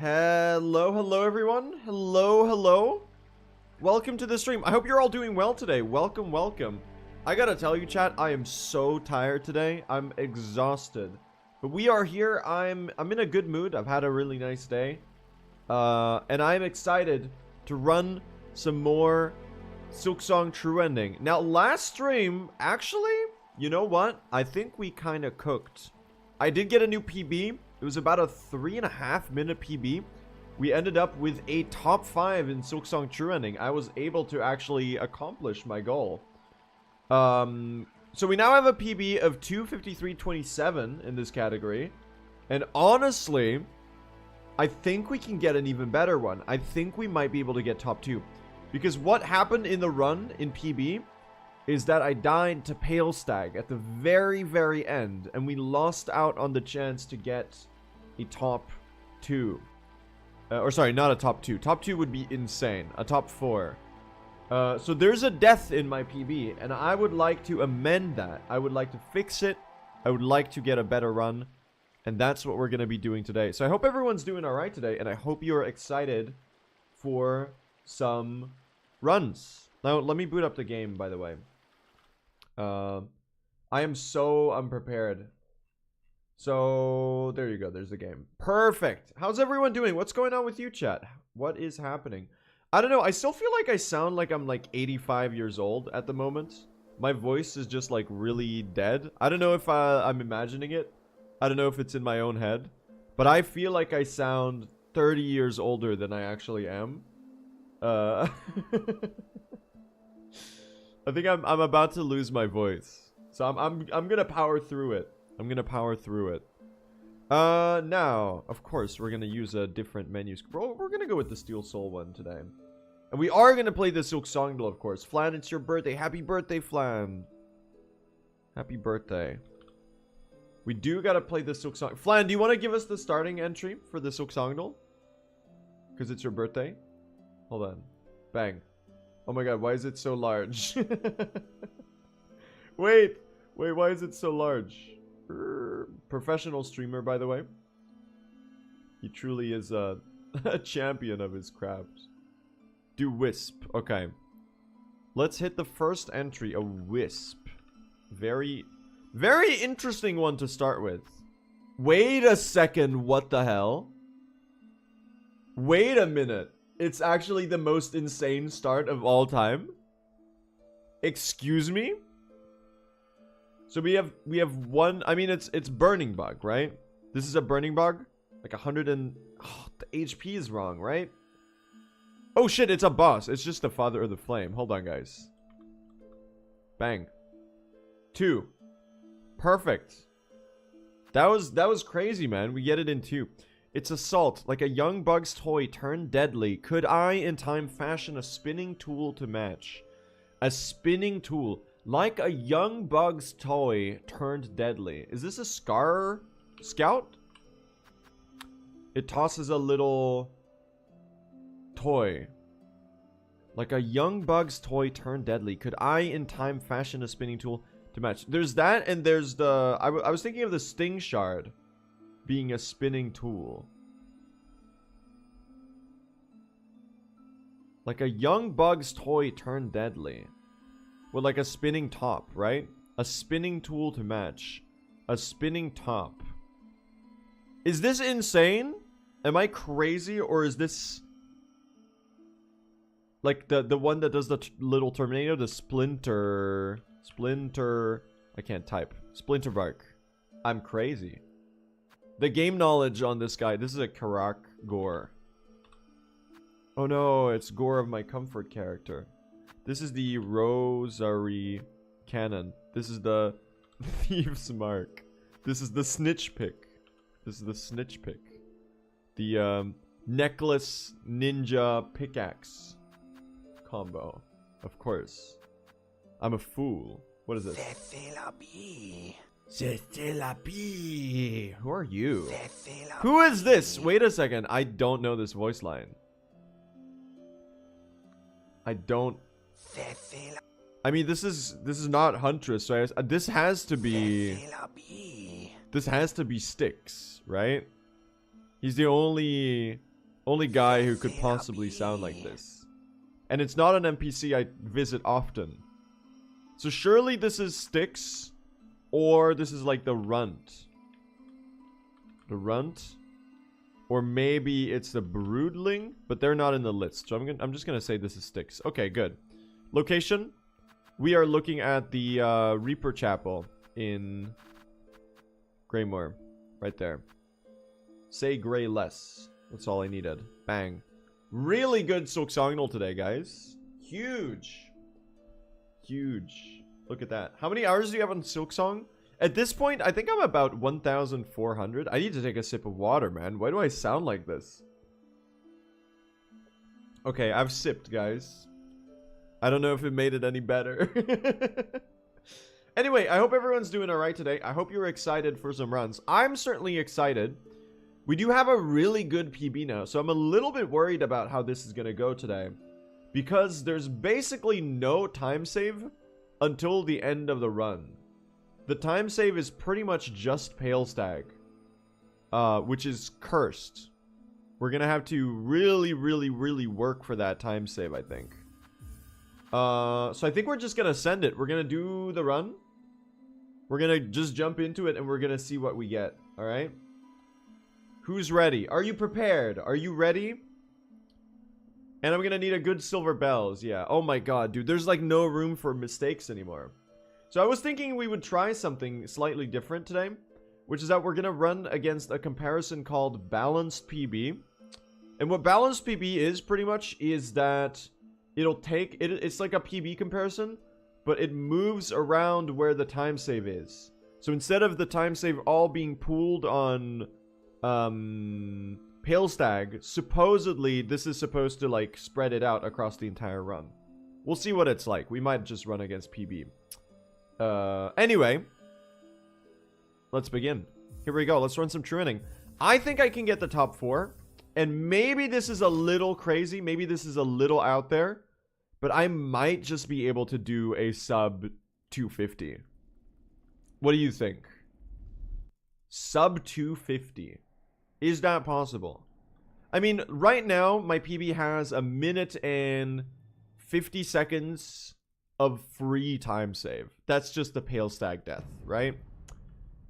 Hello everyone. Hello. Welcome to the stream. I hope you're all doing well today. Welcome. I gotta tell you, chat, I am so tired today. I'm exhausted. But we are here. I'm in a good mood. I've had a really nice day. And I'm excited to run some more Silksong True Ending. Now, last stream, actually, you know what? I think we kind of cooked. I did get a new PB. It was about a 3.5 minute PB. We ended up with a top 5 in Silksong True Ending. I was able to actually accomplish my goal. So we now have a PB of 2:53.27 in this category. And honestly, I think we can get an even better one. I think we might be able to get top 2. Because what happened in the run in PB is that I died to Pale Stag at the very end. And we lost out on the chance to get a top 2. Or sorry, not a top 2. Top 2 would be insane. A top 4. So there's a death in my PB. And I would like to amend that. I would like to fix it. I would like to get a better run. And that's what we're going to be doing today. So I hope everyone's doing alright today. And I hope you're excited for some runs. Now, let me boot up the game, by the way. I am so unprepared. So, there you go. There's the game. Perfect. How's everyone doing? What's going on with you, chat? What is happening? I don't know. I still feel like I sound like I'm like 85 years old at the moment. My voice is just like really dead. I don't know if I'm imagining it. I don't know if it's in my own head. But I feel like I sound 30 years older than I actually am. I think I'm about to lose my voice. So I'm gonna power through it. Now, of course, we're gonna use a different menu. We're gonna go with the Steel Soul one today. And we are gonna play the Silksong, of course. Flan, it's your birthday. Happy birthday, Flan. Happy birthday. We do gotta play the Silksong. Flan, do you want to give us the starting entry for the Silksong? Because it's your birthday? Hold on. Bang. Oh my god, why is it so large? Wait, why is it so large? Professional streamer, by the way. He truly is a champion of his craft. Do Wisp. Okay. Let's hit the first entry, a Wisp. Very interesting one to start with. Wait a second, what the hell? Wait a minute. It's actually the most insane start of all time. Excuse me? So we have one. I mean, it's burning bug, right? This is a burning bug. Like 100 and the HP is wrong, right? Oh shit, it's a boss. It's just the Father of the Flame. Hold on, guys. Bang. 2. Perfect. That was crazy, man. We get it in 2. It's Assault, like a young bug's toy turned deadly. Could I, in time, fashion a spinning tool to match? A spinning tool, like a young bug's toy turned deadly. Is this a scout? It tosses a little toy. Like a young bug's toy turned deadly. Could I, in time, fashion a spinning tool to match? There's that, and there's the... I was thinking of the Sting Shard being a spinning tool. Like a young bug's toy turned deadly. With like a spinning top, right? A spinning tool to match. A spinning top. Is this insane? Am I crazy, or is this like the one that does the little tornado, the splinter, I can't type. Splinter Bark. I'm crazy. The game knowledge on this guy. This is a Karak Gore. Oh no, it's Gore of my comfort character. This is the Rosary Cannon. This is the Thieves Mark. This is the Snitch Pick. The Necklace Ninja Pickaxe combo. Of course. I'm a fool. What is this? Who are you? Who is this? Wait a second. I don't know this voice line. I don't. I mean, this is not Huntress, so this has to be Styx, right? He's the only Only guy who could possibly sound like this. And it's not an NPC I visit often. So surely this is Styx, or this is like the Runt. The Runt, or maybe it's the Broodling, but they're not in the list. So I'm just gonna say this is Styx. Okay, good. Location: we are looking at the Reaper Chapel in Greymoor, right there. Say Grey less. That's all I needed. Bang. Really good Silksong today, guys. Huge. Huge. Look at that. How many hours do you have on Silksong? At this point, I think I'm about 1,400. I need to take a sip of water, man. Why do I sound like this? Okay, I've sipped, guys. I don't know if it made it any better. Anyway, I hope everyone's doing alright today. I hope you're excited for some runs. I'm certainly excited. We do have a really good PB now, so I'm a little bit worried about how this is going to go today. Because there's basically no time save until the end of the run. The time save is pretty much just Pale Stag, which is cursed. We're going to have to really, really, really work for that time save, I think. So I think we're just going to send it. We're going to do the run. We're going to just jump into it and we're going to see what we get. All right. Who's ready? Are you prepared? Are you ready? And I'm going to need a good silver bells. Yeah. Oh my God, dude. There's like no room for mistakes anymore. So I was thinking we would try something slightly different today, which is that we're going to run against a comparison called Balanced PB. And what Balanced PB is pretty much is that it'll take it. It's like a PB comparison, but it moves around where the time save is. So instead of the time save all being pooled on Pale Stag, supposedly this is supposed to like spread it out across the entire run. We'll see what it's like. We might just run against PB. Anyway, let's begin. Here we go. Let's run some trueing. I think I can get the top 4. And maybe this is a little crazy. Maybe this is a little out there. But I might just be able to do a sub 250. What do you think? Sub 250. Is that possible? I mean, right now, my PB has a minute and 50 seconds of free time save. That's just the Pale Stag death, right?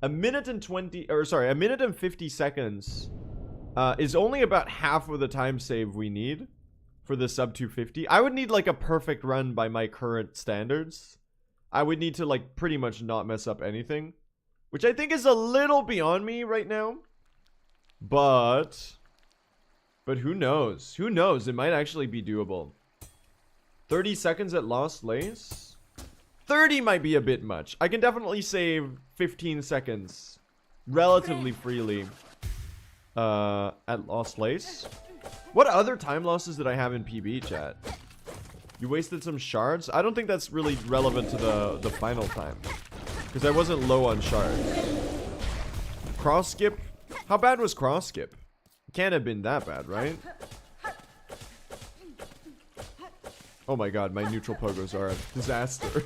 A minute and 50 seconds is only about half of the time save we need for the sub 250. I would need like a perfect run by my current standards. I would need to like pretty much not mess up anything, which I think is a little beyond me right now. But who knows? Who knows? It might actually be doable. 30 seconds at Lost Lace? 30 might be a bit much. I can definitely save 15 seconds relatively freely at Lost Lace. What other time losses did I have in PB, chat? You wasted some shards? I don't think that's really relevant to the final time, because I wasn't low on shards. Cross skip? How bad was cross skip? Can't have been that bad, right? Oh my God, my neutral pogos are a disaster.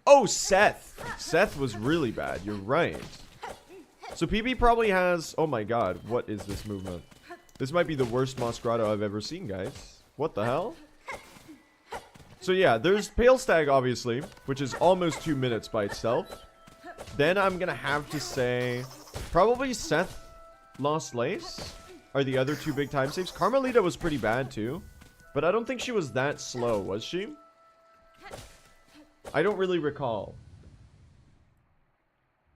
Oh, Seth. Seth was really bad. You're right. So PB probably has... Oh my God, what is this movement? This might be the worst Moss Grotto I've ever seen, guys. What the hell? So yeah, there's Pale Stag, obviously, which is almost 2 minutes by itself. Then I'm gonna have to say... Probably Seth, Lost Lace are the other 2 big time saves. Carmelita was pretty bad too, but I don't think she was that slow, was she? I don't really recall.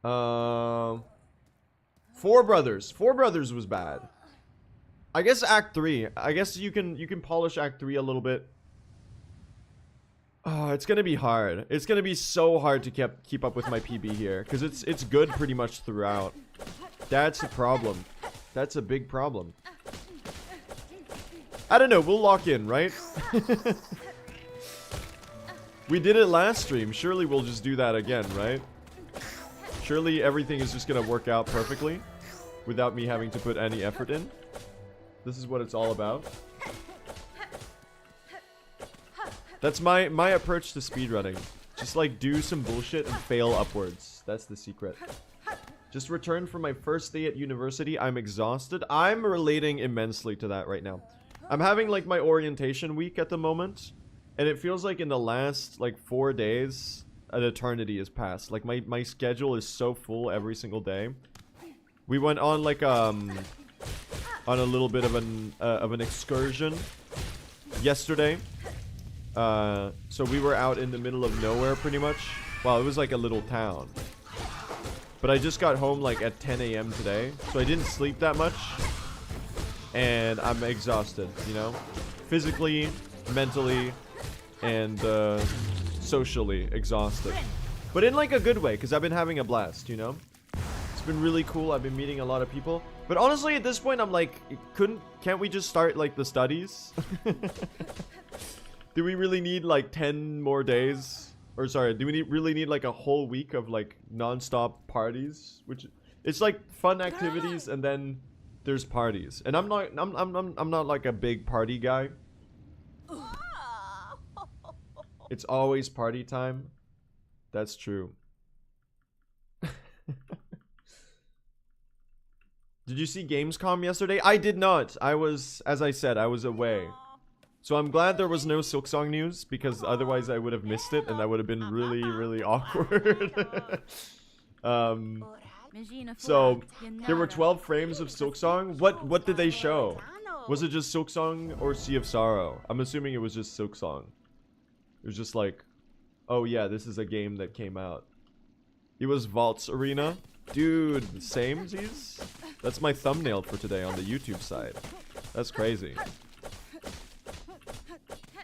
Four Brothers. Four Brothers was bad. I guess Act 3. I guess you can polish Act 3 a little bit. Oh, it's gonna be hard. It's gonna be so hard to keep up with my PB here, because it's good pretty much throughout. That's the problem. That's a big problem. I don't know. We'll lock in, right? We did it last stream. Surely we'll just do that again, right? Surely everything is just gonna work out perfectly without me having to put any effort in. This is what it's all about. That's my approach to speedrunning. Just like do some bullshit and fail upwards. That's the secret. Just returned from my first day at university. I'm exhausted. I'm relating immensely to that right now. I'm having like my orientation week at the moment. And it feels like in the last like 4 days, an eternity has passed. Like my schedule is so full every single day. We went on like on a little bit of an excursion yesterday. So we were out in the middle of nowhere pretty much. Well, it was like a little town. But I just got home like at 10 a.m. today. So I didn't sleep that much. And I'm exhausted, you know? Physically, mentally, and socially exhausted. But in like a good way, because I've been having a blast, you know? It's been really cool. I've been meeting a lot of people. But honestly, at this point, I'm like, can't we just start like the studies? Do we really need like 10 more days? Or sorry, do we really need like a whole week of like non-stop parties? Which it's like fun activities and then there's parties. And I'm not like a big party guy. It's always party time. That's true. Did you see Gamescom yesterday? I did not. I was, as I said, I was away. So I'm glad there was no Silksong news, because otherwise I would have missed it, and that would have been really, really awkward. So there were 12 frames of Silksong. What did they show? Was it just Silksong or Sea of Sorrow? I'm assuming it was just Silksong. It was just like, oh yeah, this is a game that came out. It was Vaults Arena. Dude, samesies? That's my thumbnail for today on the YouTube side. That's crazy.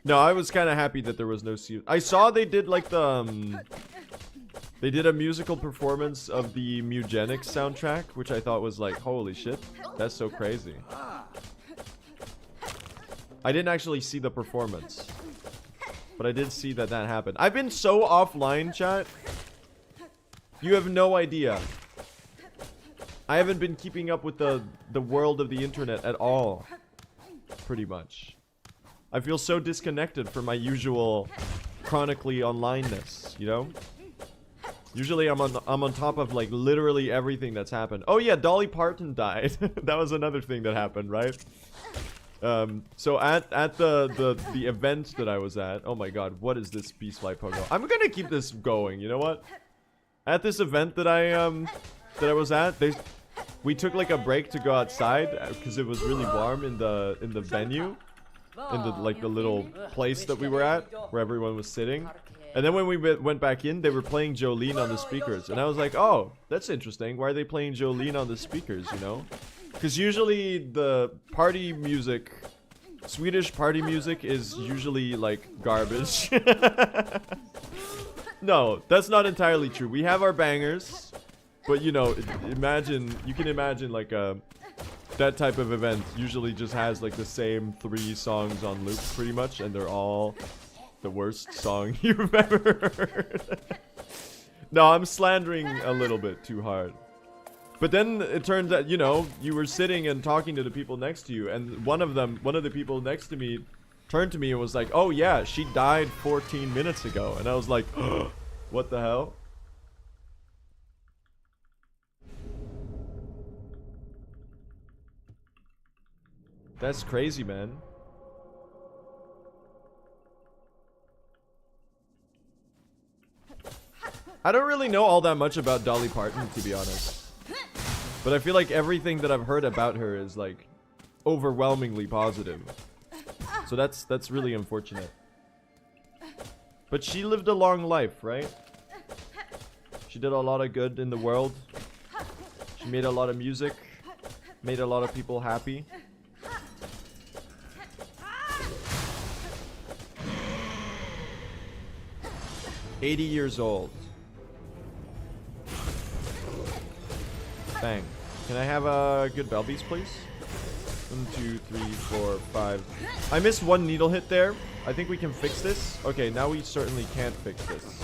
No, I was kind of happy that there was no I saw they did like the they did a musical performance of the Mugenics soundtrack, which I thought was like, holy shit, that's so crazy. I didn't actually see the performance, but I did see that happened. I've been so offline, chat. You have no idea. I haven't been keeping up with the world of the internet at all, pretty much. I feel so disconnected from my usual chronically onlineness, you know? Usually I'm on top of like literally everything that's happened. Oh yeah, Dolly Parton died. That was another thing that happened, right? So at the event that I was at, oh my god, what is this Beastfly Pogo? I'm gonna keep this going, you know what? At this event that I was at, we took like a break to go outside because it was really warm in the venue. In the little place that we were at, where everyone was sitting. And then when we went back in, they were playing Jolene on the speakers. And I was like, oh, that's interesting. Why are they playing Jolene on the speakers, you know? Because usually the party music, Swedish party music, is usually like garbage. No, that's not entirely true. We have our bangers. But you know, you can imagine like that type of event usually just has like the same 3 songs on loop pretty much, and they're all the worst song you've ever heard. No, I'm slandering a little bit too hard. But then it turns out, you know, you were sitting and talking to the people next to you, and one of the people next to me turned to me and was like, oh yeah, she died 14 minutes ago. And I was like, what the hell? That's crazy, man. I don't really know all that much about Dolly Parton, to be honest. But I feel like everything that I've heard about her is like overwhelmingly positive. So that's really unfortunate. But she lived a long life, right? She did a lot of good in the world. She made a lot of music. Made a lot of people happy. "80 years old. Bang. Can I have a good Belbies, please? 1, 2, 3, 4, 5. I missed 1 needle hit there. I think we can fix this. Okay, now we certainly can't fix this.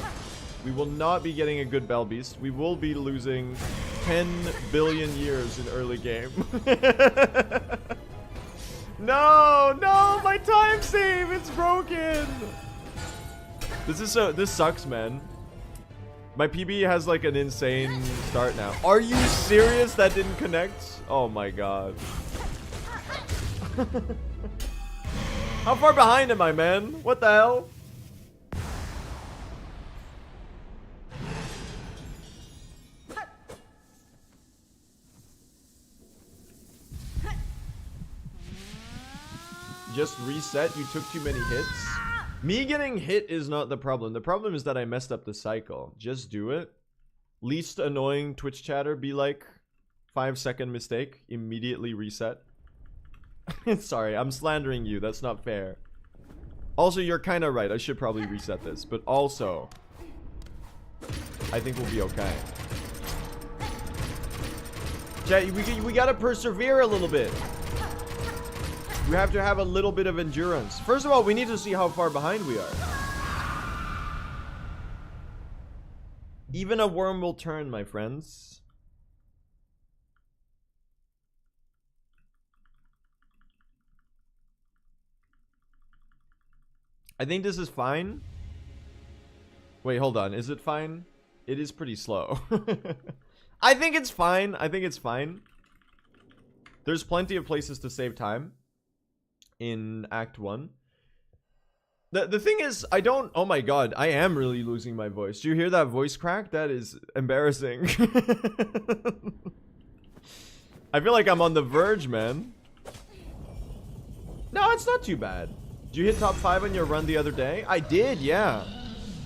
We will not be getting a good Belbeast. We will be losing 10 billion years in early game. No, no, my time save, it's broken. This sucks, man. My PB has like an insane start now. Are you serious? That didn't connect? Oh my god. How far behind am I, man? What the hell? Just reset, you took too many hits. Me getting hit is not the problem. The problem is that I messed up the cycle. Just do it. Least annoying Twitch chatter be like 5-second mistake. Immediately reset. Sorry, I'm slandering you. That's not fair. Also, you're kind of right. I should probably reset this. But also, I think we'll be okay. Chat, we gotta persevere a little bit. We have to have a little bit of endurance. First of all, we need to see how far behind we are. Even a worm will turn, my friends. I think this is fine. Wait, hold on. Is it fine? It is pretty slow. I think it's fine. I think it's fine. There's plenty of places to save time in Act 1. The thing is, I don't... Oh my god, I am really losing my voice. Do you hear that voice crack? That is embarrassing. I feel like I'm on the verge, man. No, it's not too bad. Did you hit top 5 on your run the other day? I did, yeah.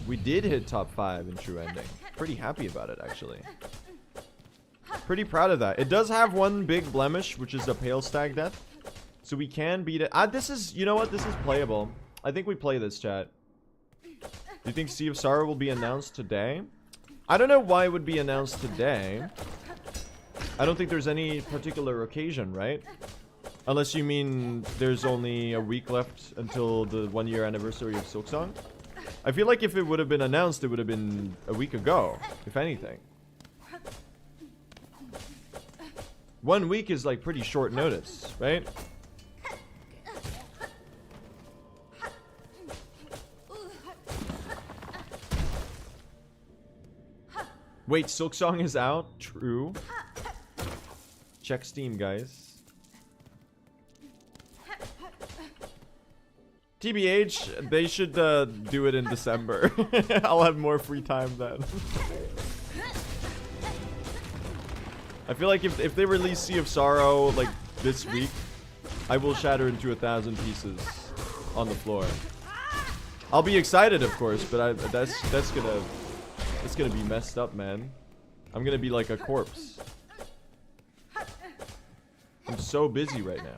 We did hit top 5 in True Ending. Pretty happy about it, actually. Pretty proud of that. It does have one big blemish, which is a Pale Stag death. So we can beat it. This is, you know what? This is playable. I think we play this, chat. Do you think Sea of Sorrow will be announced today? I don't know why it would be announced today. I don't think there's any particular occasion, right? Unless you mean there's only a week left until the 1-year anniversary of Silksong. I feel like if it would have been announced, it would have been a week ago, if anything. 1 week is like pretty short notice, right? Wait, Silksong is out? True. Check Steam, guys. TBH, they should do it in December. I'll have more free time then. I feel like if they release Sea of Sorrow like this week, I will shatter into 1,000 pieces on the floor. I'll be excited, of course, but that's gonna be messed up, man. I'm gonna be like a corpse. I'm so busy right now.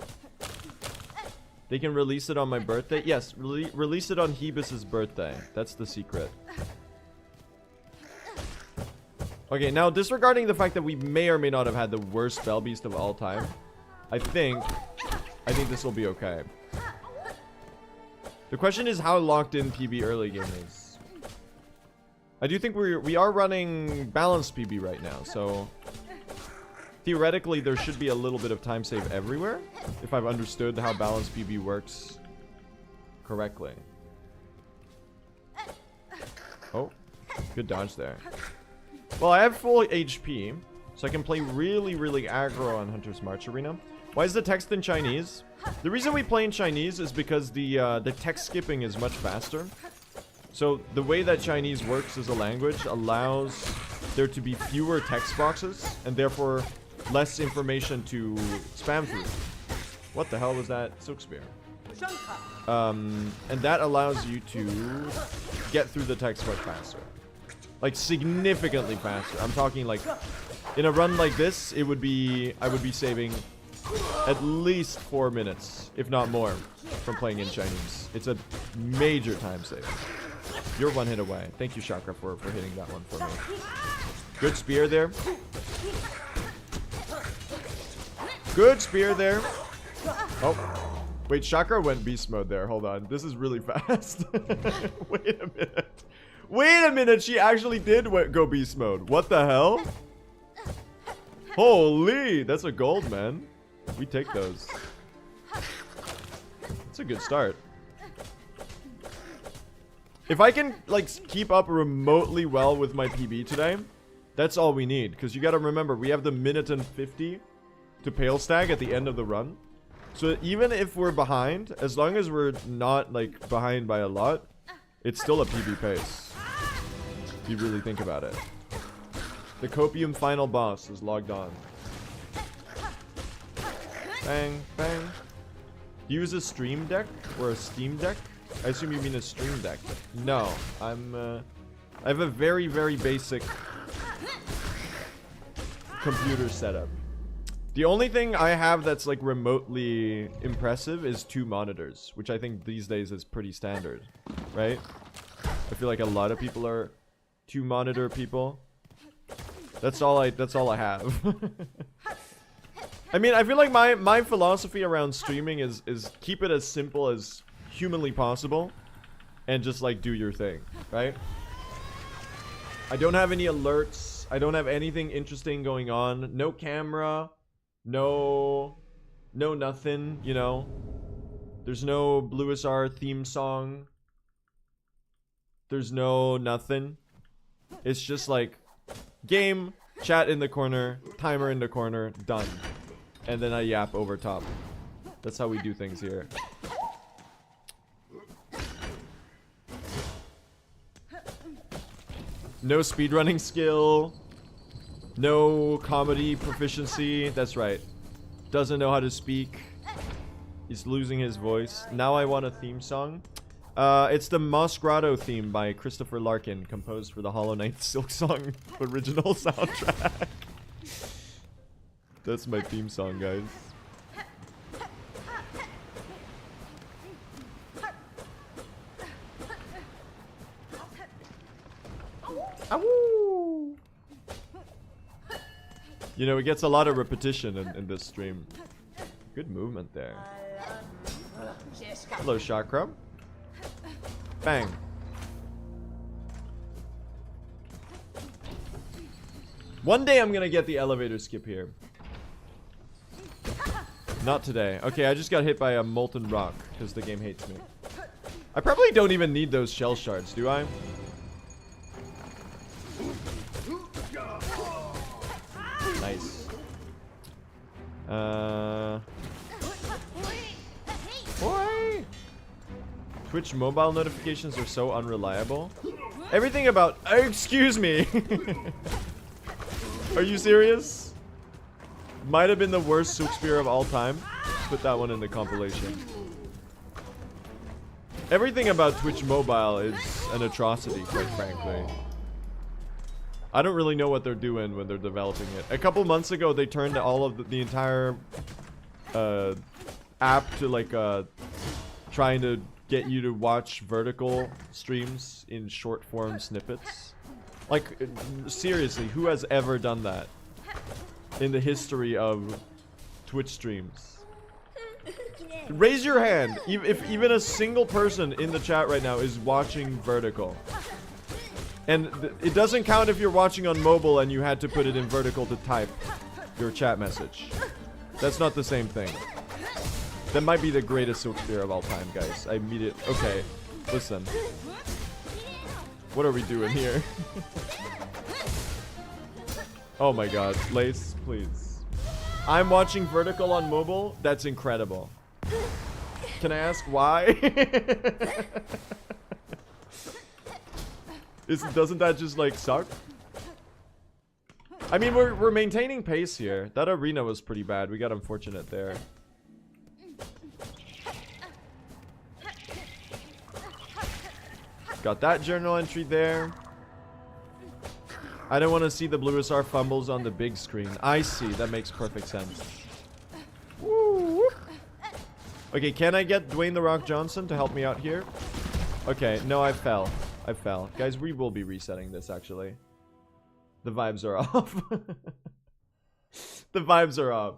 They can release it on my birthday? Yes, release it on Hebus's birthday. That's the secret. Okay, now disregarding the fact that we may or may not have had the worst Spell Beast of all time, I think this will be okay. The question is how locked in PB early game is. I do think we are running balanced PB right now, so theoretically there should be a little bit of time save everywhere if I've understood how balanced PB works correctly. Oh, good dodge there. Well, I have full HP, so I can play really, really aggro on Hunter's March Arena. Why is the text in Chinese? The reason we play in Chinese is because the text skipping is much faster. So the way that Chinese works as a language allows there to be fewer text boxes and therefore less information to spam through. What the hell was that? Silk Spear. And that allows you to get through the text much faster. Like significantly faster. I'm talking like in a run like this, I would be saving at least 4 minutes, if not more, from playing in Chinese. It's a major time save. You're 1 hit away. Thank you, Chakra, for hitting that one for me. Good spear there. Good spear there. Oh. Wait, Chakra went beast mode there. Hold on. This is really fast. Wait a minute. Wait a minute. She actually did go beast mode. What the hell? Holy. That's a gold, man. We take those. It's a good start. If I can, like, keep up remotely well with my PB today, that's all we need. Because you got to remember, we have the minute and 50 to pale stag at the end of the run. So even if we're behind, as long as we're not, like, behind by a lot, it's still a PB pace. If you really think about it. The Copium final boss is logged on. Bang, bang. Use a stream deck or a Steam deck? I assume you mean a stream deck. No, I have a very, very basic computer setup. The only thing I have that's like remotely impressive is 2 monitors, which I think these days is pretty standard, right? I feel like a lot of people are 2 monitor people. That's all I have. I mean, I feel like my philosophy around streaming is keep it as simple as humanly possible and just like do your thing, right? I don't have any alerts. I don't have anything interesting going on. No camera. No nothing, you know. There's no Blue SR theme song. There's no nothing. It's just like game, chat in the corner, timer in the corner, done. And then I yap over top. That's how we do things here. No speedrunning skill. No comedy proficiency. That's right. Doesn't know how to speak. He's losing his voice. Now I want a theme song. It's the Moss Grotto theme by Christopher Larkin, composed for the Hollow Knight Silksong original soundtrack. That's my theme song, guys. Awoo! You know, it gets a lot of repetition in this stream. Good movement there. Hello, Chakra. Bang. One day I'm gonna get the elevator skip here. Not today. Okay, I just got hit by a molten rock because the game hates me. I probably don't even need those shell shards, do I? Nice. Boy. Twitch mobile notifications are so unreliable. Everything about... excuse me. Are you serious? Might have been the worst Sook Spear of all time. Put that one in the compilation. Everything about Twitch mobile is an atrocity, quite frankly. I don't really know what they're doing when they're developing it. A couple months ago, they turned all of the entire app to like trying to get you to watch vertical streams in short form snippets. Like, seriously, who has ever done that in the history of Twitch streams? Raise your hand if even a single person in the chat right now is watching vertical. And it doesn't count if you're watching on mobile and you had to put it in vertical to type your chat message. That's not the same thing. That might be the greatest Silk Spear of all time, guys. I immediately... Okay, listen. What are we doing here? Oh my god. Lace, please. I'm watching vertical on mobile? That's incredible. Can I ask why? Doesn't that just like suck? I mean, we're maintaining pace here. That arena was pretty bad. We got unfortunate there. Got that journal entry there. I don't want to see the Blue SR fumbles on the big screen. I see. That makes perfect sense. Woo. Okay, can I get Dwayne The Rock Johnson to help me out here? Okay, no, I fell. I fell. Guys, we will be resetting this, actually. The vibes are off. The vibes are off.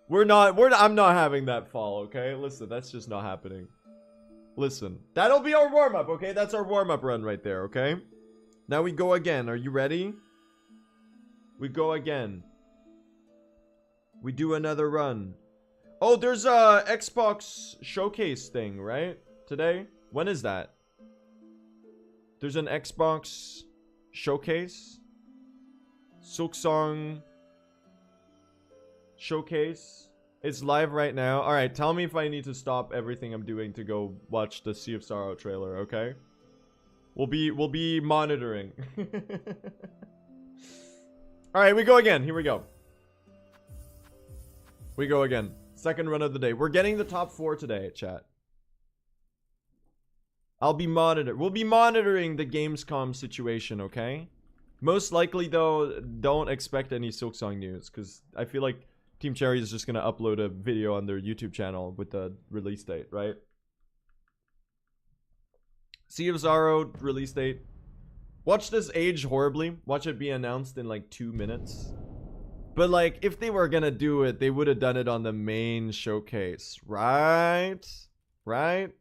I'm not having that fall, okay? Listen, that's just not happening. Listen, that'll be our warm-up, okay? That's our warm-up run right there, okay? Now we go again. Are you ready? We go again. We do another run. Oh, there's a Xbox showcase thing, right? Today? When is that? There's an Xbox showcase. Silksong showcase. It's live right now. Alright, tell me if I need to stop everything I'm doing to go watch the Sea of Sorrow trailer, okay? We'll be monitoring. Alright, we go again. Here we go. We go again. Second run of the day. We're getting the top 4 today, chat. We'll be monitoring the Gamescom situation, okay? Most likely, though, don't expect any Silksong news, because I feel like Team Cherry is just going to upload a video on their YouTube channel with the release date, right? Sea of Sorrow release date. Watch this age horribly. Watch it be announced in like 2 minutes. But like, if they were going to do it, they would have done it on the main showcase, right? Right?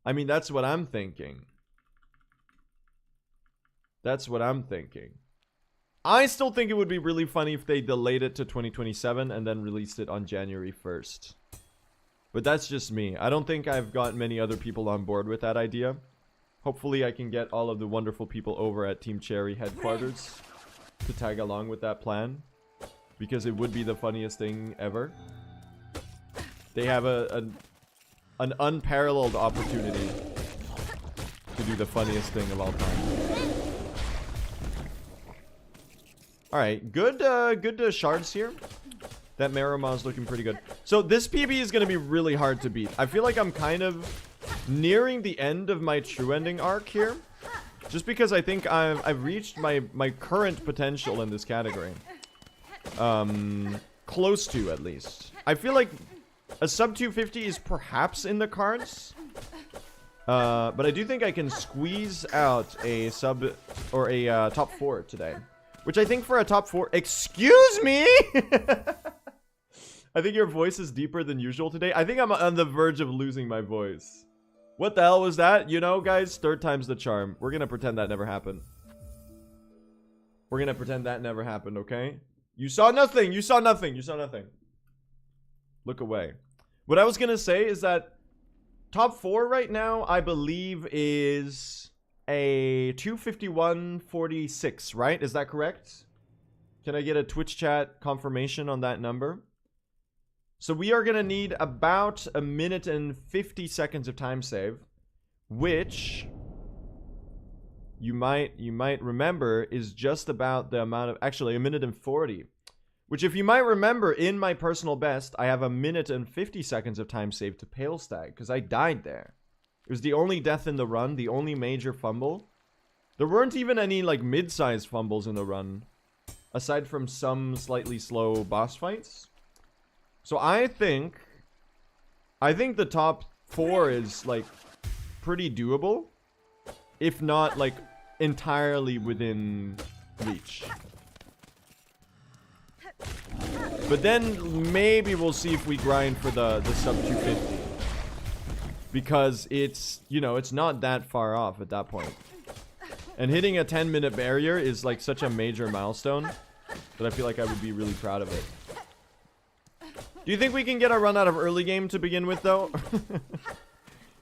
I mean, that's what I'm thinking. That's what I'm thinking. I still think it would be really funny if they delayed it to 2027 and then released it on January 1st. But that's just me. I don't think I've got many other people on board with that idea. Hopefully I can get all of the wonderful people over at Team Cherry headquarters to tag along with that plan. Because it would be the funniest thing ever. They have an unparalleled opportunity to do the funniest thing of all time. Alright, good shards here. That Marima is looking pretty good. So this PB is going to be really hard to beat. I feel like I'm kind of nearing the end of my true ending arc here. Just because I think I've reached my current potential in this category. Close to, at least. I feel like a sub 250 is perhaps in the cards. But I do think I can squeeze out a sub or a top 4 today. Which I think for a top 4... Excuse me! I think your voice is deeper than usual today. I think I'm on the verge of losing my voice. What the hell was that? You know, guys, third time's the charm. We're gonna pretend that never happened. We're gonna pretend that never happened, okay? You saw nothing! You saw nothing! You saw nothing. Look away. What I was gonna say is that top 4 right now, I believe, is a 251.46, right? Is that correct? Can I get a Twitch chat confirmation on that number? So we are gonna need about 1 minute and 50 seconds of time save, which you might remember is just about the amount of, actually 1 minute and 40, which, if you might remember, in my personal best, I have 1 minute and 50 seconds of time saved to Pale Stag because I died there. It was the only death in the run, the only major fumble. There weren't even any like mid-sized fumbles in the run, aside from some slightly slow boss fights. So I think the top 4 is like pretty doable, if not like entirely within reach. But then maybe we'll see if we grind for the sub 250. Because it's, you know, it's not that far off at that point. And hitting a 10-minute barrier is like such a major milestone that I feel like I would be really proud of it. Do you think we can get a run out of early game to begin with, though?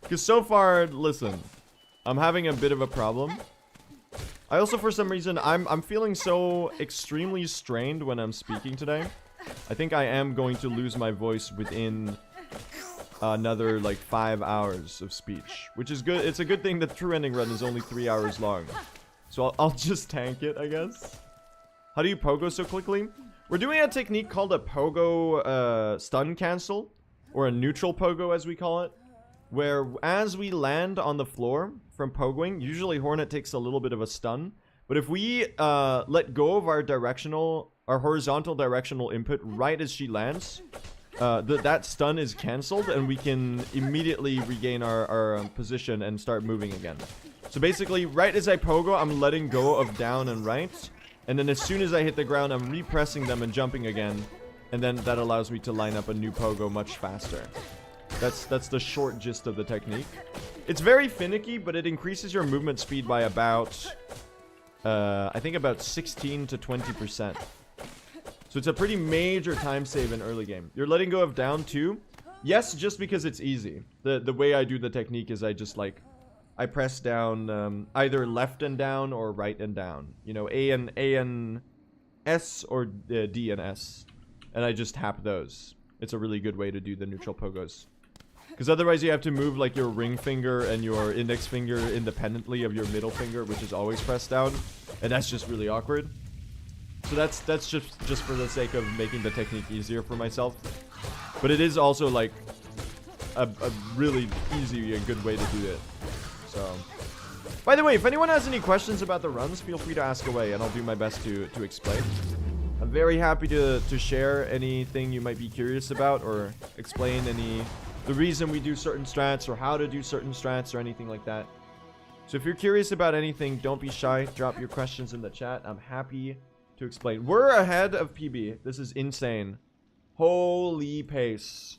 Because so far, listen, I'm having a bit of a problem. I also, for some reason, I'm feeling so extremely strained when I'm speaking today. I think I am going to lose my voice within another like 5 hours of speech, which is good. It's a good thing that True Ending Run is only 3 hours long, so I'll just tank it, I guess. How do you pogo so quickly? We're doing a technique called a pogo stun cancel, or a neutral pogo as we call it, where as we land on the floor from pogoing, usually Hornet takes a little bit of a stun, but if we let go of our horizontal directional input right as she lands, that stun is cancelled and we can immediately regain our position and start moving again. So basically, right as I pogo, I'm letting go of down and right, and then as soon as I hit the ground, I'm repressing them and jumping again, and then that allows me to line up a new pogo much faster. That's the short gist of the technique. It's very finicky, but it increases your movement speed by about I think about 16 to 20%. So it's a pretty major time save in early game. You're letting go of down too? Yes, just because it's easy. The way I do the technique is I just like I press down either left and down or right and down. You know, A and S or D and S. And I just tap those. It's a really good way to do the neutral pogos. Because otherwise you have to move like your ring finger and your index finger independently of your middle finger, which is always pressed down. And that's just really awkward. So that's just for the sake of making the technique easier for myself. But it is also like a really easy and good way to do it. So, by the way, if anyone has any questions about the runs, feel free to ask away and I'll do my best to explain. I'm very happy to share anything you might be curious about or explain the reason we do certain strats or how to do certain strats or anything like that. So if you're curious about anything, don't be shy. Drop your questions in the chat. I'm happy to explain. We're ahead of PB. This is insane. Holy pace.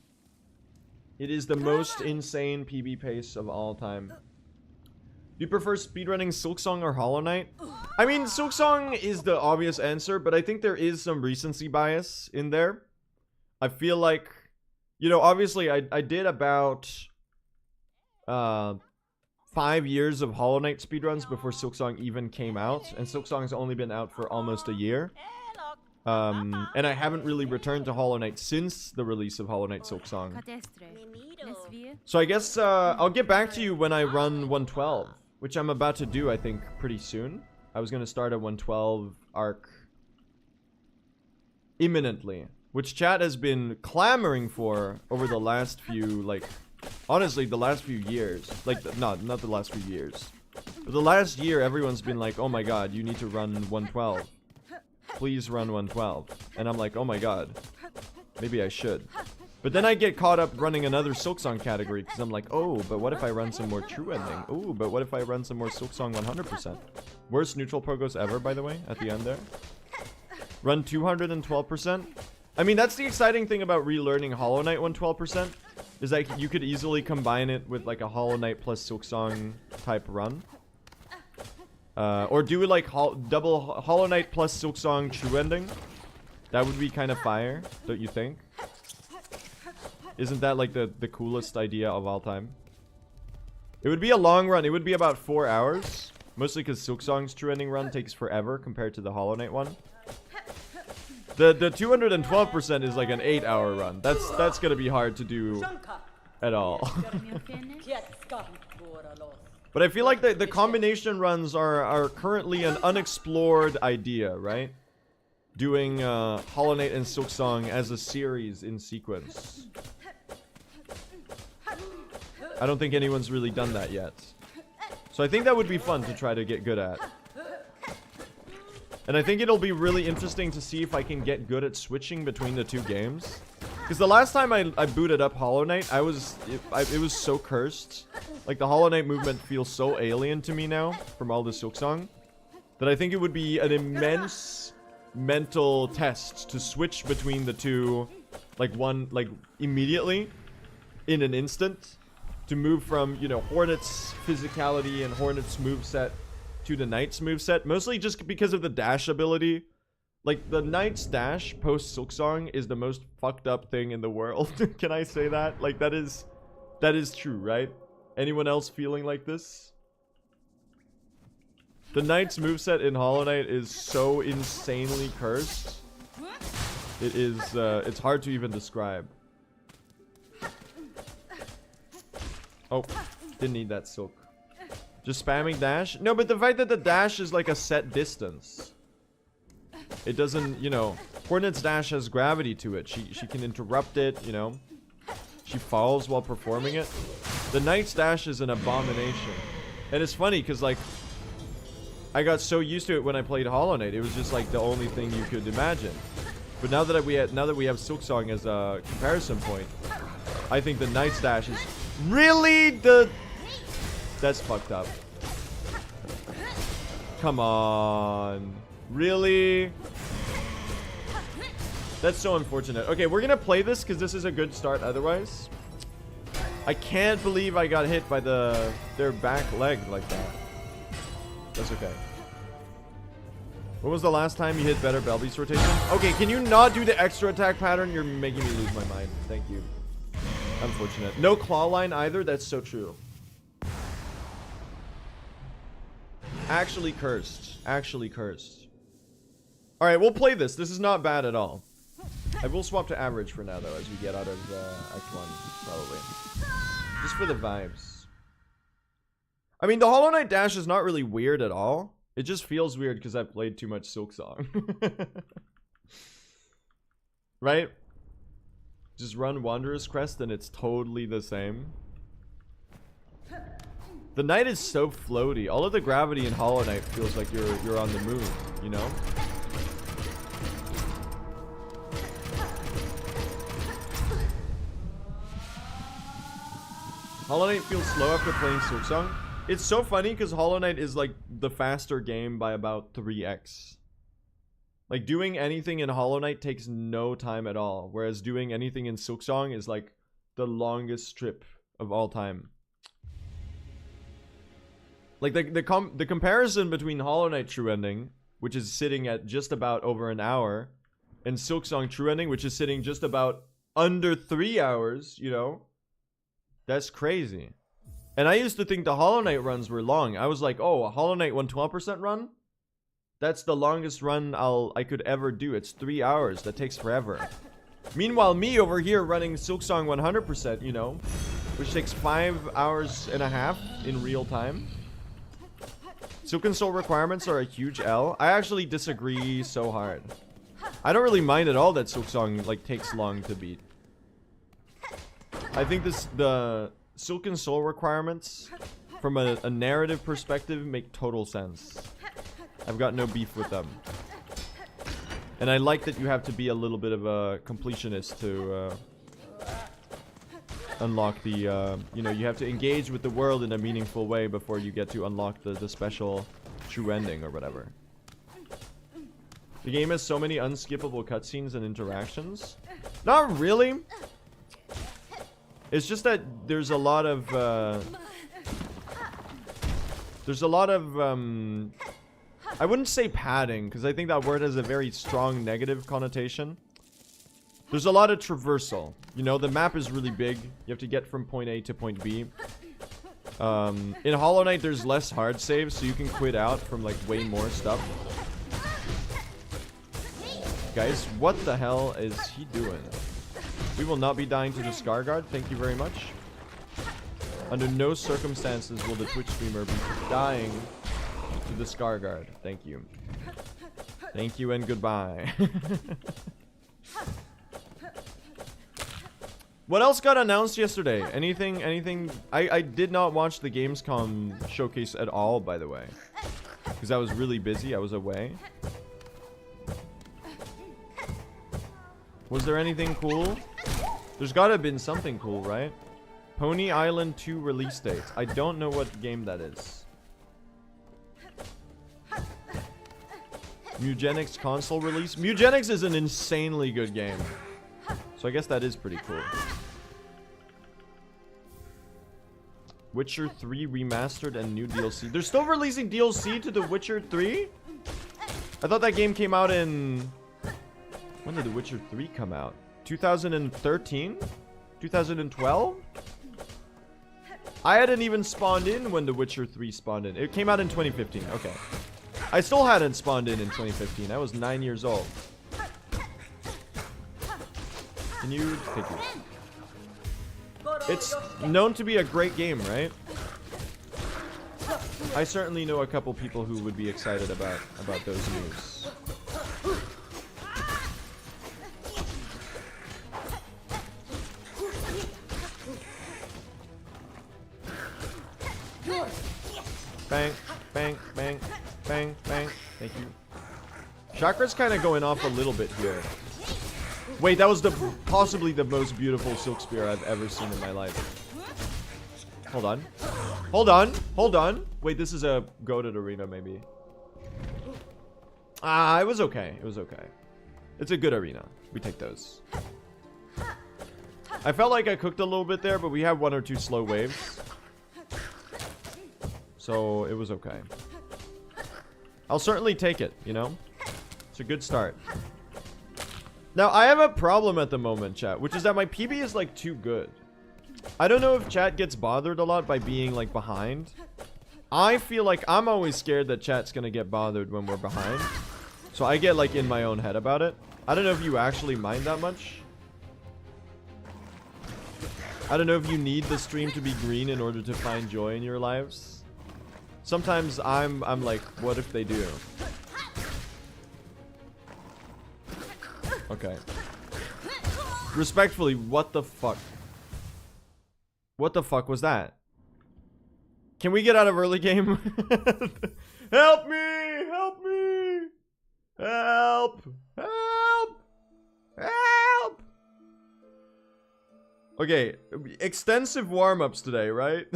It is the most insane PB pace of all time. Do you prefer speedrunning Silksong or Hollow Knight? I mean, Silksong is the obvious answer, but I think there is some recency bias in there. I feel like, you know, obviously I did about 5 years of Hollow Knight speedruns before Silksong even came out, and Silksong's only been out for almost a year. And I haven't really returned to Hollow Knight since the release of Hollow Knight Silksong. So I guess I'll get back to you when I run 112, which I'm about to do, I think, pretty soon. I was going to start a 112 arc imminently, which chat has been clamoring for over the last few, like, honestly, the last few years. Like, not the last few years. But the last year, everyone's been like, oh my god, you need to run 112. Please run 112. And I'm like, oh my god, maybe I should. But then I get caught up running another Silksong category because I'm like, oh, but what if I run some more True Ending? Oh, but what if I run some more Silksong 100%? Worst neutral pogos ever, by the way, at the end there. Run 212%. I mean, that's the exciting thing about relearning Hollow Knight 112%. Is that you could easily combine it with like a Hollow Knight plus Silksong type run. Or do it like double Hollow Knight plus Silksong True Ending. That would be kind of fire, don't you think? Isn't that like the coolest idea of all time? It would be a long run. It would be about 4 hours. Mostly because Silksong's True Ending run takes forever compared to the Hollow Knight one. The 212% is like an 8-hour run. That's gonna be hard to do at all. But I feel like the combination runs are currently an unexplored idea, right? Doing Hollow Knight and Silksong as a series in sequence. I don't think anyone's really done that yet. So I think that would be fun to try to get good at. And I think it'll be really interesting to see if I can get good at switching between the two games. Because the last time I booted up Hollow Knight, it was so cursed. Like, the Hollow Knight movement feels so alien to me now from all the Silksong that I think it would be an immense mental test to switch between the two, like, immediately, in an instant. To move from, you know, Hornet's physicality and Hornet's moveset to the Knight's moveset. Mostly just because of the dash ability. Like, the Knight's dash post Silksong is the most fucked up thing in the world. Can I say that? Like, that is true, right? Anyone else feeling like this? The Knight's moveset in Hollow Knight is so insanely cursed. It is, it's hard to even describe. Oh, didn't need that silk. Just spamming dash? No, but the fact that the dash is like a set distance. It doesn't, you know, Hornet's dash has gravity to it. She can interrupt it, you know. She falls while performing it. The Knight's dash is an abomination. And it's funny because, like, I got so used to it when I played Hollow Knight. It was just like the only thing you could imagine. But now that we have Silksong as a comparison point, I think the Knight's dash is really that's fucked up. Come on. Really? That's so unfortunate. Okay, we're gonna play this because this is a good start otherwise. I can't believe I got hit by their back leg like that. That's okay. When was the last time you hit better Belby's rotation? Okay, can you not do the extra attack pattern? You're making me lose my mind. Thank you. Unfortunate. No claw line either. That's so true. Actually cursed. Actually cursed. Alright, we'll play this. This is not bad at all. I will swap to average for now, though, as we get out of Act 1, probably. Just for the vibes. I mean, the Hollow Knight dash is not really weird at all. It just feels weird because I've played too much Silksong. Right? Just run Wanderer's Crest and it's totally the same. The Knight is so floaty. All of the gravity in Hollow Knight feels like you're on the moon, you know? Hollow Knight feels slow after playing Silksong. It's so funny because Hollow Knight is like the faster game by about 3x. Like doing anything in Hollow Knight takes no time at all, whereas doing anything in Silksong is like the longest trip of all time. Like the comparison between Hollow Knight True Ending, which is sitting at just about over an hour, and Silksong True Ending, which is sitting just about under 3 hours, you know? That's crazy. And I used to think the Hollow Knight runs were long. I was like, oh, a Hollow Knight 112% run? That's the longest run I could ever do. It's 3 hours. That takes forever. Meanwhile, me over here running Silksong 100%, you know, which takes 5 hours and a half in real time. Silken Soul requirements are a huge L. I actually disagree so hard. I don't really mind at all that Silksong like takes long to beat. I think the Silken Soul requirements from a narrative perspective make total sense. I've got no beef with them. And I like that you have to be a little bit of a completionist to unlock the, you know, you have to engage with the world in a meaningful way before you get to unlock the special true ending or whatever. The game has so many unskippable cutscenes and interactions. Not really. It's just that there's a lot of, I wouldn't say padding, because I think that word has a very strong negative connotation. There's a lot of traversal. You know, the map is really big. You have to get from point A to point B. In Hollow Knight, there's less hard saves, so you can quit out from, like, way more stuff. Guys, what the hell is he doing? We will not be dying to the Scarguard. Thank you very much. Under no circumstances will the Twitch streamer be dying to the Scarguard. Thank you. Thank you and goodbye. What else got announced yesterday? Anything? I did not watch the Gamescom showcase at all, by the way. Because I was really busy. I was away. Was there anything cool? There's gotta have been something cool, right? Pony Island 2 release date. I don't know what game that is. Mugenics console release. Mugenics is an insanely good game. So I guess that is pretty cool. Witcher 3 remastered and new DLC. They're still releasing DLC to The Witcher 3? I thought that game came out in... When did The Witcher 3 come out? 2013? 2012? I hadn't even spawned in when The Witcher 3 spawned in. It came out in 2015. Okay. I still hadn't spawned in 2015. I was 9 years old. Can you take it? It's known to be a great game, right? I certainly know a couple people who would be excited about those news. Bang, bang, bang, bang, bang. Thank you. Chakra's kind of going off a little bit here. Wait, that was possibly the most beautiful Silk Spear I've ever seen in my life. Hold on. Hold on. Hold on. Wait, this is a goated arena, maybe. Ah, it was okay. It was okay. It's a good arena. We take those. I felt like I cooked a little bit there, but we had 1 or 2 slow waves. So it was okay. I'll certainly take it, you know? It's a good start. Now, I have a problem at the moment, chat, which is that my PB is, like, too good. I don't know if chat gets bothered a lot by being, like, behind. I feel like I'm always scared that chat's gonna get bothered when we're behind. So I get like in my own head about it. I don't know if you actually mind that much. I don't know if you need the stream to be green in order to find joy in your lives. Sometimes I'm like, what if they do? Okay. Respectfully, what the fuck? What the fuck was that? Can we get out of early game? Help me! Help me! Help! Help! Help! Okay, extensive warm-ups today, right?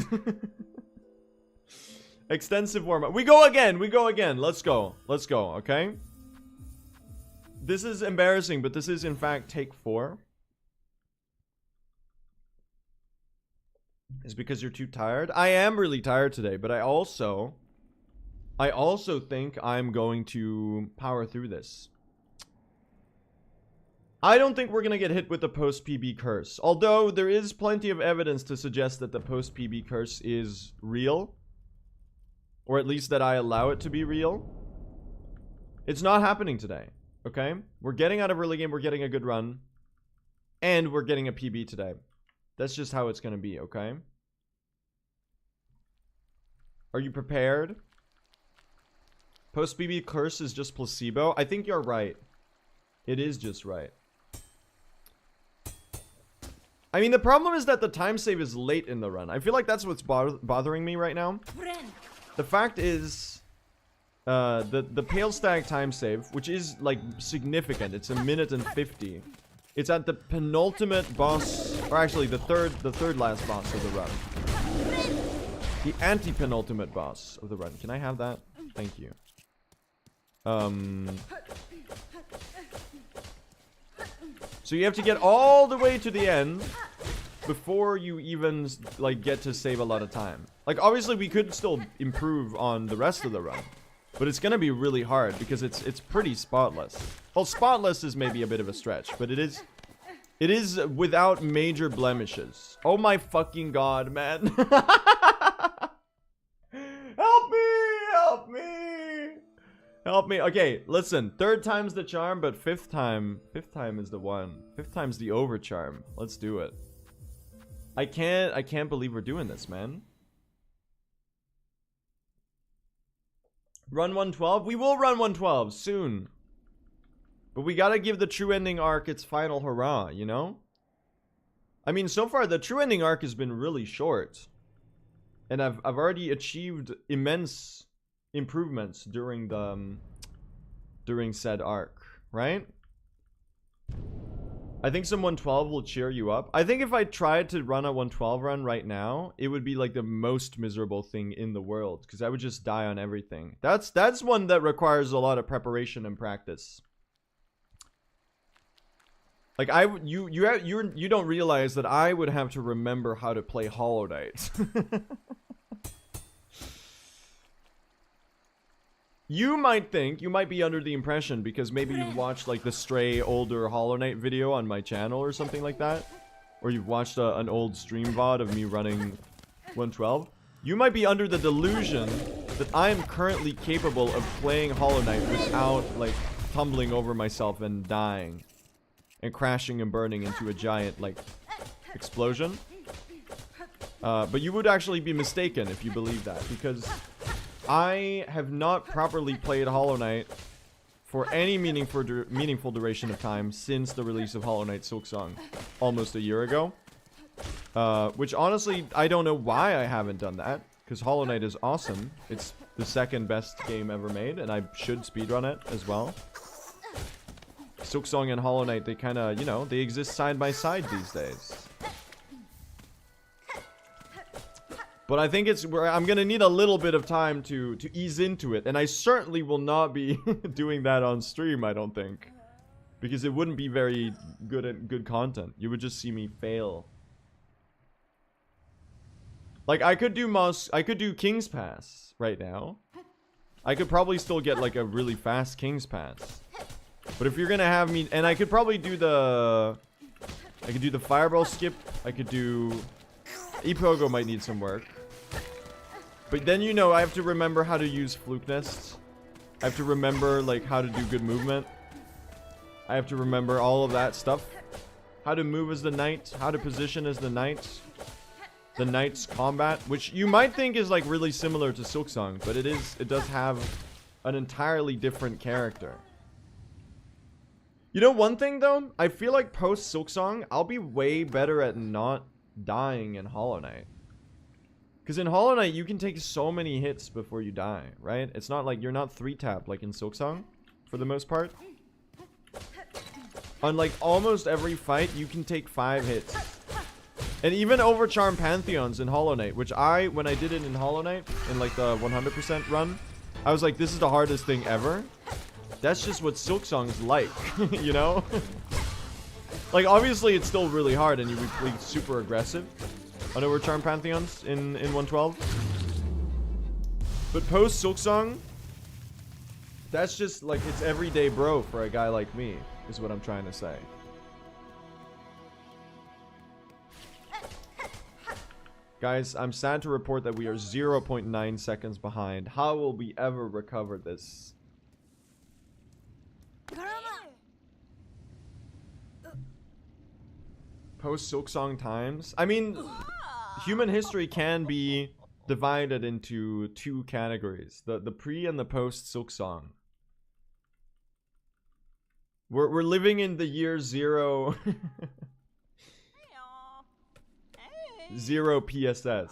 Extensive warm-up. We go again! We go again! Let's go. Let's go, okay? This is embarrassing, but this is in fact take 4. Is because you're too tired? I am really tired today, but I also think I'm going to power through this. I don't think we're going to get hit with the post-PB curse. Although there is plenty of evidence to suggest that the post-PB curse is real. Or at least that I allow it to be real. It's not happening today. Okay? We're getting out of early game. We're getting a good run. And we're getting a PB today. That's just how it's going to be, okay? Are you prepared? Post-BB curse is just placebo? I think you're right. It is just right. I mean, the problem is that the time save is late in the run. I feel like that's what's bothering me right now. The fact is, the Pale Stag time save, which is, like, significant. It's 1:50. It's at the penultimate boss, or actually the third last boss of the run. The anti-penultimate boss of the run. Can I have that? Thank you. So you have to get all the way to the end before you even, like, get to save a lot of time. Like, obviously we could still improve on the rest of the run, but it's gonna be really hard because it's pretty spotless. Well, spotless is maybe a bit of a stretch, but it is without major blemishes. Oh my fucking god, man. Help me! Help me! Help me. Okay, listen. 3rd time's the charm, but 5th time is the one. 5th time's the over charm. Let's do it. I can't believe we're doing this, man. Run 112? We will run 112 soon. But we gotta give the true ending arc its final hurrah, you know? I mean, so far the true ending arc has been really short. And I've already achieved immense improvements during said arc, right? I think some 112 will cheer you up. I think if I tried to run a 112 run right now, it would be like the most miserable thing in the world, because I would just die on everything. That's one that requires a lot of preparation and practice. Like you don't realize that I would have to remember how to play Hollow Knight. You might be under the impression, because maybe you've watched like the stray older Hollow Knight video on my channel or something like that, or you've watched an old stream VOD of me running 112. You might be under the delusion that I am currently capable of playing Hollow Knight without like tumbling over myself and dying and crashing and burning into a giant like explosion. But you would actually be mistaken if you believe that, because I have not properly played Hollow Knight for any meaningful duration of time since the release of Hollow Knight Silksong almost a year ago. Which honestly, I don't know why I haven't done that, because Hollow Knight is awesome. It's the 2nd best game ever made, and I should speedrun it as well. Silksong and Hollow Knight, they kind of, you know, they exist side by side these days. But I think I'm gonna need a little bit of time to ease into it, and I certainly will not be doing that on stream, I don't think, because it wouldn't be very good content. You would just see me fail. Like, I could do King's Pass right now. I could probably still get like a really fast King's Pass. But if you're gonna have me, and I could probably do the Fireball skip. I could do Ipogo might need some work. But then, you know, I have to remember how to use fluke nests. I have to remember, like, how to do good movement. I have to remember all of that stuff. How to move as the knight. How to position as the knight. The knight's combat. Which you might think is, like, really similar to Silksong. But it does have an entirely different character. You know one thing, though? I feel like post Silksong, I'll be way better at not dying in Hollow Knight. Because in Hollow Knight, you can take so many hits before you die, right? It's not like you're not 3-tapped like in Silksong, for the most part. On like almost every fight, you can take 5 hits. And even overcharm Pantheons in Hollow Knight, which when I did it in Hollow Knight, in like the 100% run, I was like, this is the hardest thing ever. That's just what Silksong is like, you know? Like, obviously, it's still really hard, and you would be super aggressive on overcharm Pantheons in 112. But post Silksong, that's just like, it's everyday bro for a guy like me, is what I'm trying to say. Guys, I'm sad to report that we are 0.9 seconds behind. How will we ever recover this? Post Silksong times? I mean, human history can be divided into 2 categories. The pre and the post Silksong. We're living in the year 0 0 PSS.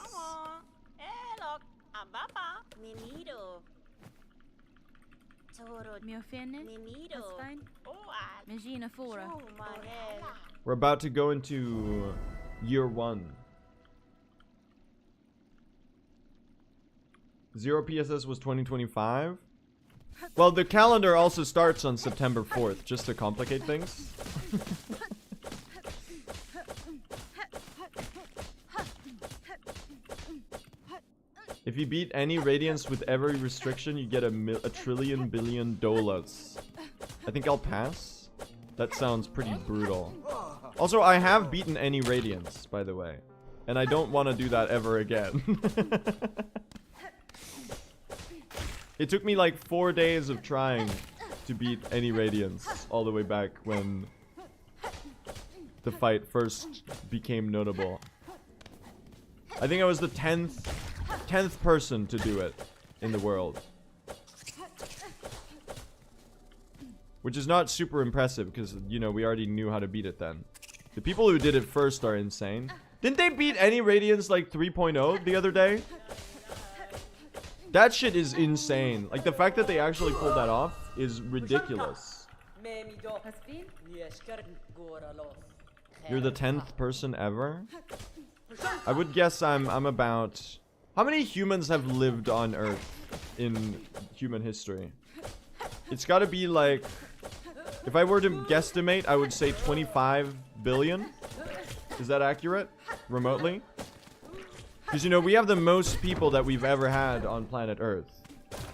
We're about to go into year 1. 0 PSS was 2025. Well, the calendar also starts on September 4th, just to complicate things. If you beat any Radiance with every restriction, you get a trillion billion dollars. I think I'll pass. That sounds pretty brutal. Also, I have beaten any Radiance, by the way. And I don't want to do that ever again. It took me like 4 days of trying to beat any Radiance all the way back when the fight first became notable. I think I was the 10th person to do it in the world. Which is not super impressive because, you know, we already knew how to beat it then. The people who did it first are insane. Didn't they beat any Radiance like 3.0 the other day? That shit is insane. Like, the fact that they actually pulled that off is ridiculous. You're the 10th person ever? I would guess I'm about... How many humans have lived on Earth in human history? It's gotta be like... If I were to guesstimate, I would say 25 billion. Is that accurate? Remotely? Because, you know, we have the most people that we've ever had on planet Earth.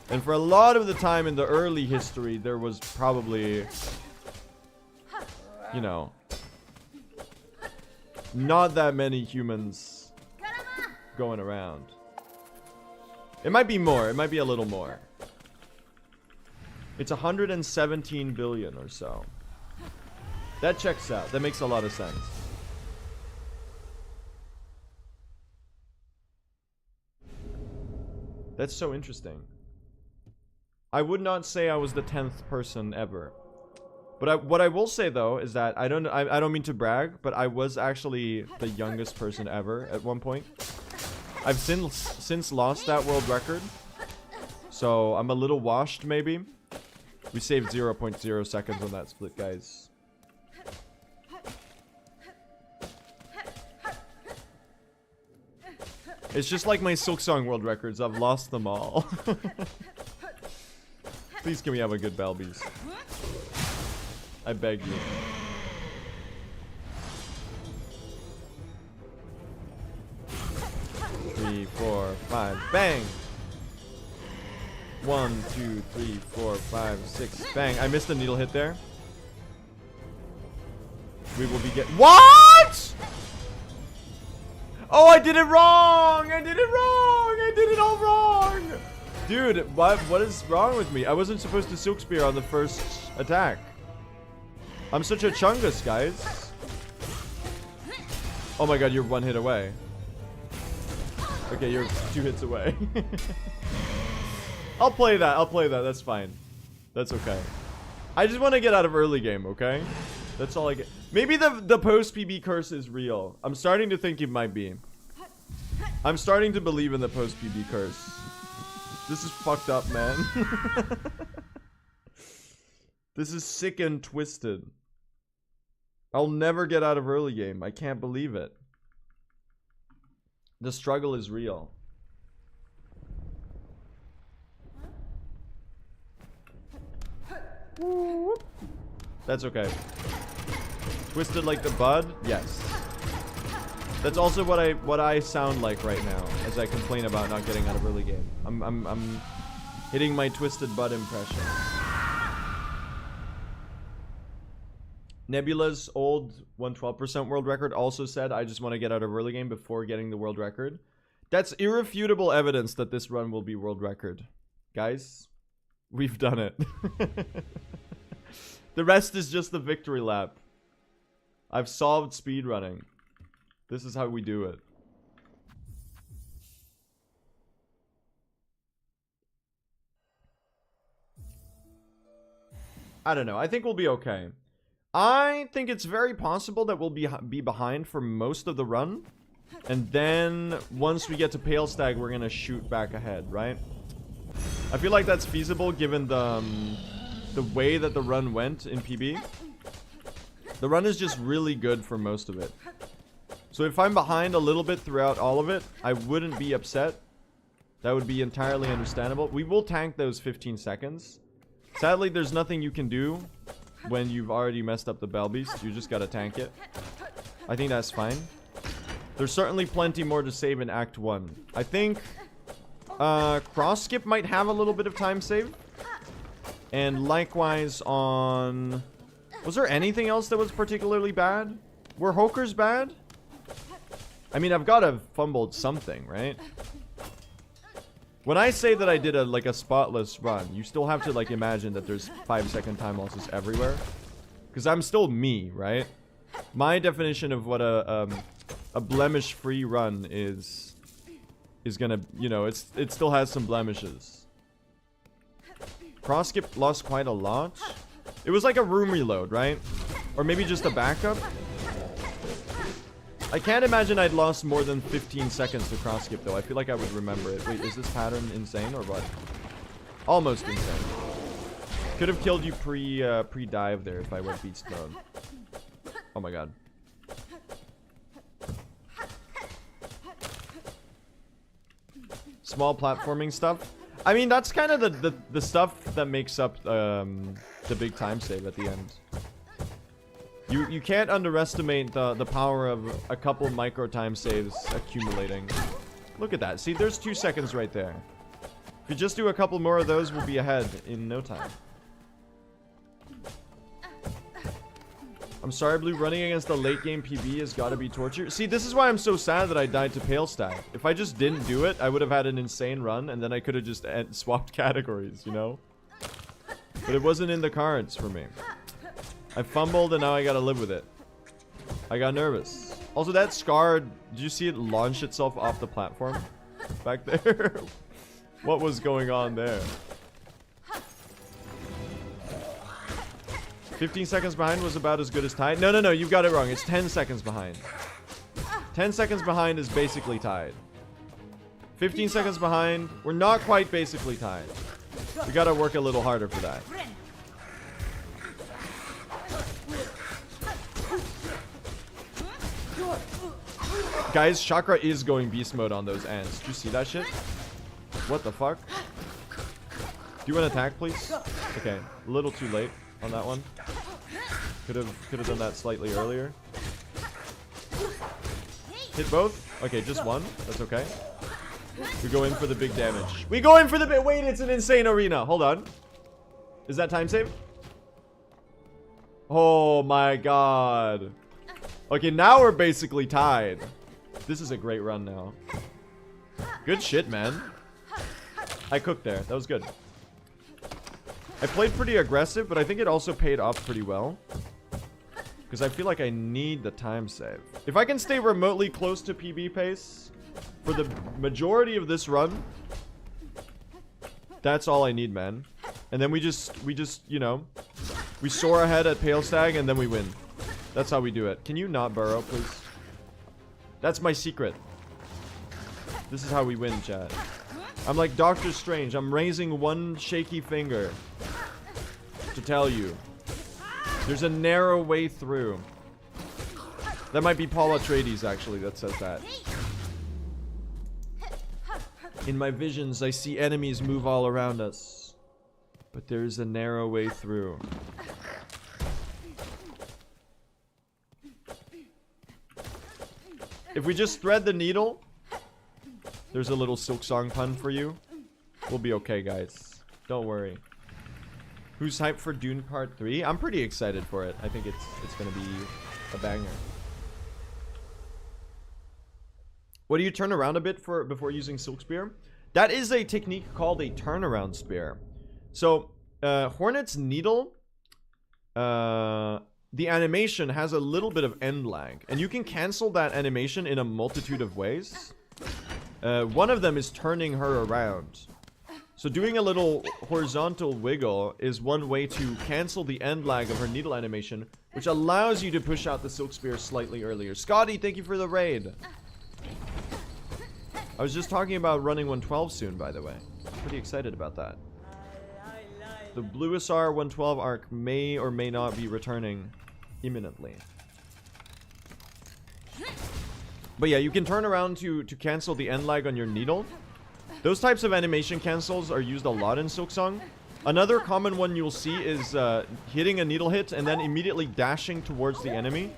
And for a lot of the time in the early history, there was probably... You know... Not that many humans going around. It might be more. It might be a little more. It's 117 billion or so. That checks out. That makes a lot of sense. That's so interesting. I would not say I was the 10th person ever. But what I will say though is that I don't mean to brag, but I was actually the youngest person ever at one point. I've since lost that world record. So I'm a little washed maybe. We saved 0.0 seconds on that split, guys. It's just like my Silksong world records. I've lost them all. Please can we have a good Balbies? I beg you. Three, 4, 5, bang! 1, 2, 3, 4, 5, 6, bang! I missed a needle hit there. We will be What?! Oh, I did it wrong! I did it wrong! I did it all wrong! Dude, what is wrong with me? I wasn't supposed to Silk Spear on the first attack. I'm such a chungus, guys. Oh my god, you're one hit away. Okay, you're 2 hits away. I'll play that. I'll play that. That's fine. That's okay. I just want to get out of early game, okay? That's all I get. Maybe the post-PB curse is real. I'm starting to think it might be. I'm starting to believe in the post-PB curse. This is fucked up, man. This is sick and twisted. I'll never get out of early game. I can't believe it. The struggle is real. That's okay. Twisted like the bud? Yes. That's also what I sound like right now as I complain about not getting out of early game. I'm hitting my twisted bud impression. Nebula's old 112% world record also said, I just want to get out of early game before getting the world record. That's irrefutable evidence that this run will be world record. Guys, we've done it. The rest is just the victory lap. I've solved speedrunning. This is how we do it. I don't know. I think we'll be okay. I think it's very possible that we'll be behind for most of the run. And then once we get to Pale Stag, we're going to shoot back ahead, right? I feel like that's feasible given the way that the run went in PB. The run is just really good for most of it. So if I'm behind a little bit throughout all of it, I wouldn't be upset. That would be entirely understandable. We will tank those 15 seconds. Sadly, there's nothing you can do when you've already messed up the Bell Beast. You just gotta tank it. I think that's fine. There's certainly plenty more to save in Act 1. I think cross skip might have a little bit of time save. And likewise on... Was there anything else that was particularly bad? Were Hokers bad? I mean, I've got to have fumbled something, right? When I say that I did a spotless run, you still have to like imagine that there's 5-second time losses everywhere. Because I'm still me, right? My definition of what a blemish-free run is gonna, you know, it still has some blemishes. Cross skip lost quite a lot. It was like a room reload, right? Or maybe just a backup. I can't imagine I'd lost more than 15 seconds to cross skip though. I feel like I would remember it. Wait, is this pattern insane or what? Almost insane. Could have killed you pre-dive there if I went beast mode. Oh my god. Small platforming stuff. I mean, that's kind of the stuff that makes up the big time save at the end. You can't underestimate the power of a couple micro time saves accumulating. Look at that. See, there's 2 seconds right there. If you just do a couple more of those, we'll be ahead in no time. I'm sorry, Blue. Running against the late game PB has got to be torture. See, this is why I'm so sad that I died to Pale Stag. If I just didn't do it, I would have had an insane run, and then I could have just swapped categories, you know? But it wasn't in the cards for me. I fumbled, and now I gotta live with it. I got nervous. Also, that scar, did you see it launch itself off the platform? Back there? What was going on there? 15 seconds behind was about as good as tied. No, you've got it wrong. It's 10 seconds behind. 10 seconds behind is basically tied. 15 seconds behind, we're not quite basically tied. We gotta work a little harder for that. Guys, Chakra is going beast mode on those ants. Did you see that shit? What the fuck? Do you want to attack, please? Okay, a little too late on that one. Could have done that slightly earlier. Hit both? Okay, just one. That's okay. We go in for the big damage. We go in for the big... Wait, it's an insane arena. Hold on. Is that time save? Oh my god. Okay, now we're basically tied. This is a great run now. Good shit, man. I cooked there. That was good. I played pretty aggressive, but I think it also paid off pretty well. Because I feel like I need the time save. If I can stay remotely close to PB pace for the majority of this run, that's all I need, man. And then we just, you know, we soar ahead at Pale Stag and then we win. That's how we do it. Can you not burrow, please? That's my secret. This is how we win, chat. I'm like Doctor Strange. I'm raising one shaky finger to tell you. There's a narrow way through. That might be Paul Atreides, actually, that says that. In my visions, I see enemies move all around us. But there's a narrow way through. If we just thread the needle, there's a little Silksong pun for you. We'll be okay, guys. Don't worry. Who's hyped for Dune Part 3? I'm pretty excited for it. I think it's gonna be a banger. What do you turn around a bit for before using Silk Spear? That is a technique called a turnaround spear. So, Hornet's Needle, the animation has a little bit of end lag, and you can cancel that animation in a multitude of ways. One of them is turning her around. So doing a little horizontal wiggle is one way to cancel the end lag of her needle animation, which allows you to push out the Silk Spear slightly earlier. Scotty, thank you for the raid. I was just talking about running 112 soon, by the way. Pretty excited about that. The Blue SR 112 arc may or may not be returning imminently. But yeah, you can turn around to cancel the end lag on your needle. Those types of animation cancels are used a lot in Silksong. Another common one you'll see is hitting a needle hit and then immediately dashing towards the enemy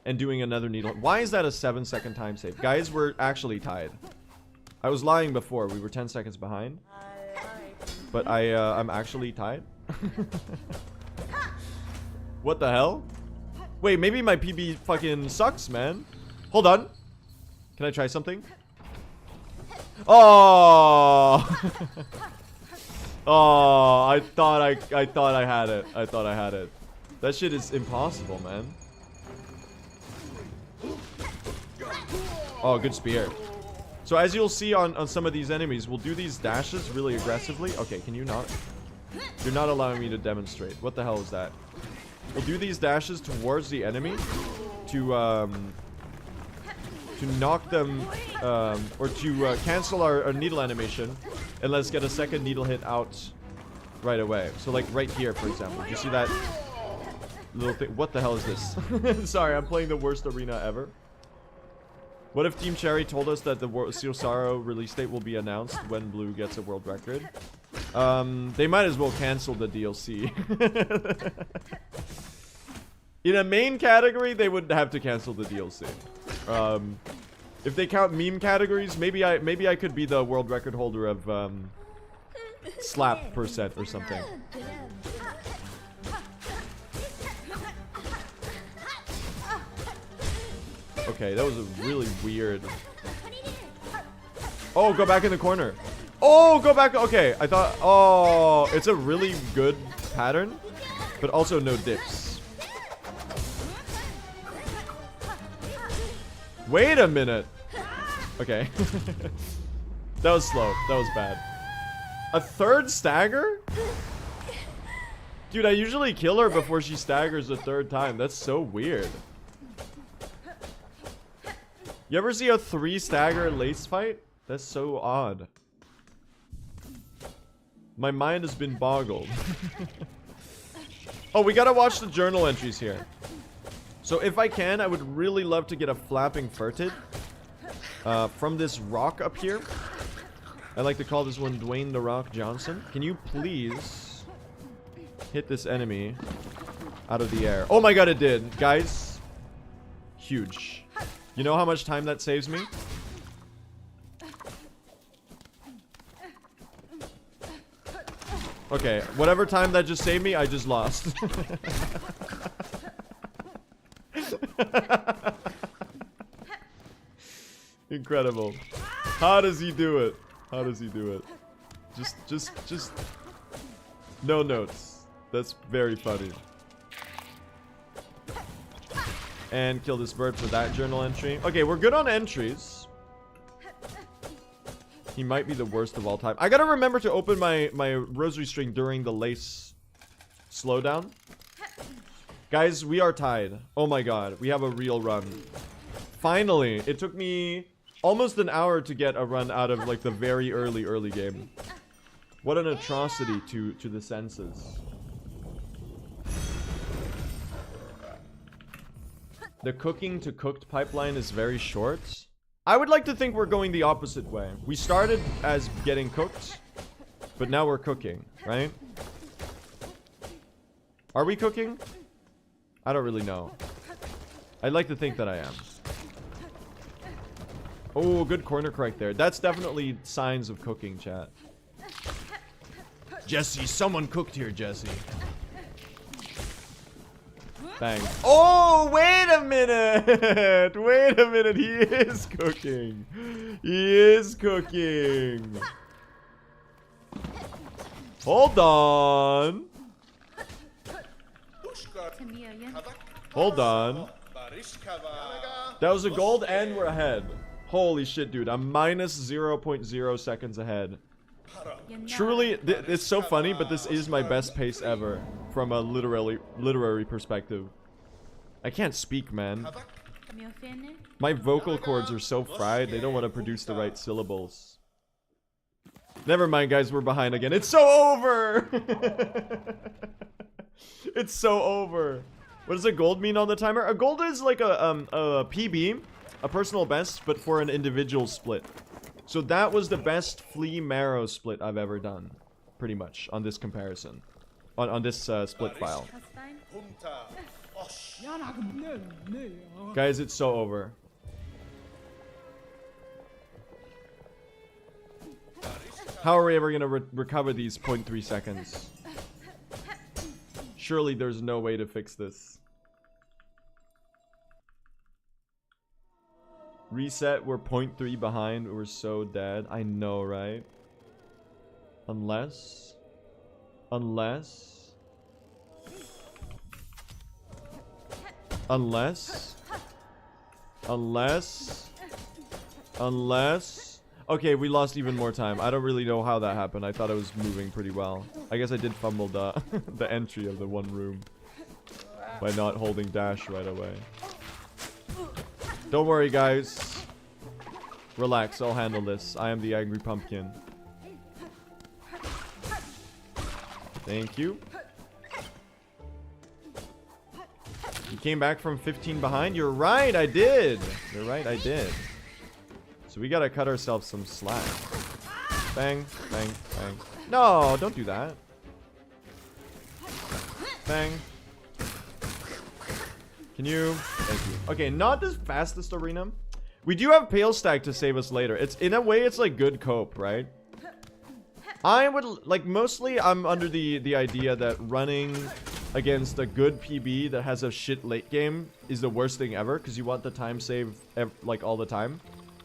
and doing another needle. Why is that a 7-second time save? Guys, we're actually tied. I was lying before. We were 10 seconds behind. But I'm actually tied. What the hell? Wait, maybe my PB fucking sucks, man. Hold on. Can I try something? Oh! Oh, I thought I had it. I thought I had it. That shit is impossible, man. Oh, good spear. So as you'll see on some of these enemies, we'll do these dashes really aggressively. Okay, can you not? You're not allowing me to demonstrate. What the hell is that? We'll do these dashes towards the enemy to knock them, or to cancel our needle animation, and let's get a second needle hit out right away. So like right here, for example. Do you see that little thing? What the hell is this? Sorry, I'm playing the worst arena ever. What if Team Cherry told us that the Silsaro release date will be announced when Blue gets a world record? They might as well cancel the DLC. In a main category, they would have to cancel the DLC. If they count meme categories, maybe I could be the world record holder of slap percent or something. Okay, that was a really weird. Oh, go back in the corner. Oh, go back. Okay, I thought. Oh, it's a really good pattern, but also no dips. Wait a minute. Okay. That was slow. That was bad. A third stagger? Dude, I usually kill her before she staggers a third time. That's so weird. You ever see a 3 stagger lace fight? That's so odd. My mind has been boggled. Oh, we gotta watch the journal entries here. So if I can, I would really love to get a flapping furted from this rock up here. I like to call this one Dwayne the Rock Johnson. Can you please hit this enemy out of the air? Oh my god, it did. Guys, huge. You know how much time that saves me? Okay, whatever time that just saved me, I just lost. Incredible. How does he do it? How does he do it? Just no notes. That's very funny. And kill this bird for that journal entry. Okay, we're good on entries. He might be the worst of all time. I gotta remember to open my rosary string during the lace slowdown. Guys, we are tied. Oh my god, we have a real run. Finally, it took me almost an hour to get a run out of like the very early game. What an atrocity to the senses. The cooking to cooked pipeline is very short. I would like to think we're going the opposite way. We started as getting cooked, but now we're cooking, right? Are we cooking? I don't really know. I'd like to think that I am. Oh, good corner correct there. That's definitely signs of cooking, chat. Jesse, someone cooked here, Jesse. Bang. Oh, wait a minute. Wait a minute. He is cooking. He is cooking. Hold on. Hold on. That was a gold and we're ahead. Holy shit, dude. I'm minus 0.0 seconds ahead. Truly, it's so funny, but this is my best pace ever from a literary perspective. I can't speak, man. My vocal cords are so fried, they don't want to produce the right syllables. Never mind, guys, we're behind again. It's so over! It's so over. What does a gold mean on the timer? A gold is like a PB, a personal best, but for an individual split. So that was the best flea marrow split I've ever done, pretty much, on this comparison. On this split file. Guys, it's so over. How are we ever gonna recover these 0.3 seconds? Surely there's no way to fix this. Reset, we're 0.3 behind. We're so dead. I know, right? Unless... Okay, we lost even more time. I don't really know how that happened. I thought I was moving pretty well. I guess I did fumble the, the entry of the one room by not holding dash right away. Don't worry, guys. Relax, I'll handle this. I am the angry pumpkin. Thank you. You came back from 15 behind? You're right, I did. You're right, I did. So we gotta cut ourselves some slack. Bang, bang, bang. No, don't do that. Bang. Can you? Thank you. Okay, not the fastest arena. We do have Pale Stack to save us later. It's in a way, it's like good cope, right? I would like mostly. I'm under the idea that running against a good PB that has a shit late game is the worst thing ever because you want the time save like all the time.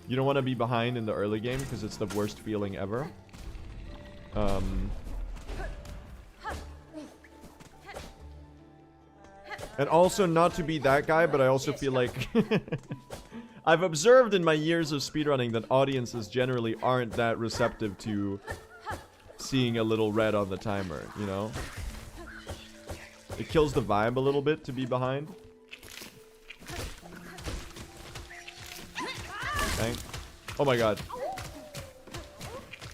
You don't want to be behind in the early game because it's the worst feeling ever. And also not to be that guy, but I also feel like I've observed in my years of speedrunning that audiences generally aren't that receptive to seeing a little red on the timer, you know? It kills the vibe a little bit to be behind. Bang. Oh my god.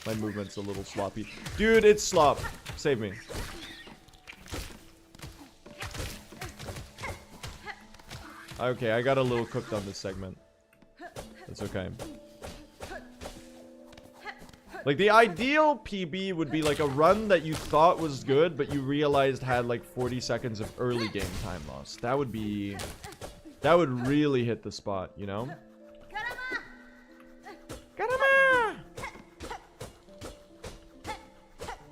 My movement's a little sloppy. Dude, it's slop. Save me. Okay, I got a little cooked on this segment. That's okay. Like, the ideal PB would be like a run that you thought was good, but you realized had like 40 seconds of early game time loss. That would be... That would really hit the spot, you know?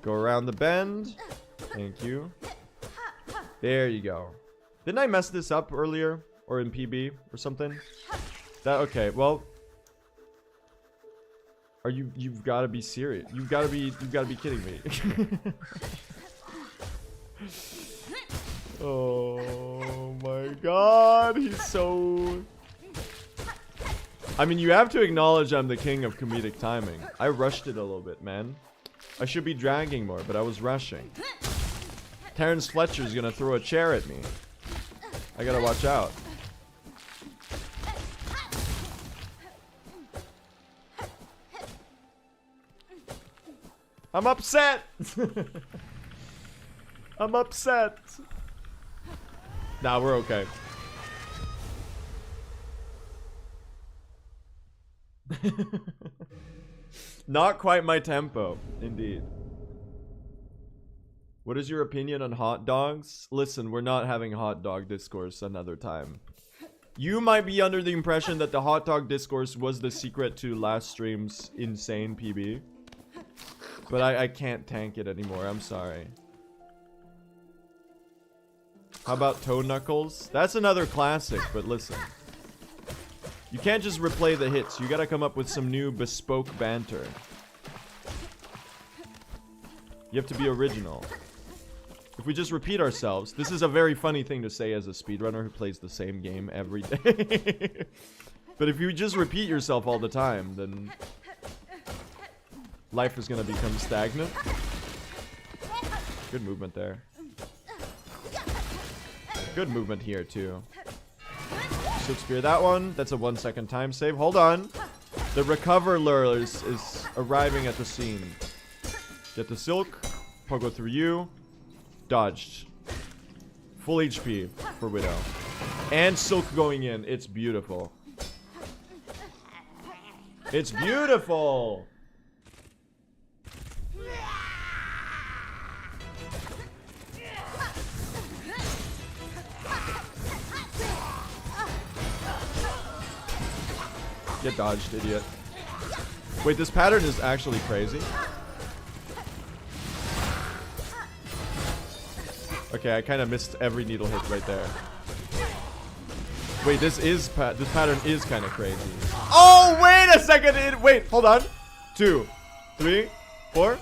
Go around the bend. Thank you. There you go. Didn't I mess this up earlier? Or in PB or something? That okay, well. Are you've got to be serious. You've got to be kidding me. Oh my god, he's so... I mean, you have to acknowledge I'm the king of comedic timing. I rushed it a little bit, man. I should be dragging more, but I was rushing. Terrence Fletcher's gonna throw a chair at me. I gotta watch out. I'm upset! I'm upset! Nah, we're okay. Not quite my tempo, indeed. What is your opinion on hot dogs? Listen, we're not having hot dog discourse another time. You might be under the impression that the hot dog discourse was the secret to last stream's insane PB. But I can't tank it anymore, I'm sorry. How about Toe Knuckles? That's another classic, but listen. You can't just replay the hits. You gotta come up with some new bespoke banter. You have to be original. If we just repeat ourselves, this is a very funny thing to say as a speedrunner who plays the same game every day. But if you just repeat yourself all the time, then life is gonna become stagnant. Good movement there. Good movement here too. Silk Spear that one. That's a 1 second time save. Hold on. The recover lure is arriving at the scene. Get the Silk. Pogo through you. Dodged. Full HP for Widow. And Silk going in. It's beautiful. It's beautiful! Get dodged, idiot. Wait, this pattern is actually crazy. Okay, I kind of missed every needle hit right there. Wait, this pattern is kind of crazy. Oh, wait a second! Wait, hold on. 2, 3, 4.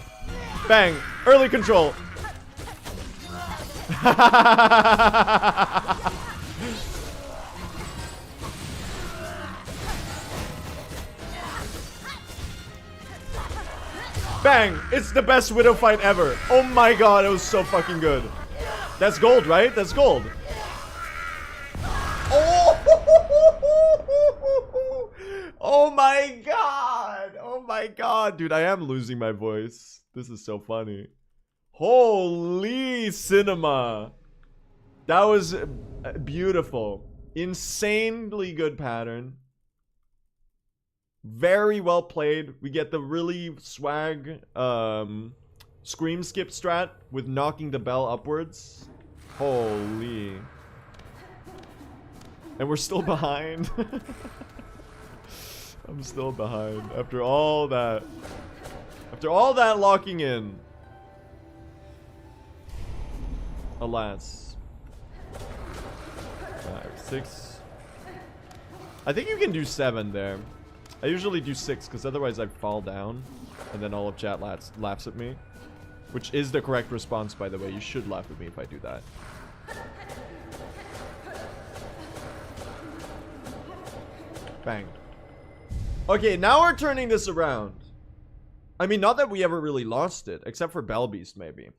Bang! Early control. Bang! It's the best Widow fight ever. Oh my god, it was so fucking good. That's gold, right? That's gold. Oh! Oh my god! Oh my god! Dude, I am losing my voice. This is so funny. Holy cinema. That was beautiful. Insanely good pattern. Very well played. We get the really swag scream skip strat with knocking the bell upwards. Holy. And we're still behind. I'm still behind after all that. After all that locking in. Alas. 5, 6. I think you can do 7 there. I usually do 6 because otherwise I fall down and then all of chat laughs at me. Which is the correct response, by the way. You should laugh at me if I do that. Bang. Okay, now we're turning this around. I mean, not that we ever really lost it, except for Bell Beast, maybe.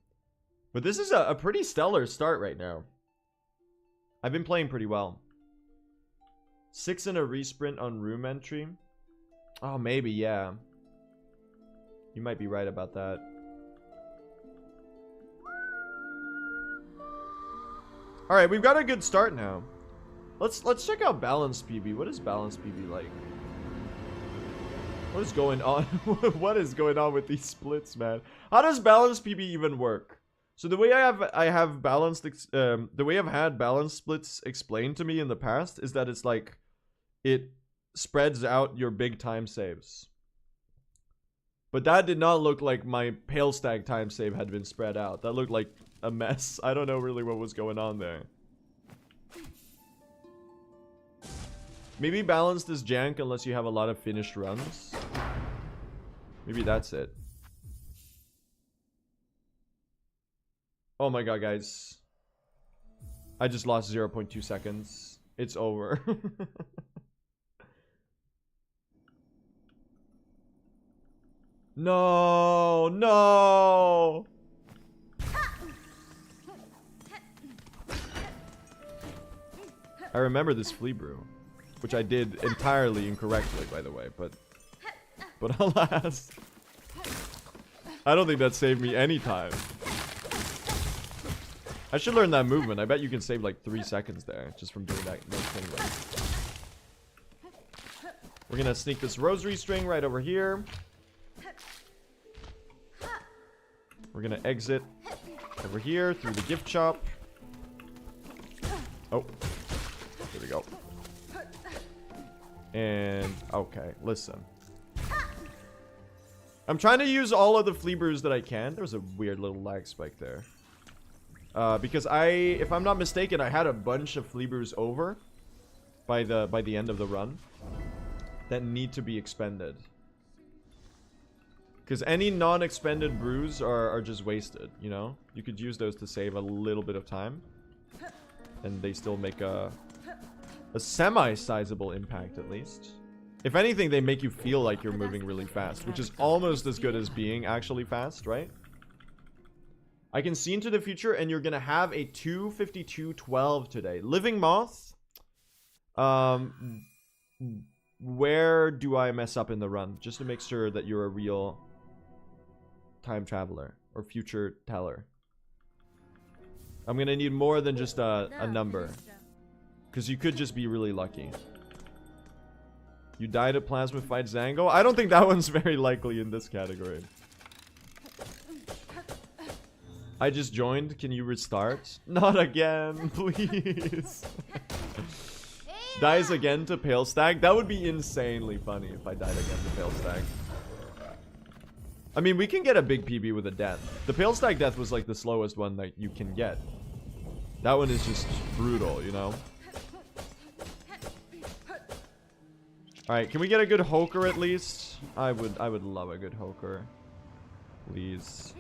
But this is a pretty stellar start right now. I've been playing pretty well. 6 in a resprint on room entry. Oh, maybe, yeah. You might be right about that. Alright, we've got a good start now. Let's check out balanced PB. What is balanced PB like? What is going on? What is going on with these splits, man? How does balanced PB even work? So the way I have balanced the way I've had balanced splits explained to me in the past is that it's like it spreads out your big time saves. But that did not look like my Pale Stag time save had been spread out. That looked like a mess. I don't know really what was going on there. Maybe balanced is jank unless you have a lot of finished runs. Maybe that's it. Oh my god, guys. I just lost 0.2 seconds. It's over. No, no. I remember this flea brew, which I did entirely incorrectly, by the way, but alas, I don't think that saved me any time. I should learn that movement. I bet you can save like 3 seconds there just from doing that anyway. We're gonna sneak this rosary string right over here. We're gonna exit over here through the gift shop. Oh, there we go. And okay, listen. I'm trying to use all of the flea brews that I can. There was a weird little lag spike there. Because if I'm not mistaken, I had a bunch of flea brews over by the end of the run that need to be expended. Because any non-expended brews are just wasted, you know? You could use those to save a little bit of time. And they still make a semi-sizable impact, at least. If anything, they make you feel like you're moving really fast, which is almost as good as being actually fast, right? I can see into the future, and you're gonna have a 2:52:12 today. Living Moth. Where do I mess up in the run? Just to make sure that you're a real time traveler or future teller. I'm gonna need more than just a number, because you could just be really lucky. You died at Plasma Fight Zango? I don't think that one's very likely in this category. I just joined. Can you restart? Not again, please. Dies again to Pale Stag? That would be insanely funny if I died again to Pale Stag. I mean, we can get a big PB with a death. The Pale Stag death was like the slowest one that you can get. That one is just brutal, you know? Alright, can we get a good Hoker at least? I would love a good Hoker. Please.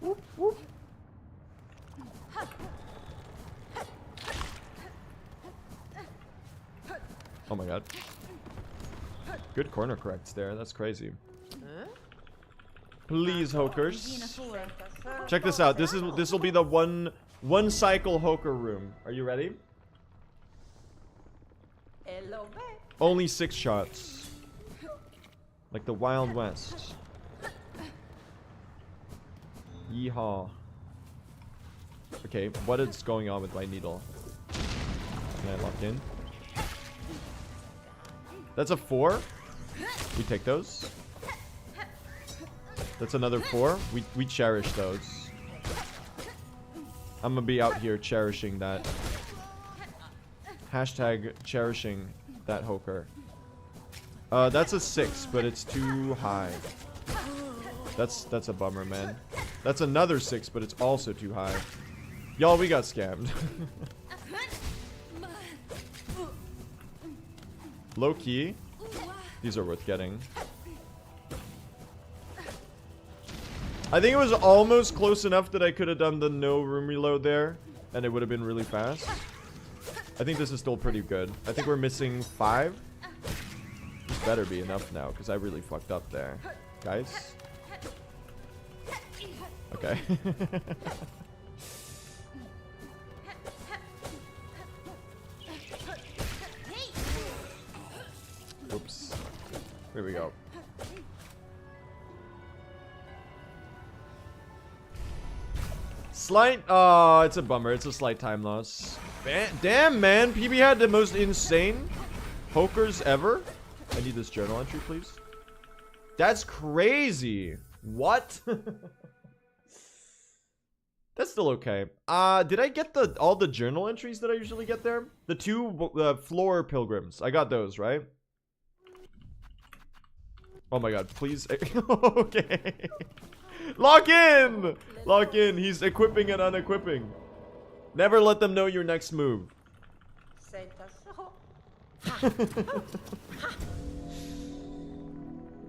Whoop, whoop. Oh my god. Good corner corrects there. That's crazy. Please, Hokers. Check this out. This will be the one cycle Hoker room. Are you ready? Only 6 shots. Like the Wild West. Yeehaw. Okay, what is going on with my needle? Can I lock in? That's a 4. We take those. That's another 4. We cherish those. I'm gonna be out here cherishing that. Hashtag cherishing that Hoker. That's a 6, but it's too high. That's a bummer, man. That's another 6, but it's also too high. Y'all, we got scammed. Low key. These are worth getting. I think it was almost close enough that I could have done the no room reload there, and it would have been really fast. I think this is still pretty good. I think we're missing 5. This better be enough now, because I really fucked up there. Guys? Okay. Oops. Here we go. Slight. Oh, it's a bummer. It's a slight time loss. Damn, man. PB had the most insane Hokers ever. I need this journal entry, please. That's crazy. What? That's still okay. Did I get all the journal entries that I usually get there? The 2 floor pilgrims. I got those, right? Oh my god, please. Okay. Lock in! Lock in. He's equipping and unequipping. Never let them know your next move.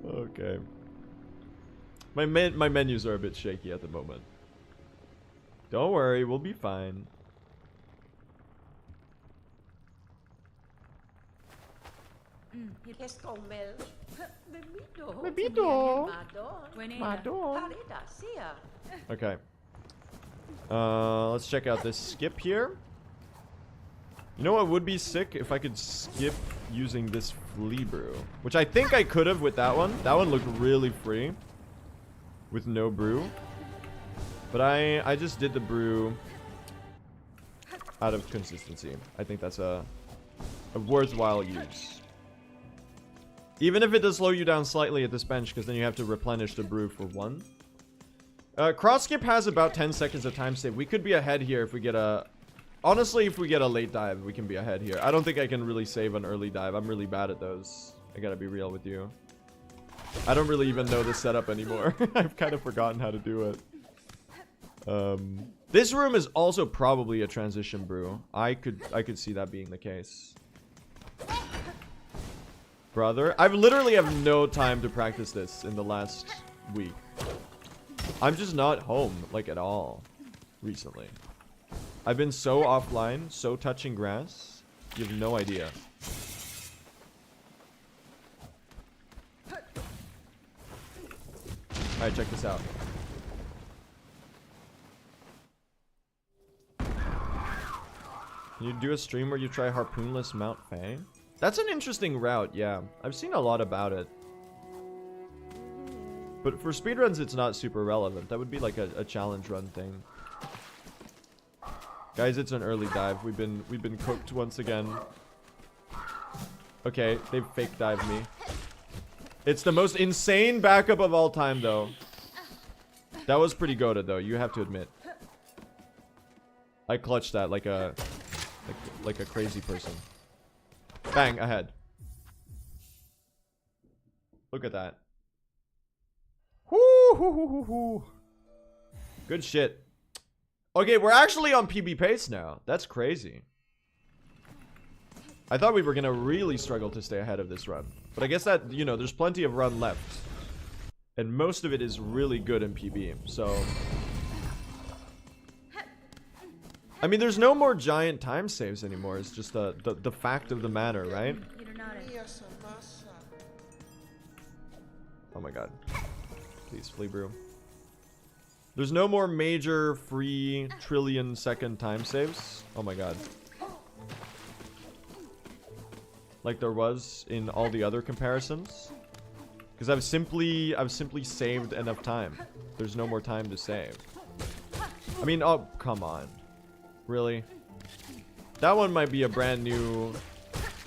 Okay. My menus are a bit shaky at the moment. Don't worry, we'll be fine. Bebito. Madon. Okay. Let's check out this skip here. You know what would be sick? If I could skip using this flea brew. Which I think I could have with that one. That one looked really free. With no brew. But I just did the brew out of consistency. I think that's a worthwhile use. Even if it does slow you down slightly at this bench, because then you have to replenish the brew for one. Cross skip has about 10 seconds of time save. We could be ahead here if we get a... Honestly, if we get a late dive, we can be ahead here. I don't think I can really save an early dive. I'm really bad at those. I gotta be real with you. I don't really even know the setup anymore. I've kind of forgotten how to do it. This room is also probably a transition brew. I could see that being the case. Brother, I've literally have no time to practice this in the last week. I'm just not home, like, at all recently. I've been so offline, so touching grass. You have no idea. Alright, check this out. Can you do a stream where you try harpoonless Mount Fang? That's an interesting route, yeah. I've seen a lot about it. But for speedruns, it's not super relevant. That would be like a challenge run thing. Guys, it's an early dive. We've been cooked once again. Okay, they've fake dived me. It's the most insane backup of all time, though. That was pretty goated, though. You have to admit. I clutched that like a crazy person. Bang, ahead. Look at that. Whoo, hoo, hoo, hoo, hoo. Good shit. Okay, we're actually on PB pace now. That's crazy. I thought we were gonna really struggle to stay ahead of this run. But I guess that, you know, there's plenty of run left. And most of it is really good in PB, so... I mean, there's no more giant time saves anymore. It's just the fact of the matter, right? Oh my god. Please, flea brew. There's no more major free trillion-second time saves. Oh my god. Like there was in all the other comparisons. Because I've simply saved enough time. There's no more time to save. I mean, oh, come on. Really? That one might be a brand new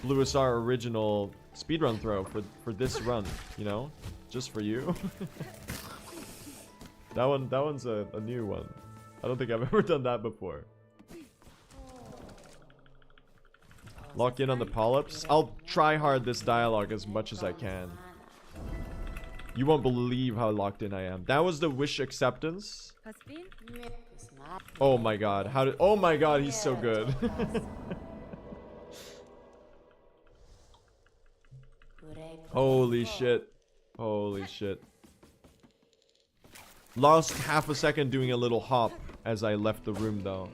Lewis R original speedrun throw for this run, you know? Just for you. That one's a new one. I don't think I've ever done that before. Lock in on the polyps. I'll try hard this dialogue as much as I can. You won't believe how locked in I am. That was the wish acceptance. Oh my god. How did... Oh my god, he's so good. Holy shit. Holy shit. Lost half a second doing a little hop as I left the room though.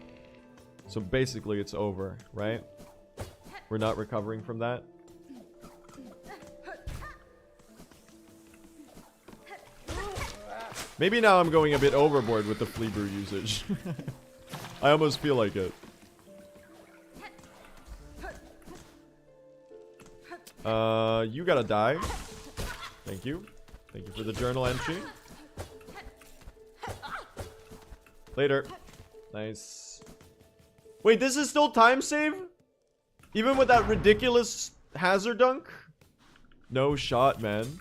So basically it's over, right? We're not recovering from that. Maybe now I'm going a bit overboard with the flea brew usage. I almost feel like it. You gotta die. Thank you. Thank you for the journal entry. Later. Nice. Wait, this is still time save? Even with that ridiculous hazard dunk? No shot, man.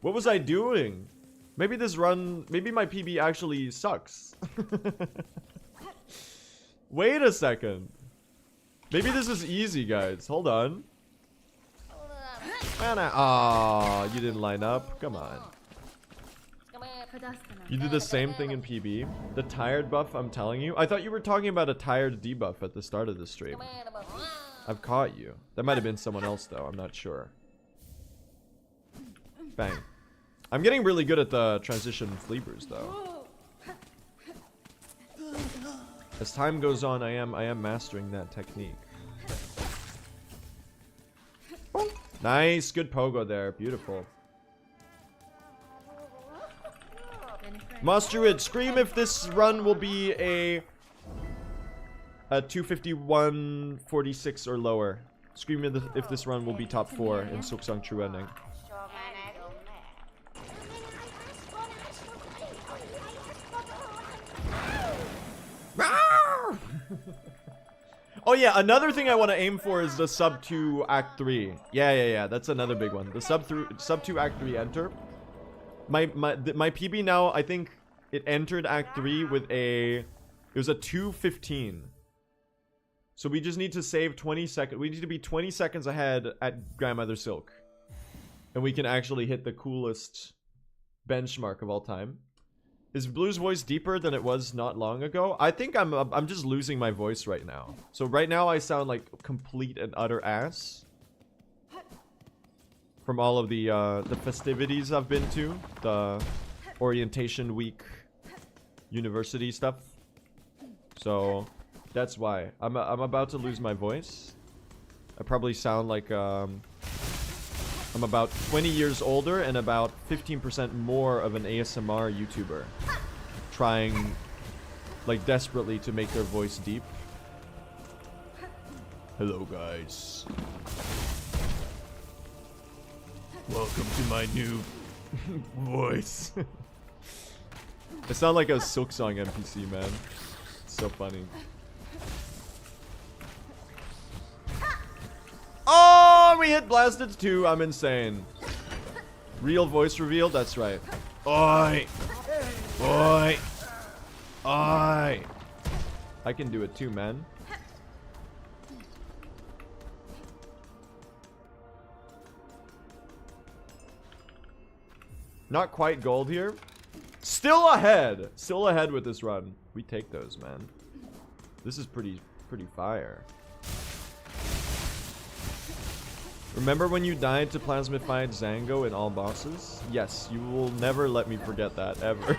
What was I doing? Maybe this run... Maybe my PB actually sucks. Wait a second. Maybe this is easy, guys. Hold on. Aw, you didn't line up. Come on. You did the same thing in PB. The tired buff, I'm telling you. I thought you were talking about a tired debuff at the start of the stream. I've caught you. That might have been someone else, though. I'm not sure. Bang. I'm getting really good at the transition fleabers, though. As time goes on, I am mastering that technique. Oh, nice, good pogo there. Beautiful. Moss Druid, scream if this run will be a 251.46 or lower. Scream if this run will be top 4 in Silksong True Ending. Oh yeah, another thing I want to aim for is the sub 2 act 3. Yeah, that's another big one. The sub 2 act 3 enter. My PB now, I think it entered act 3 with it was a 2:15. So we just need to save 20 seconds. We need to be 20 seconds ahead at Grandmother Silk. And we can actually hit the coolest benchmark of all time. Is Blue's voice deeper than it was not long ago? I think I'm just losing my voice right now. So right now I sound like complete and utter ass. From all of the festivities I've been to. The orientation week university stuff. So that's why. I'm about to lose my voice. I probably sound like I'm about 20 years older and about 15% more of an ASMR YouTuber. Trying, like, desperately to make their voice deep. Hello, guys. Welcome to my new voice. I sound like a Silksong NPC, man. It's so funny. Oh, we hit blasted too. I'm insane. Real voice reveal. That's right. Oi, oi, oi. I can do it too, man. Not quite gold here. Still ahead. Still ahead with this run. We take those, man. This is pretty fire. Remember when you died to plasmified Zango in all bosses? Yes, you will never let me forget that, ever.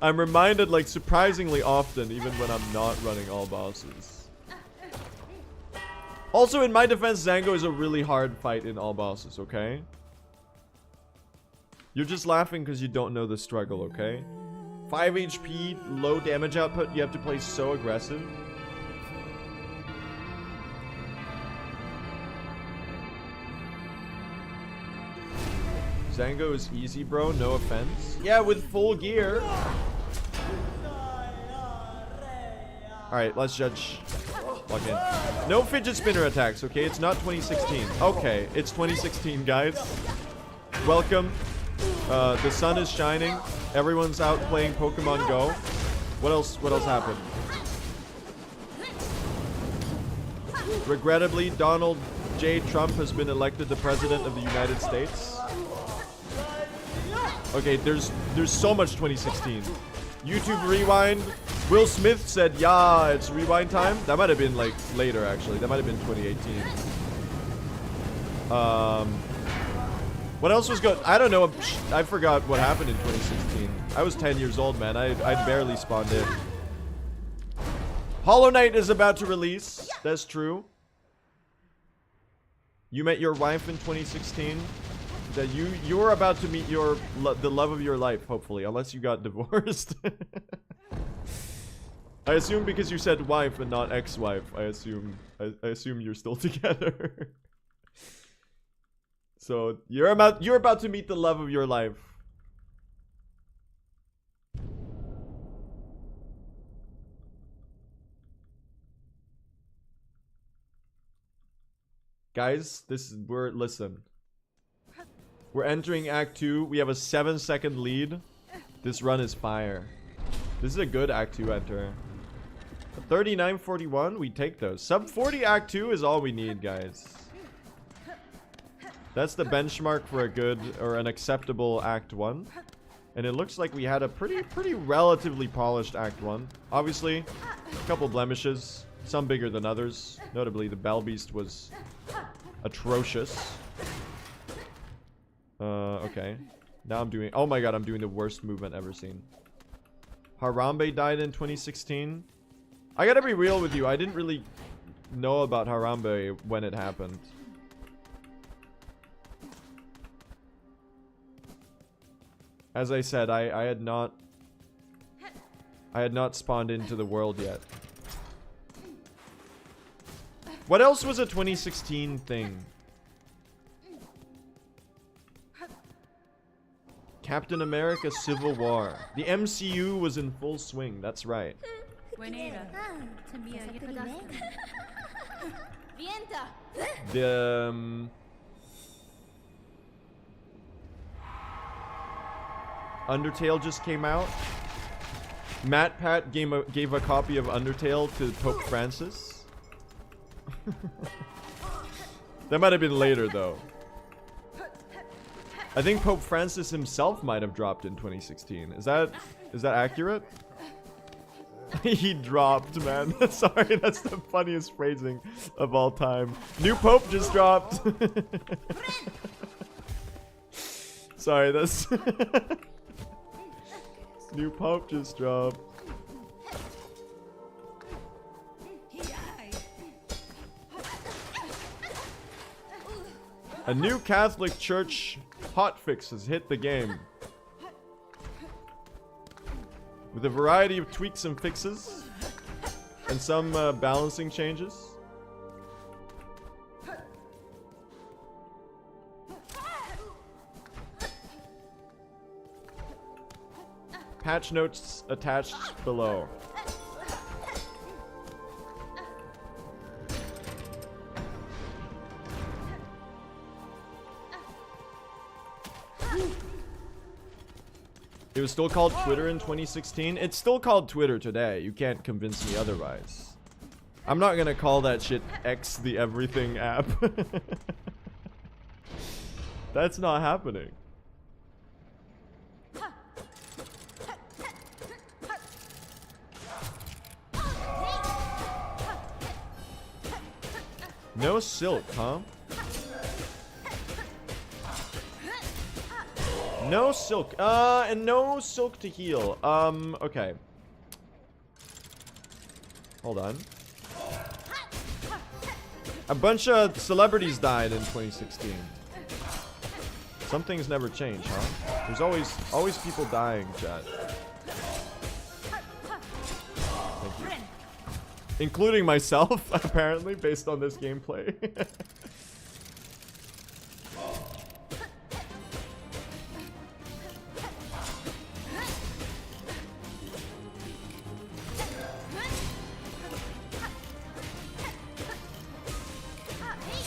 I'm reminded, like, surprisingly often, even when I'm not running all bosses. Also, in my defense, Zango is a really hard fight in all bosses, okay? You're just laughing because you don't know the struggle, okay? 5 HP, low damage output, you have to play so aggressive. Zango is easy, bro. No offense. Yeah, with full gear. Alright, let's judge. Log in. No fidget spinner attacks, okay? It's not 2016. Okay, it's 2016, guys. Welcome. The sun is shining. Everyone's out playing Pokemon Go. What else happened? Regrettably, Donald J. Trump has been elected the President of the United States. Okay, there's so much 2016. YouTube Rewind. Will Smith said, yeah, it's rewind time. That might have been, like, later, actually. That might have been 2018. What else was good? I don't know. I forgot what happened in 2016. I was 10 years old, man. I barely spawned in. Hollow Knight is about to release. That's true. You met your wife in 2016. That you're about to meet the love of your life, hopefully, unless you got divorced. I assume because you said wife and not ex-wife. I assume you're still together. So you're about to meet the love of your life. Guys, listen. We're entering Act 2. We have a 7-second lead. This run is fire. This is a good Act 2 enter. 39.41, we take those. Sub 40 Act 2 is all we need, guys. That's the benchmark for a good or an acceptable Act 1. And it looks like we had a pretty relatively polished Act 1. Obviously, a couple blemishes. Some bigger than others. Notably, the Bell Beast was atrocious. Okay. Now I'm doing... Oh my god, I'm doing the worst movement ever seen. Harambe died in 2016. I gotta be real with you. I didn't really know about Harambe when it happened. As I said, I had not spawned into the world yet. What else was a 2016 thing? Captain America Civil War. The MCU was in full swing, that's right. The Undertale just came out. MatPat gave a copy of Undertale to Pope Francis. That might have been later though. I think Pope Francis himself might have dropped in 2016. Is that accurate? He dropped, man. Sorry, that's the funniest phrasing of all time. New Pope just dropped. Sorry, that's... New Pope just dropped. A new Catholic Church hotfix has hit the game. With a variety of tweaks and fixes. And some balancing changes. Patch notes attached below. It was still called Twitter in 2016. It's still called Twitter today. You can't convince me otherwise. I'm not gonna call that shit X the everything app. That's not happening. No silk, huh? No silk. And no silk to heal. Okay. Hold on. A bunch of celebrities died in 2016. Some things never change, huh? There's always people dying, chat. Thank you. Including myself, apparently, based on this gameplay.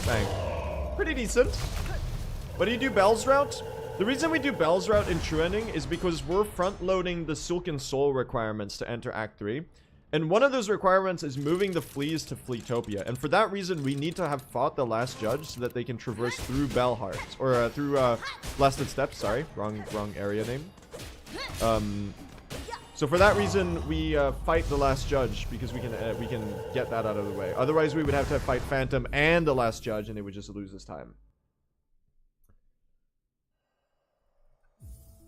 Bang. Pretty decent. What do you do Bell's route? The reason we do Bell's route in True Ending is because we're front-loading the Silken Soul requirements to enter Act 3. And one of those requirements is moving the fleas to Fleetopia. And for that reason, we need to have fought the last judge so that they can traverse through Bellheart. Or through Blasted Steps, sorry. Wrong area name. So for that reason, we fight the last judge because we can get that out of the way. Otherwise, we would have to fight Phantom and the last judge, and it would just lose us time.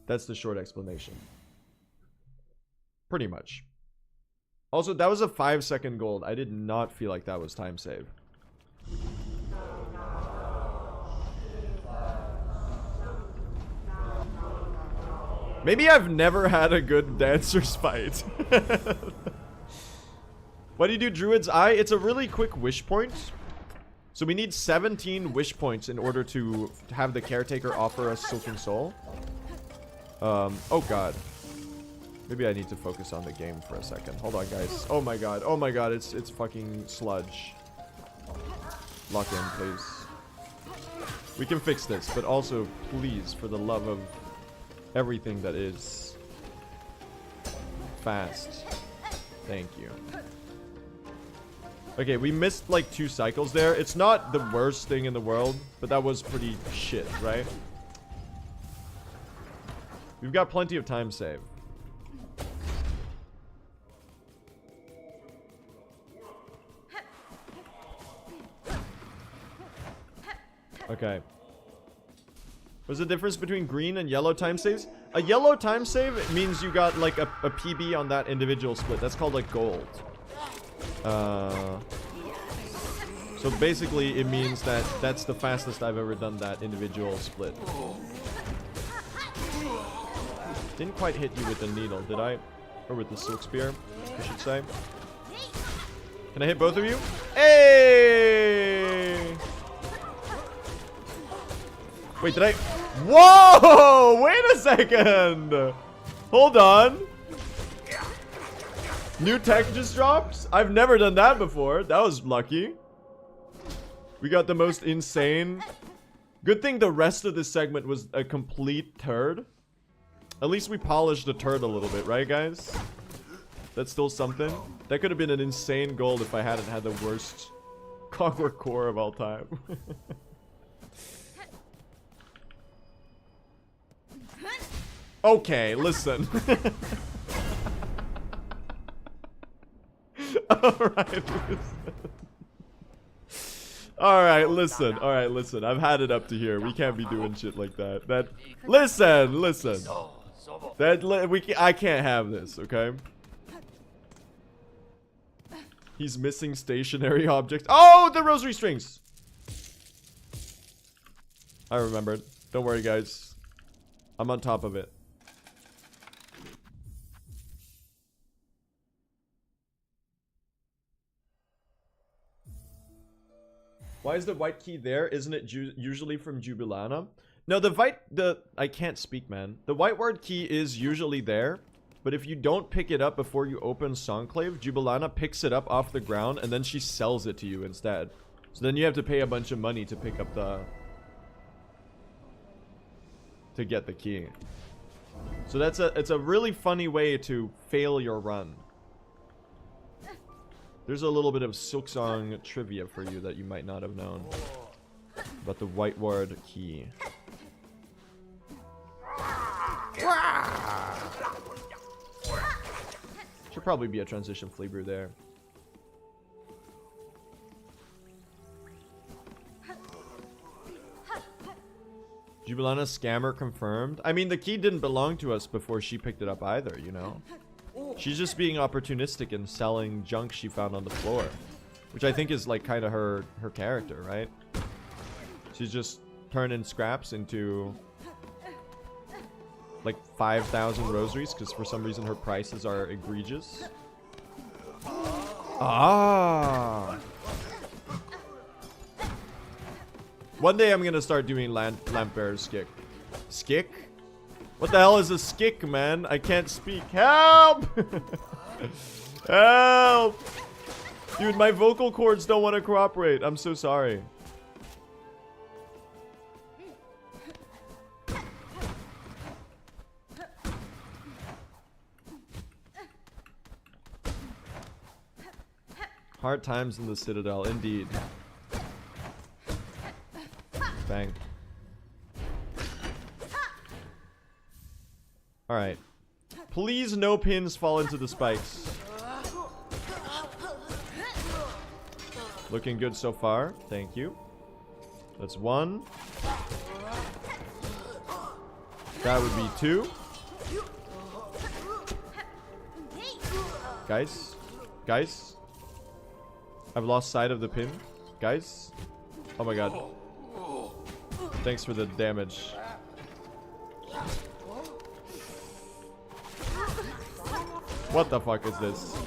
That's the short explanation. Pretty much. Also, that was a 5-second gold. I did not feel like that was time save. Maybe I've never had a good dancer's fight. What do you do, Druid's Eye? It's a really quick wish point. So we need 17 wish points in order to have the caretaker offer us Silken Soul. Oh god. Maybe I need to focus on the game for a second. Hold on, guys. Oh my god. Oh my god, it's fucking sludge. Lock in, please. We can fix this, but also, please, for the love of everything that is fast. Thank you. Okay, we missed like 2 cycles there. It's not the worst thing in the world, but that was pretty shit, right? We've got plenty of time save. Okay. What's the difference between green and yellow time saves? A yellow time save means you got like a PB on that individual split. That's called like gold. So basically it means that that's the fastest I've ever done that individual split. Didn't quite hit you with the needle, did I? Or with the silk spear, I should say. Can I hit both of you? Hey! Wait, did I? Whoa! Wait a second! Hold on. New tech just dropped? I've never done that before. That was lucky. We got the most insane. Good thing the rest of this segment was a complete turd. At least we polished the turd a little bit, right, guys? That's still something. That could have been an insane gold if I hadn't had the worst Clockwork Core of all time. Okay, listen. Alright, listen. Alright, listen. I've had it up to here. We can't be doing shit like that. Listen. I can't have this, okay? He's missing stationary objects. Oh, the rosary strings! I remembered. Don't worry, guys. I'm on top of it. Why is the white key there? Isn't it usually from Jubilana? No, I can't speak, man. The white word key is usually there, but if you don't pick it up before you open Songclave, Jubilana picks it up off the ground and then she sells it to you instead. So then you have to pay a bunch of money to pick up to get the key. So it's a really funny way to fail your run. There's a little bit of Silksong trivia for you that you might not have known about the white ward key. Should probably be a transition flea brew there. Jubilana scammer confirmed. I mean, the key didn't belong to us before she picked it up either, you know? She's just being opportunistic and selling junk she found on the floor. Which I think is like kind of her character, right? She's just turning scraps into like 5,000 rosaries because for some reason her prices are egregious. Ah! One day I'm gonna start doing lamp bearer skick. Skick? What the hell is a skick, man? I can't speak. Help! Help! Dude, my vocal cords don't want to cooperate. I'm so sorry. Hard times in the Citadel, indeed. Bang. Alright. Please no pins fall into the spikes. Looking good so far. Thank you. That's one. That would be two. Guys. Guys. I've lost sight of the pin. Guys. Oh my god. Thanks for the damage. What the fuck is this?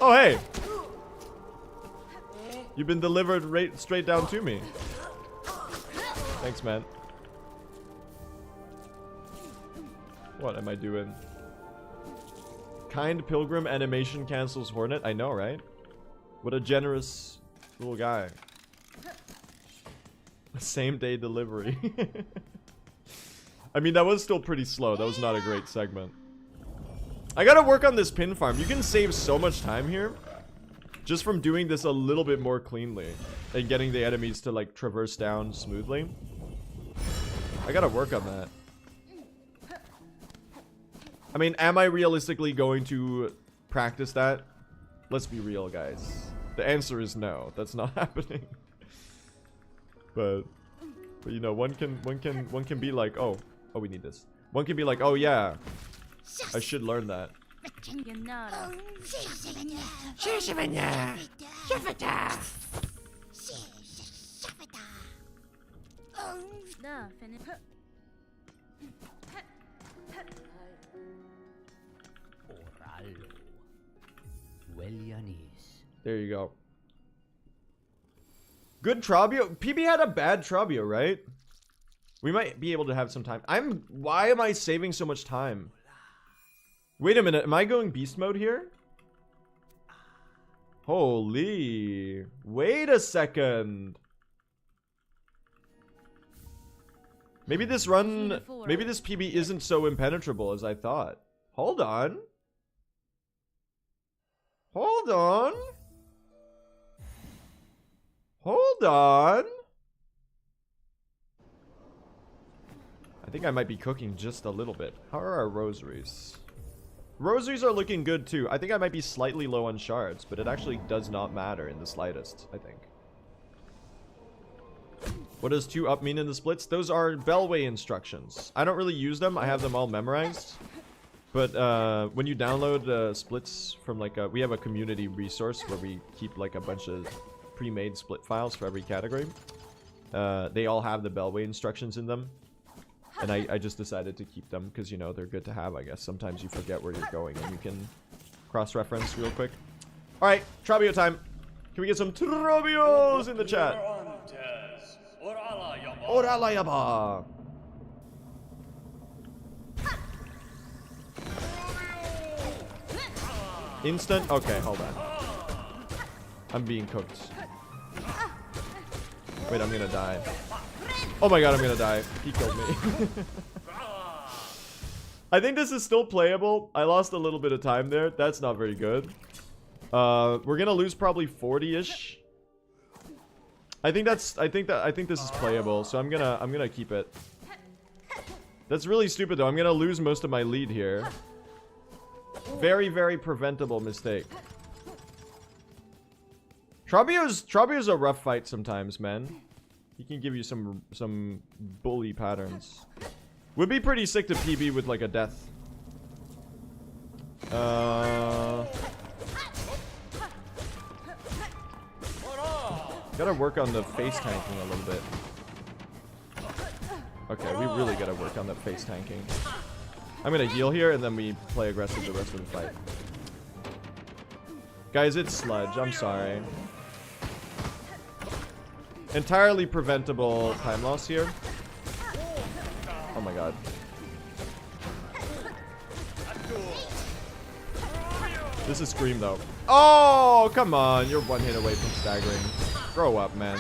Oh, hey! You've been delivered right straight down to me. Thanks, man. What am I doing? Kind Pilgrim animation cancels Hornet. I know, right? What a generous little guy. Same day delivery. I mean, that was still pretty slow. That was not a great segment. I gotta work on this pin farm. You can save so much time here just from doing this a little bit more cleanly and getting the enemies to like traverse down smoothly. I gotta work on that. I mean, am I realistically going to practice that? Let's be real, guys. The answer is no. That's not happening. But you know, one can be like, oh, we need this. One can be like, oh yeah, I should learn that. There you go. Good Trabio. PB had a bad Trabio, right? We might be able to have some time. Why am I saving so much time? Wait a minute. Am I going beast mode here? Holy. Wait a second. Maybe this run, maybe this PB isn't so impenetrable as I thought. Hold on. Hold on. Hold on. I think I might be cooking just a little bit. How are our rosaries? Rosaries are looking good too. I think I might be slightly low on shards, but it actually does not matter in the slightest, I think. What does 2 up mean in the splits? Those are Bellway instructions. I don't really use them. I have them all memorized. But when you download splits from like we have a community resource where we keep like a bunch of pre-made split files for every category. They all have the Bellway instructions in them. And I just decided to keep them because, you know, they're good to have, I guess. Sometimes you forget where you're going and you can cross-reference real quick. Alright, Trabio time. Can we get some Trabios in the chat? Orala yaba. Instant? Okay, hold on. I'm being cooked. Wait, I'm gonna die. Oh my god, I'm gonna die. He killed me. I think this is still playable. I lost a little bit of time there. That's not very good. We're gonna lose probably 40-ish. I think this is playable, so I'm gonna keep it. That's really stupid though. I'm gonna lose most of my lead here. Very, very preventable mistake. Trabio's a rough fight sometimes, man. He can give you some bully patterns. Would be pretty sick to PB with like a death. Gotta work on the face tanking a little bit. Okay, we really gotta work on the face tanking. I'm gonna heal here and then we play aggressive the rest of the fight. Guys, it's sludge. I'm sorry. Entirely preventable time loss here. Oh my god. This is Scream though. Oh, come on. You're one hit away from staggering. Grow up, man.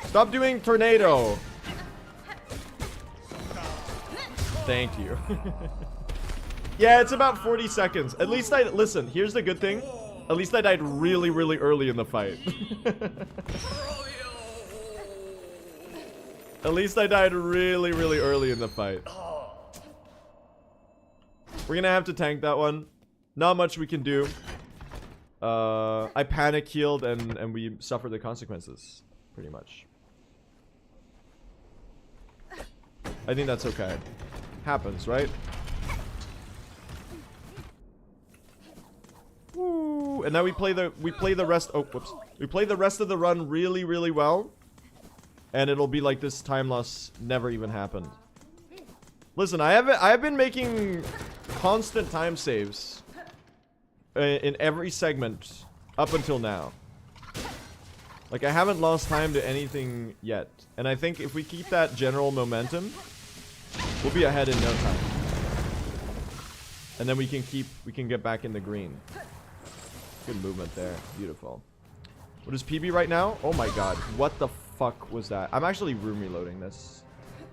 Stop doing tornado. Thank you. Yeah, it's about 40 seconds. At least listen, here's the good thing. At least I died really, really early in the fight. At least I died really, really early in the fight. We're gonna have to tank that one. Not much we can do. I panic healed and we suffer the consequences. Pretty much. I think that's okay. Happens, right? Woo. And now we play the rest. Oh, whoops. We play the rest of the run really, really well. And it'll be like this time loss never even happened. Listen, I have been making constant time saves in every segment up until now. Like, I haven't lost time to anything yet. And I think if we keep that general momentum, we'll be ahead in no time. And then we can get back in the green. Good movement there. Beautiful. What is PB right now? Oh my god. What the fuck was that? I'm actually room reloading this.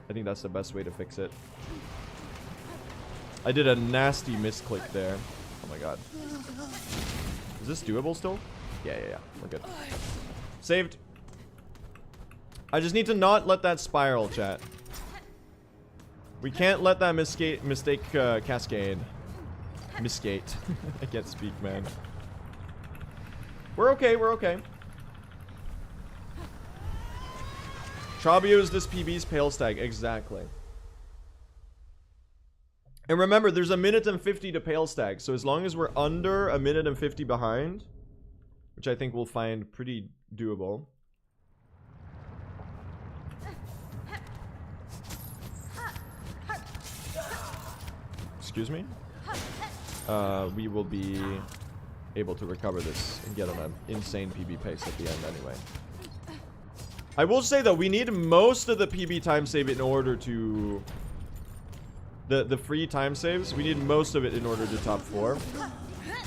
I think that's the best way to fix it. I did a nasty misclick there. Oh my god. Is this doable still? Yeah. We're good. Saved. I just need to not let that spiral, chat. We can't let that mistake cascade. Miscate. I can't speak, man. We're okay, we're okay. Trabio is this PB's pale stag. Exactly. And remember, there's a minute and 50 to pale stag. So as long as we're under a minute and 50 behind, which I think we'll find pretty doable. Excuse me. We will be able to recover this and get on an insane PB pace at the end anyway. I will say though, we need most of the PB time save in order to... The free time saves, we need most of it in order to top 4.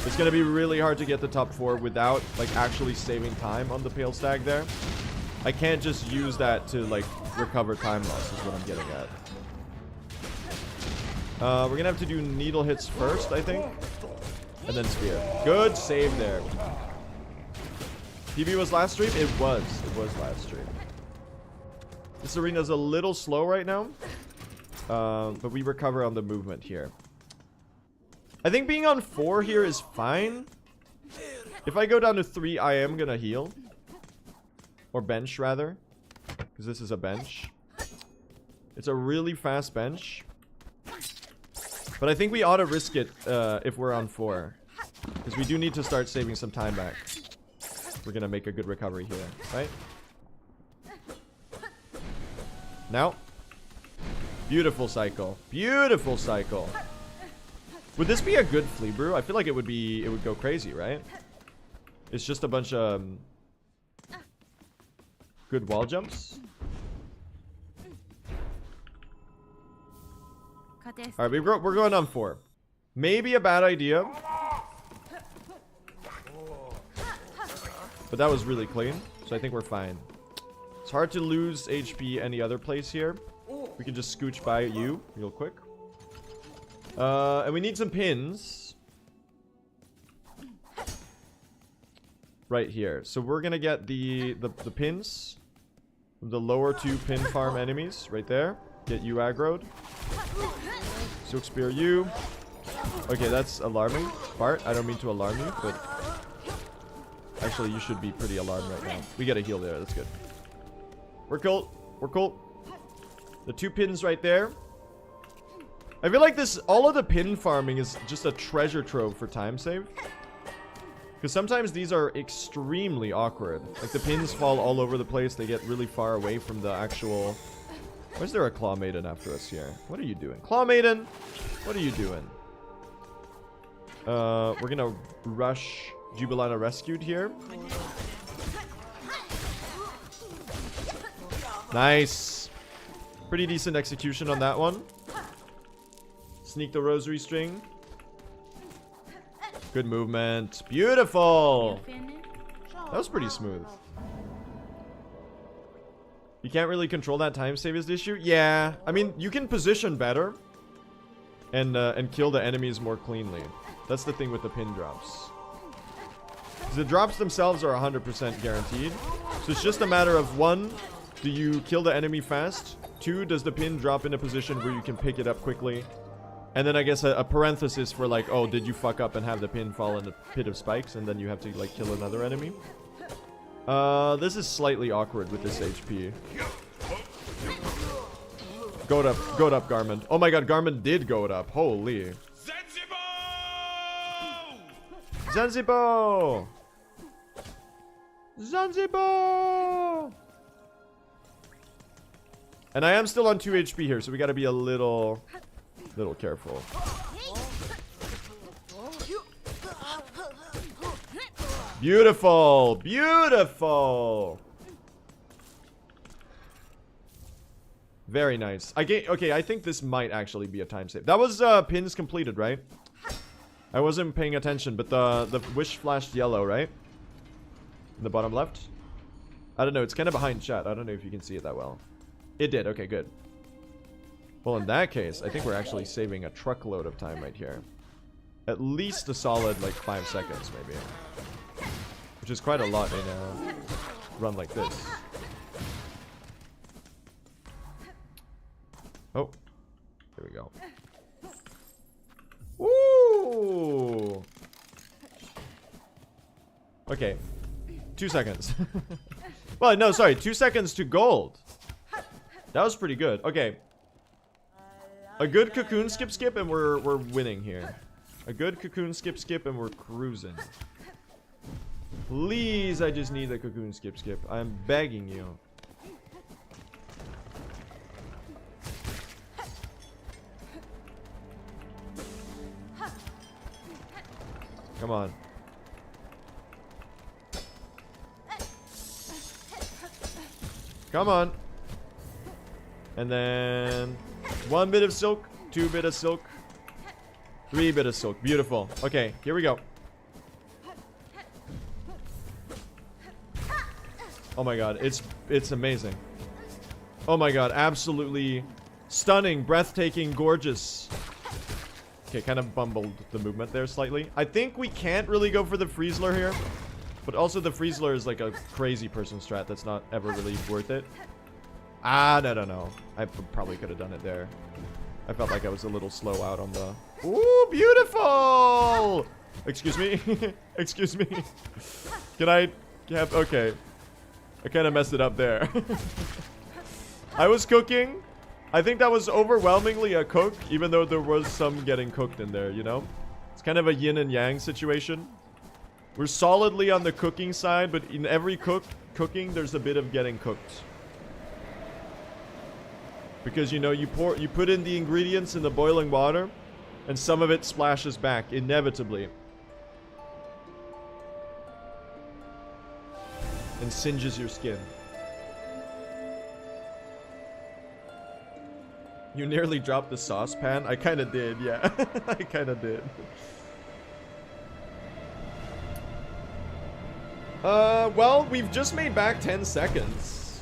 It's going to be really hard to get the top 4 without like actually saving time on the pale stag there. I can't just use that to like recover time loss is what I'm getting at. We're going to have to do needle hits first, I think. And then spear. Good save there. PB was last stream? It was. It was last stream. This arena's a little slow right now. But we recover on the movement here. I think being on 4 here is fine. If I go down to 3, I am gonna heal. Or bench, rather. Because this is a bench. It's a really fast bench. But I think we ought to risk it if we're on 4. Because we do need to start saving some time back. We're gonna make a good recovery here, right? Now. Beautiful cycle. Beautiful cycle. Would this be a good flea brew? I feel like it would go crazy, right? It's just a bunch of good wall jumps. Alright, we're going on 4. Maybe a bad idea. But that was really clean. So I think we're fine. It's hard to lose HP any other place here. We can just scooch by you real quick. And we need some pins. Right here. So we're gonna get the pins. The lower 2 pin farm enemies. Right there. Get you aggroed. Silk spear you. Okay, that's alarming. Bart, I don't mean to alarm you, but... Actually, you should be pretty alarmed right now. We get a heal there. That's good. We're cool. We're cool. The 2 pins right there. I feel like all of the pin farming is just a treasure trove for time save. Because sometimes these are extremely awkward. Like the pins fall all over the place. They get really far away from the actual... Why is there a Claw Maiden after us here? What are you doing? Claw Maiden! What are you doing? We're gonna rush Jubilana Rescued here. Nice! Pretty decent execution on that one. Sneak the rosary string. Good movement. Beautiful! That was pretty smooth. You can't really control that time save is the issue? Yeah. I mean, you can position better. And kill the enemies more cleanly. That's the thing with the pin drops. The drops themselves are 100% guaranteed. So it's just a matter of 1, do you kill the enemy fast? 2, does the pin drop in a position where you can pick it up quickly? And then I guess a parenthesis for like, oh, did you fuck up and have the pin fall in a pit of spikes? And then you have to like kill another enemy. This is slightly awkward with this HP. Goat up, Garmin. Oh my god, Garmin did goat up. Holy. Zanzibar! Zanzibar! And I am still on 2 HP here, so we gotta be a little careful. Beautiful! Beautiful! Very nice. Okay, I think this might actually be a time save. That was pins completed, right? I wasn't paying attention, but the wish flashed yellow, right? In the bottom left? I don't know, it's kind of behind chat. I don't know if you can see it that well. It did, okay, good. Well, in that case, I think we're actually saving a truckload of time right here. At least a solid, like, 5 seconds, maybe. Which is quite a lot in a run like this. Oh. There we go. Woo! Okay. 2 seconds. Well, no, sorry. 2 seconds to gold. That was pretty good. Okay. A good cocoon skip and we're winning here. A good cocoon skip and we're cruising. Please, I just need a cocoon skip. I'm begging you. Come on. Come on. And then 1 bit of silk, 2 bit of silk, 3 bit of silk. Beautiful. Okay, here we go. Oh my god, it's amazing. Oh my god, absolutely stunning, breathtaking, gorgeous. Okay, kind of bumbled the movement there slightly. I think we can't really go for the Friesler here. But also the Friesler is like a crazy person strat that's not ever really worth it. Ah, no. I probably could have done it there. I felt like I was a little slow out on the... Ooh, beautiful! Excuse me? Excuse me? Can I have... Okay. I kind of messed it up there. I was cooking. I think that was overwhelmingly a cook, even though there was some getting cooked in there, you know? It's kind of a yin and yang situation. We're solidly on the cooking side, but in every cooking, there's a bit of getting cooked. Because, you know, you put in the ingredients in the boiling water, and some of it splashes back, inevitably. And singes your skin. You nearly dropped the saucepan? I kind of did, yeah. I kind of did. Well, we've just made back 10 seconds.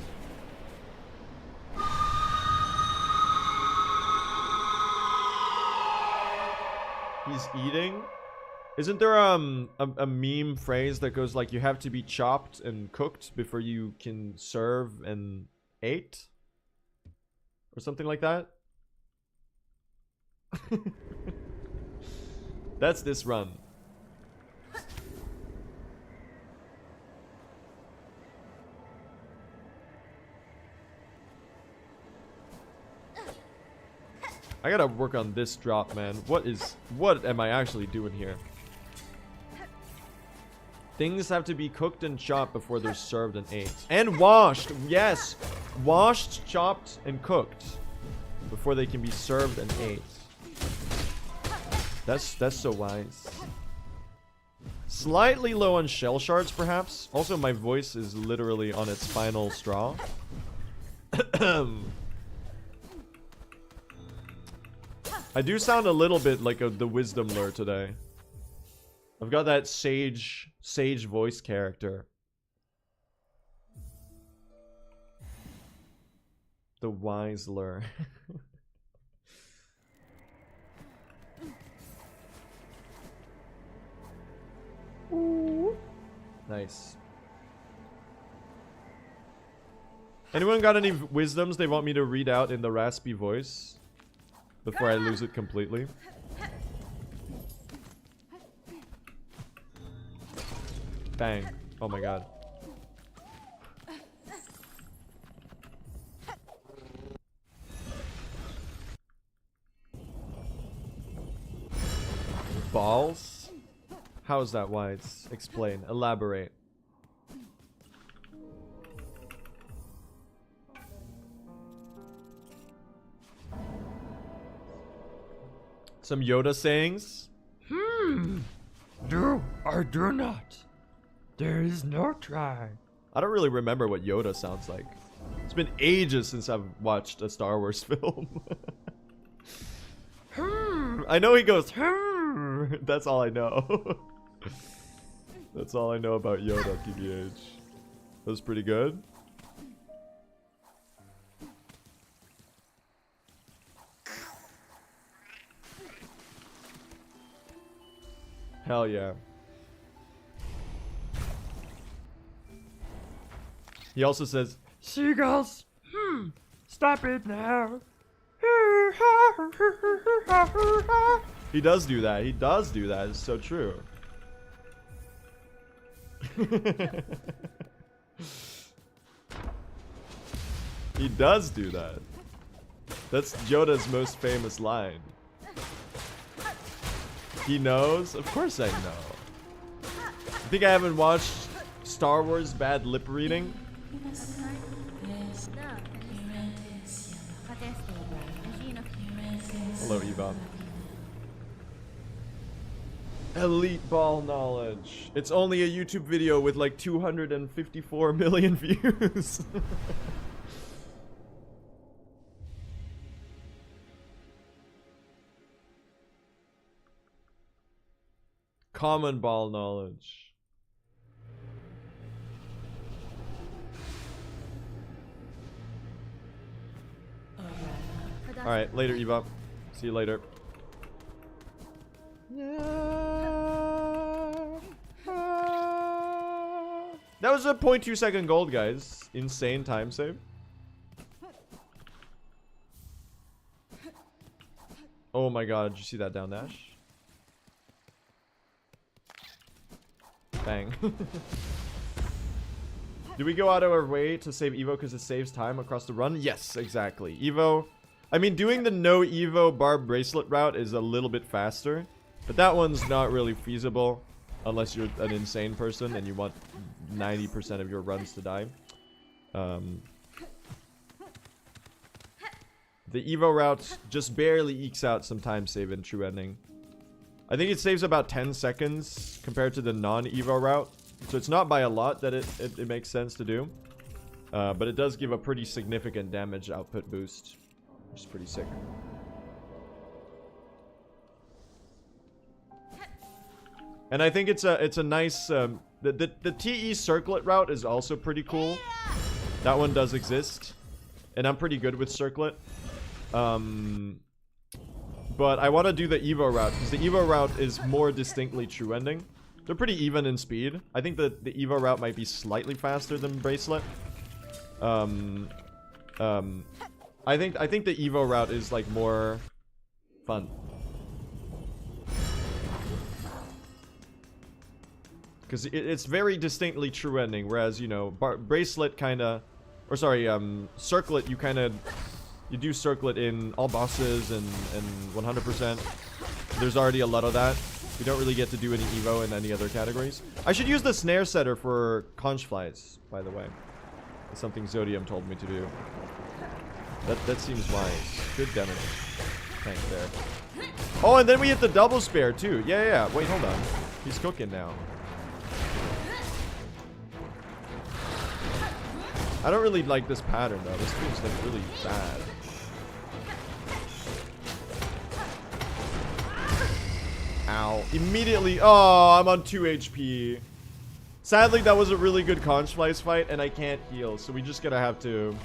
He's eating? Isn't there a meme phrase that goes like, you have to be chopped and cooked before you can serve and ate? Or something like that? That's this run. I gotta work on this drop, man. What am I actually doing here? Things have to be cooked and chopped before they're served and ate. And washed! Yes! Washed, chopped, and cooked before they can be served and ate. That's so wise. Slightly low on shell shards, perhaps. Also, my voice is literally on its final straw. I do sound a little bit like the wisdom lure today. I've got that sage voice character. The wise lure. Ooh. Nice. Anyone got any wisdoms they want me to read out in the raspy voice before I lose it completely? Bang. Oh my god. Balls? How is that wise? Explain. Elaborate. Some Yoda sayings? Do or do not. There is no try. I don't really remember what Yoda sounds like. It's been ages since I've watched a Star Wars film. I know he goes, that's all I know. That's all I know about Yoda, TBH. That was pretty good. Hell yeah. He also says, Seagulls, stop it now. he does do that. He does do that. It's so true. He does do that. That's Yoda's most famous line. He knows? Of course I know. I think I haven't watched Star Wars bad lip reading. Hello, Eva. Elite ball knowledge. It's only a YouTube video with like 254 million views. Common ball knowledge. Alright, later, Eva. See you later. That was a 0.2 second gold, guys. Insane time save. Oh my god, did you see that down dash? Bang. Do we go out of our way to save Evo because it saves time across the run? Yes, exactly. Evo, I mean, doing the no Evo bar bracelet route is a little bit faster, but that one's not really feasible unless you're an insane person and you want 90% of your runs to die. The Evo route just barely ekes out some time save in true ending. I think it saves about 10 seconds compared to the non-Evo route. So it's not by a lot that it makes sense to do. But it does give a pretty significant damage output boost, which is pretty sick. And I think it's a nice... the TE circlet route is also pretty cool. That one does exist. And I'm pretty good with circlet. But I want to do the Evo route, because the Evo route is more distinctly true ending. They're pretty even in speed. I think the Evo route might be slightly faster than Bracelet. I think the Evo route is like more fun. Because it's very distinctly true ending, whereas, you know, Bracelet kind of... Or sorry, Circlet, you kind of... You do Circlet in all bosses and 100%. There's already a lot of that. You don't really get to do any Evo in any other categories. I should use the snare setter for conch flies, by the way. That's something Zodium told me to do. That seems wise. Good damage. Tank there. Oh, and then we hit the double spare, too. Yeah. Wait, hold on. He's cooking now. I don't really like this pattern, though. This feels like really bad. Ow. Immediately. Oh, I'm on 2 HP. Sadly, that was a really good conch flies fight, and I can't heal. So we just gotta have to...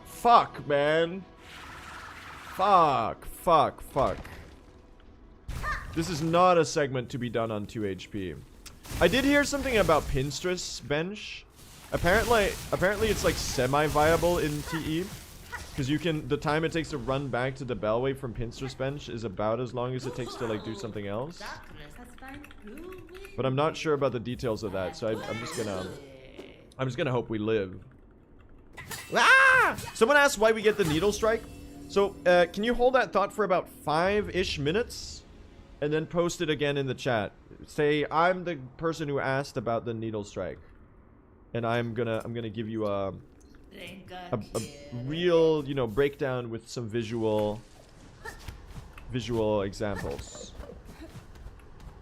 Fuck, man. Fuck. This is not a segment to be done on 2 HP. I did hear something about Pinstress bench. Apparently it's like semi-viable in TE. Because you can, the time it takes to run back to the Bellway from Pinstress bench is about as long as it takes to like do something else. But I'm not sure about the details of that, so I'm just gonna hope we live. Ah! Someone asked why we get the needle strike. So, can you hold that thought for about 5-ish minutes? And then post it again in the chat. Say, I'm the person who asked about the needle strike. And I'm gonna give you a real, you know, breakdown with some visual examples.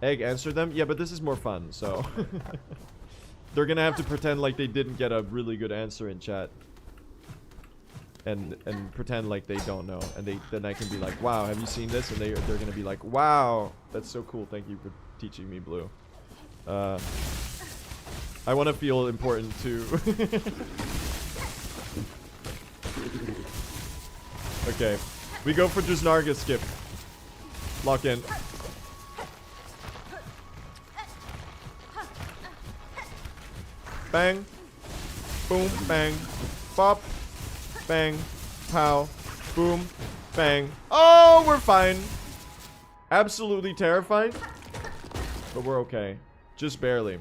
Egg answered them? Yeah, but this is more fun, so they're gonna have to pretend like they didn't get a really good answer in chat. And pretend like they don't know. And then I can be like, wow, have you seen this? And they're gonna be like, wow, that's so cool, thank you for teaching me, Blue. I want to feel important too. Okay, we go for Drusnarga skip. Lock in. Bang. Boom. Bang. Bop. Bang. Pow. Boom. Bang. Oh, we're fine. Absolutely terrified. But we're okay. Just barely.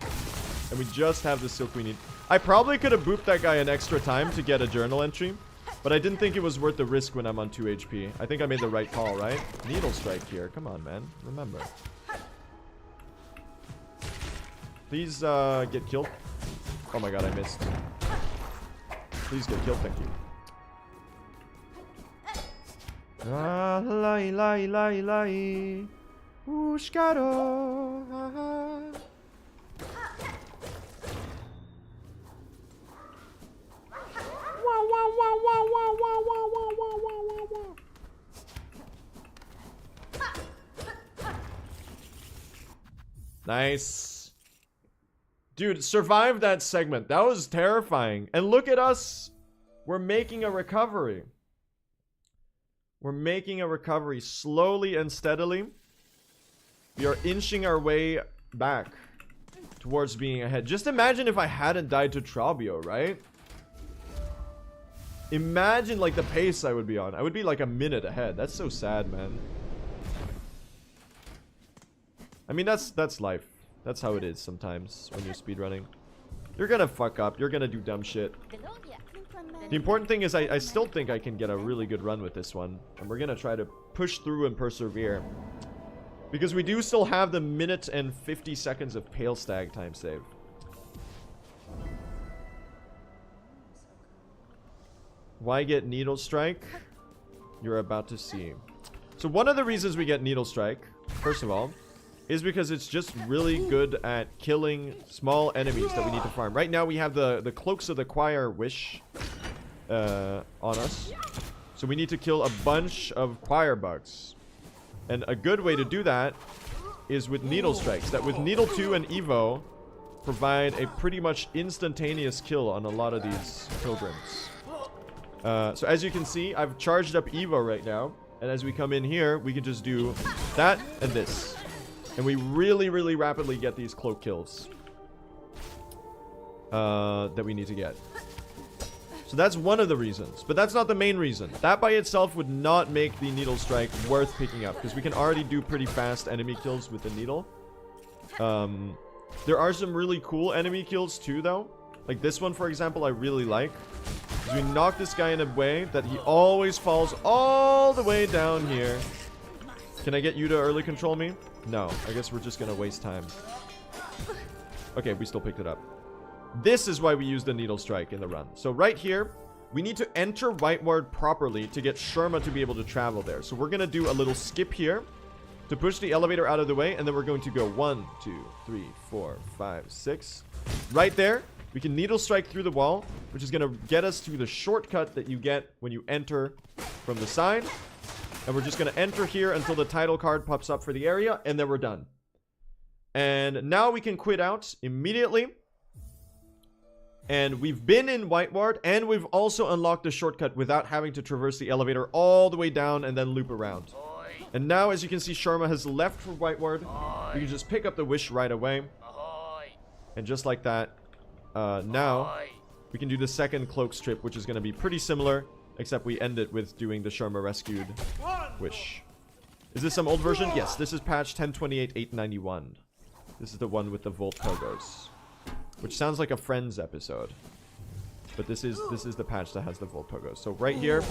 And we just have the silk we need. I probably could have booped that guy an extra time to get a journal entry. But I didn't think it was worth the risk when I'm on 2 HP. I think I made the right call, right? Needle strike here. Come on, man. Remember. Please get killed. Oh my god, I missed. Please get killed, thank you. Ah, lai lai lai lai. Ushkaro. Nice. Dude, survived that segment. That was terrifying. And look at us. We're making a recovery. We're making a recovery slowly and steadily. We are inching our way back towards being ahead. Just imagine if I hadn't died to Trabio, right? Imagine like the pace I would be on. I would be like a minute ahead. That's so sad, man. I mean, that's life. That's how it is sometimes when you're speedrunning. You're gonna fuck up. You're gonna do dumb shit. The important thing is I still think I can get a really good run with this one. And we're gonna try to push through and persevere. Because we do still have the minute and 50 seconds of Pale Stag time save. Why get Needle Strike? You're about to see. So one of the reasons we get Needle Strike, first of all, is because it's just really good at killing small enemies that we need to farm. Right now we have the Cloaks of the Choir Wish on us. So we need to kill a bunch of choir bugs. And a good way to do that is with Needle Strikes. That with Needle 2 and Evo provide a pretty much instantaneous kill on a lot of these pilgrims. So as you can see, I've charged up Evo right now. And as we come in here, we can just do that and this. And we really, really rapidly get these cloak kills that we need to get. So that's one of the reasons. But that's not the main reason. That by itself would not make the Needle Strike worth picking up. Because we can already do pretty fast enemy kills with the Needle. There are some really cool enemy kills too, though. Like this one, for example, I really like. We knock this guy in a way that he always falls all the way down here. Can I get you to early control me? No, I guess we're just gonna waste time. Okay, we still picked it up. This is why we use the Needle Strike in the run. So right here, we need to enter White Ward properly to get Sherma to be able to travel there. So we're gonna do a little skip here to push the elevator out of the way, and then we're going to go 1, 2, 3, 4, 5, 6. Right there, we can Needle Strike through the wall, which is gonna get us to the shortcut that you get when you enter from the side. And we're just going to enter here until the title card pops up for the area, and then we're done. And now we can quit out immediately. And we've been in White Ward, and we've also unlocked the shortcut without having to traverse the elevator all the way down and then loop around. And now, as you can see, Sharma has left for White Ward. We can just pick up the wish right away. And just like that, now we can do the second cloak strip, which is going to be pretty similar. Except we end it with doing the Sharma Rescued wish. Is this some old version? Yes, this is patch 1028.891. This is the one with the Volt Pogos. Which sounds like a Friends episode. But this is the patch that has the Volt Pogos. So right here,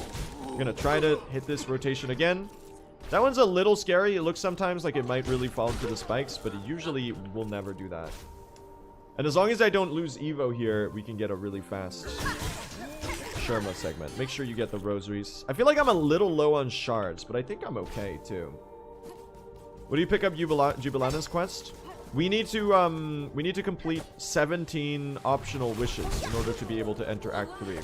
we're going to try to hit this rotation again. That one's a little scary. It looks sometimes like it might really fall into the spikes, but it usually will never do that. And as long as I don't lose Evo here, we can get a really fast Sherma segment. Make sure you get the rosaries. I feel like I'm a little low on shards, but I think I'm okay too. What do you pick up Jubilana's quest? We need to complete 17 optional wishes in order to be able to enter Act 3.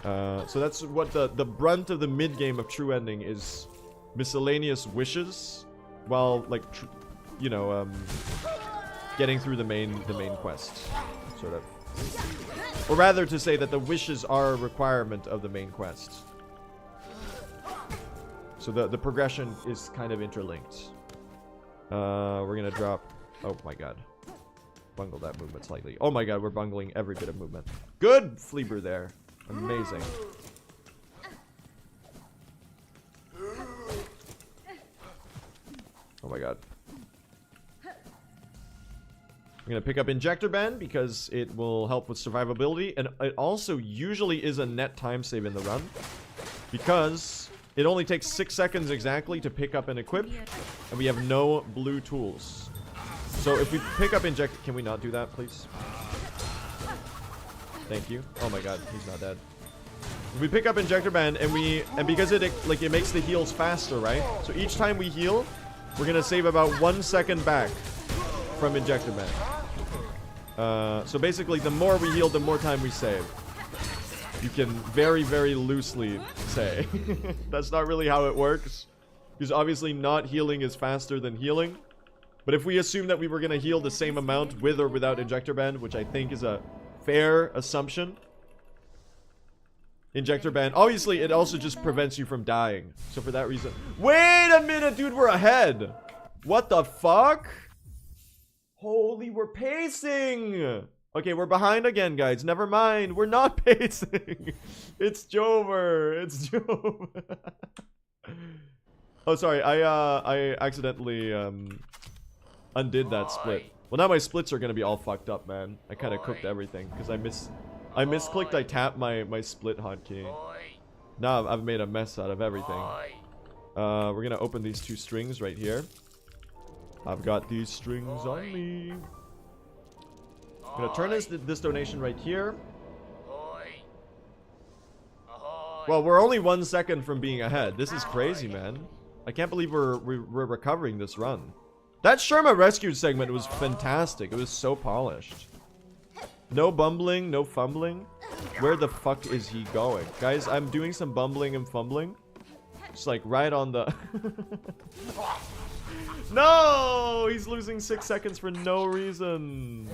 So that's what the brunt of the mid game of True Ending is, miscellaneous wishes, while like getting through the main quest, sort of. Or rather to say that the wishes are a requirement of the main quest. So the progression is kind of interlinked. We're gonna drop... Oh my god. Bungle that movement slightly. Oh my god, we're bungling every bit of movement. Good Fleeber there. Amazing. Oh my god. I'm gonna pick up Injector Band because it will help with survivability, and it also usually is a net time save in the run because it only takes 6 seconds exactly to pick up and equip, and we have no blue tools. So if we pick up Injector, can we not do that, please? Thank you. Oh my god, he's not dead. If we pick up Injector Band and because it makes the heals faster, right? So each time we heal, we're gonna save about 1 second back from Injector Band. So basically, the more we heal, the more time we save. You can very, very loosely say. That's not really how it works. Because obviously not healing is faster than healing. But if we assume that we were going to heal the same amount with or without Injector Band, which I think is a fair assumption. Injector Band, obviously it also just prevents you from dying. So for that reason... Wait a minute, dude, we're ahead! What the fuck? Holy, we're pacing! Okay, we're behind again, guys. Never mind. We're not pacing. It's Jover. It's Jover. Oh, sorry. I accidentally undid that split. Well, now my splits are gonna be all fucked up, man. I kind of cooked everything because I misclicked. I tapped my split hotkey. Now I've made a mess out of everything. We're gonna open these 2 strings right here. I've got these strings on me. I'm gonna turn this donation right here. Well, we're only 1 second from being ahead. This is crazy, man. I can't believe we're recovering this run. That Sherma Rescued segment was fantastic. It was so polished. No bumbling, no fumbling. Where the fuck is he going? Guys, I'm doing some bumbling and fumbling. Just like right on the... No! He's losing 6 seconds for no reason.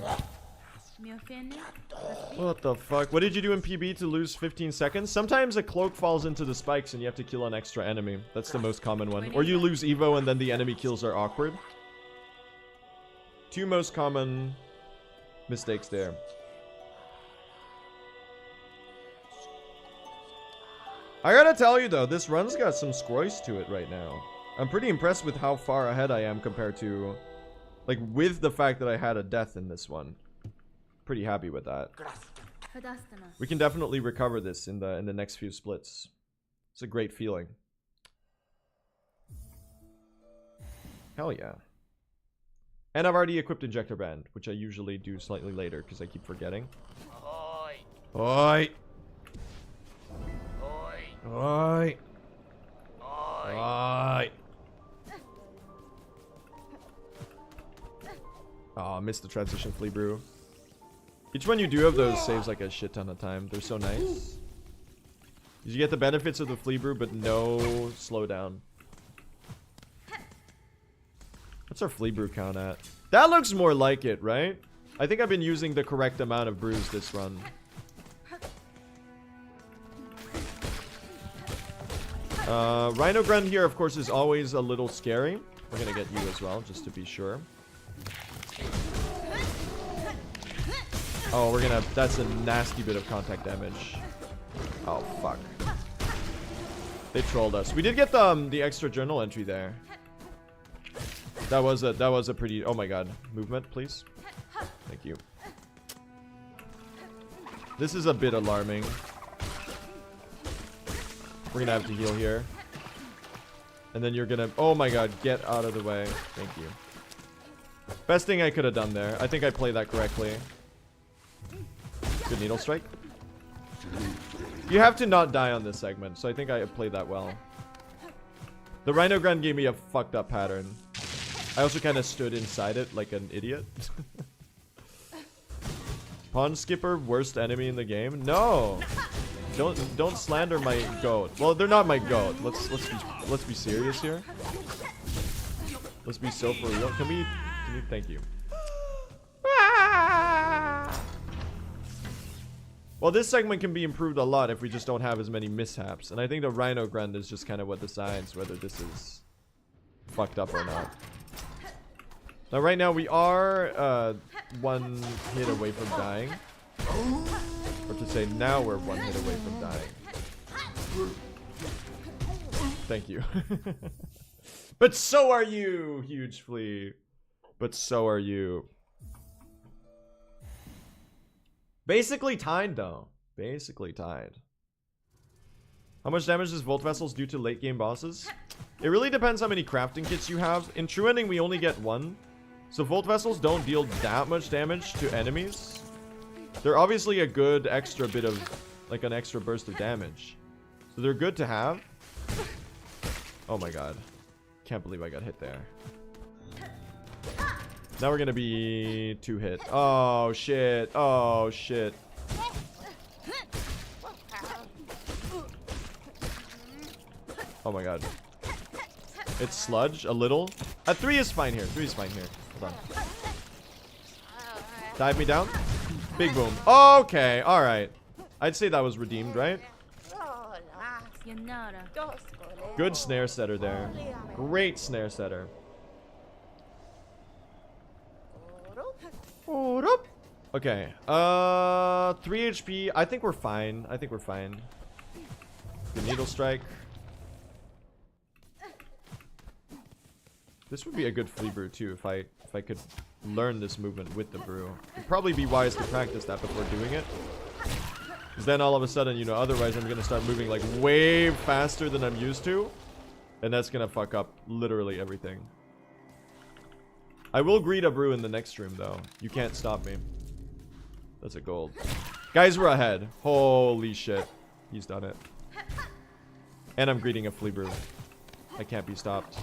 What the fuck? What did you do in PB to lose 15 seconds? Sometimes a cloak falls into the spikes and you have to kill an extra enemy. That's the most common one. Or you lose Evo and then the enemy kills are awkward. 2 most common mistakes there. I gotta tell you though, this run's got some scroice to it right now. I'm pretty impressed with how far ahead I am compared to... Like, with the fact that I had a death in this one. Pretty happy with that. We can definitely recover this in the next few splits. It's a great feeling. Hell yeah. And I've already equipped Injector Band, which I usually do slightly later because I keep forgetting. Oi! Oi! Oi! Oi! Oh, I missed the transition flea brew. Each one you do of those saves like a shit ton of time. They're so nice. You get the benefits of the flea brew, but no slowdown. What's our flea brew count at? That looks more like it, right? I think I've been using the correct amount of brews this run. Rhino Grunt here, of course, is always a little scary. We're gonna get you as well, just to be sure. Oh, we're gonna... That's a nasty bit of contact damage. Oh, fuck. They trolled us. We did get the extra journal entry there. That was a pretty... Oh my god. Movement, please. Thank you. This is a bit alarming. We're gonna have to heal here. And then you're gonna... Oh my god, get out of the way. Thank you. Best thing I could have done there. I think I played that correctly. Good needle strike. You have to not die on this segment, so I think I played that well. The Rhino Grunt gave me a fucked up pattern. I also kind of stood inside it like an idiot. Pawn Skipper, worst enemy in the game? No! Don't slander my goat. Well, they're not my goat. Let's be serious here. Let's be so for real. Can you thank you. Well, this segment can be improved a lot if we just don't have as many mishaps. And I think the Rhino Grunt is just kind of what decides whether this is fucked up or not. Now, right now, we are 1 hit away from dying. Or to say, now we're 1 hit away from dying. Thank you. But so are you, huge flea. But so are you. Basically tied, though. Basically tied. How much damage does Volt Vessels do to late game bosses? It really depends how many crafting kits you have. In True Ending, we only get one. So Volt Vessels don't deal that much damage to enemies. They're obviously a good extra bit of, like an extra burst of damage. So they're good to have. Oh my god. Can't believe I got hit there. Now we're gonna be 2 hit. Oh shit. Oh shit. Oh my god. It's sludge a little. 3 is fine here. 3 is fine here. Hold on. Dive me down. Big boom. Okay. Alright. I'd say that was redeemed, right? Good snare setter there. Great snare setter. Okay. 3 HP. I think we're fine. I think we're fine. Good needle strike. This would be a good flea brew too if I could learn this movement with the brew. It'd probably be wise to practice that before doing it. Because then all of a sudden, you know, otherwise I'm gonna start moving like way faster than I'm used to. And that's gonna fuck up literally everything. I will greet a brew in the next stream though. You can't stop me. That's a gold. Guys, we're ahead. Holy shit. He's done it. And I'm greeting a flea brew. I can't be stopped.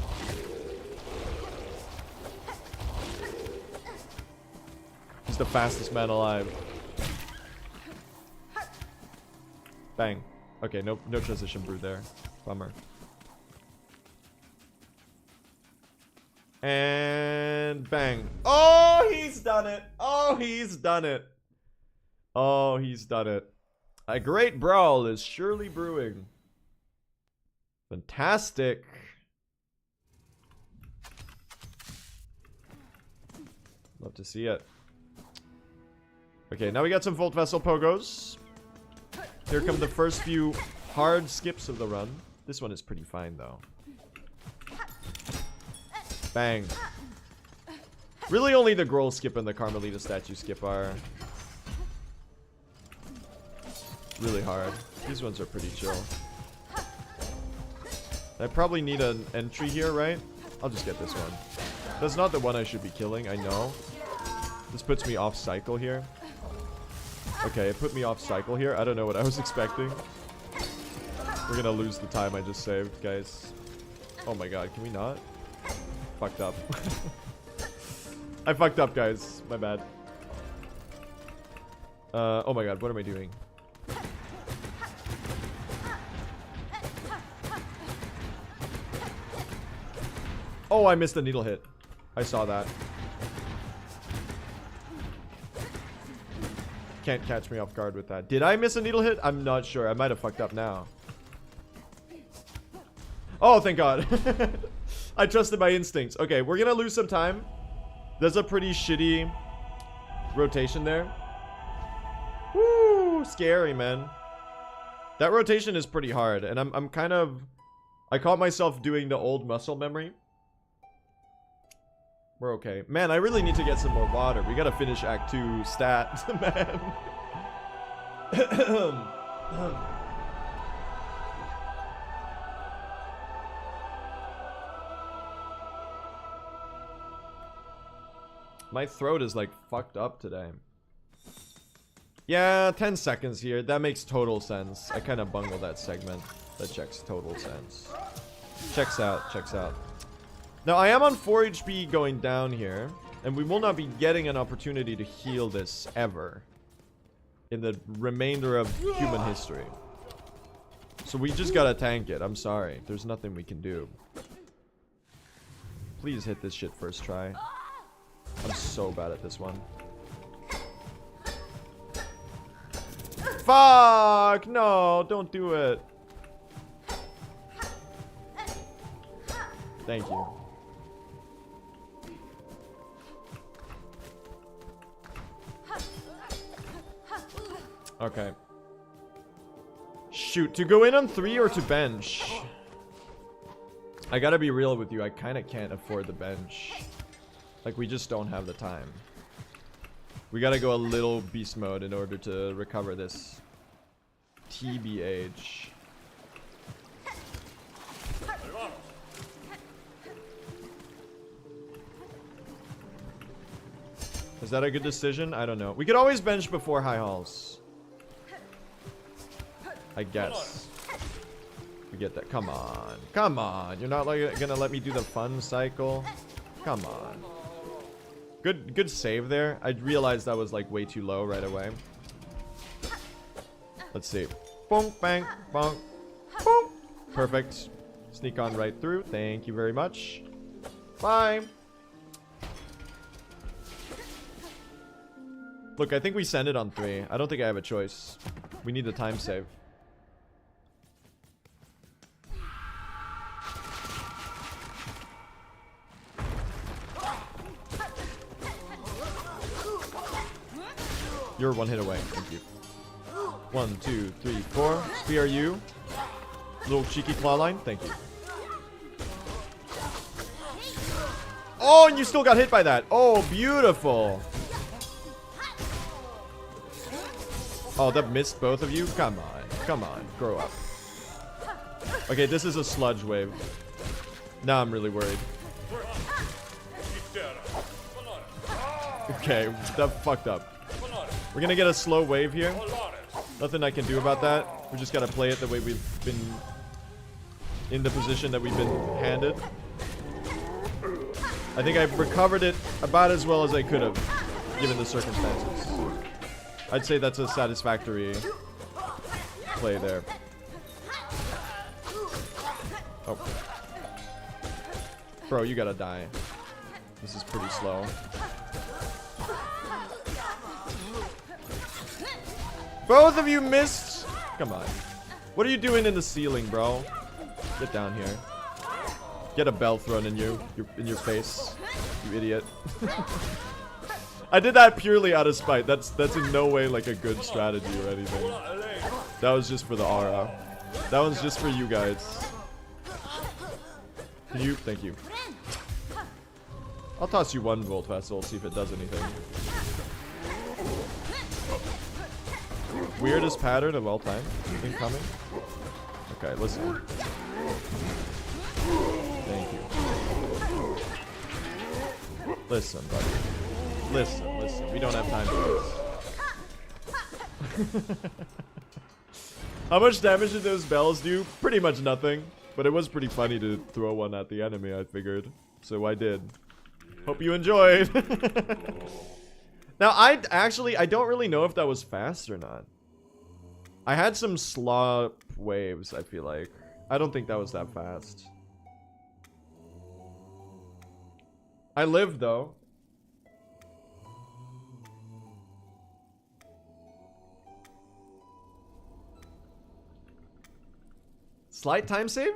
He's the fastest man alive. Bang. Okay, no transition brew there. Bummer. And bang. Oh, he's done it. Oh, he's done it. Oh, he's done it. A great brawl is surely brewing. Fantastic. Love to see it. Okay, now we got some Volt Vessel pogos. Here come the first few hard skips of the run. This one is pretty fine, though. Bang. Really only the Growl skip and the Carmelita statue skip are really hard. These ones are pretty chill. I probably need an entry here, right? I'll just get this one. That's not the one I should be killing, I know. This puts me off cycle here. Okay, it put me off cycle here. I don't know what I was expecting. We're gonna lose the time I just saved, guys. Oh my god, can we not? Fucked up. I fucked up, guys. My bad. Oh my god, what am I doing? Oh, I missed a needle hit. I saw that. Can't catch me off guard with that. Did I miss a needle hit? I'm not sure. I might have fucked up now. Oh, thank god. I trusted my instincts. Okay, we're gonna lose some time. There's a pretty shitty rotation there. Woo, scary, man. That rotation is pretty hard, and I'm kind of... I caught myself doing the old muscle memory. We're okay. Man, I really need to get some more water. We gotta finish Act 2 stat, man. My throat is like fucked up today. Yeah, 10 seconds here. That makes total sense. I kind of bungled that segment. That checks total sense. Checks out, checks out. Now, I am on 4 HP going down here, and we will not be getting an opportunity to heal this ever in the remainder of human history. So we just gotta tank it. I'm sorry. There's nothing we can do. Please hit this shit first try. I'm so bad at this one. Fuck! No, don't do it. Thank you. Okay. Shoot, to go in on 3 or to bench? I gotta be real with you, I kinda can't afford the bench. Like, we just don't have the time. We gotta go a little beast mode in order to recover this. TBH. Is that a good decision? I don't know. We could always bench before high halls. I guess. We get that. Come on. Come on. You're not like gonna let me do the fun cycle? Come on. Good save there. I realized that was like way too low right away. Let's see. Bonk, bang, bonk, boom. Perfect. Sneak on right through. Thank you very much. Bye. Look, I think we send it on 3. I don't think I have a choice. We need a time save. You're 1 hit away. Thank you. 1, 2, 3, 4. Spear you. Little cheeky claw line. Thank you. Oh, and you still got hit by that. Oh, beautiful. Oh, that missed both of you? Come on. Come on. Grow up. Okay, this is a sludge wave. Now I'm really worried. Okay, that fucked up. We're gonna get a slow wave here. Nothing I can do about that. We just gotta play it the way we've been in the position that we've been handed. I think I've recovered it about as well as I could have, given the circumstances. I'd say that's a satisfactory play there. Oh. Bro, you gotta die. This is pretty slow. Both of you missed! Come on. What are you doing in the ceiling, bro? Get down here. Get a bell thrown in your face. You idiot. I did that purely out of spite. That's in no way like a good strategy or anything. That was just for the aura. That one's just for you guys. Can you? Thank you. I'll toss you 1 Volt Vessel, see if it does anything. Weirdest pattern of all time. Incoming. Okay, listen. Thank you. Listen, buddy. Listen. We don't have time for this. How much damage did those bells do? Pretty much nothing. But it was pretty funny to throw one at the enemy, I figured. So I did. Hope you enjoyed. Now, I don't really know if that was fast or not. I had some slop waves, I feel like. I don't think that was that fast. I lived, though. Slight time save?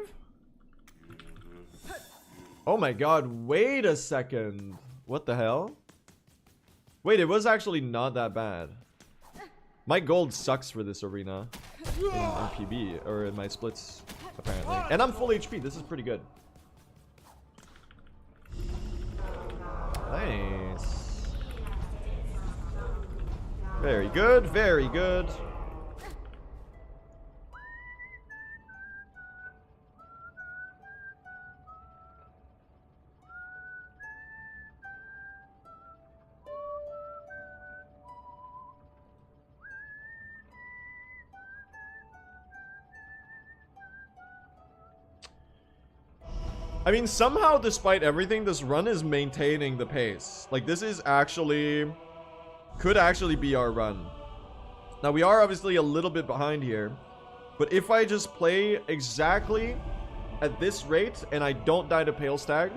Oh my god, wait a second. What the hell? Wait, it was actually not that bad. My gold sucks for this arena. In PB, or in my splits, apparently. And I'm full HP, this is pretty good. Nice. Very good, very good. I mean, somehow, despite everything, this run is maintaining the pace. Like, this is actually... could actually be our run. Now, we are obviously a little bit behind here. But if I just play exactly at this rate, and I don't die to Pale Stag,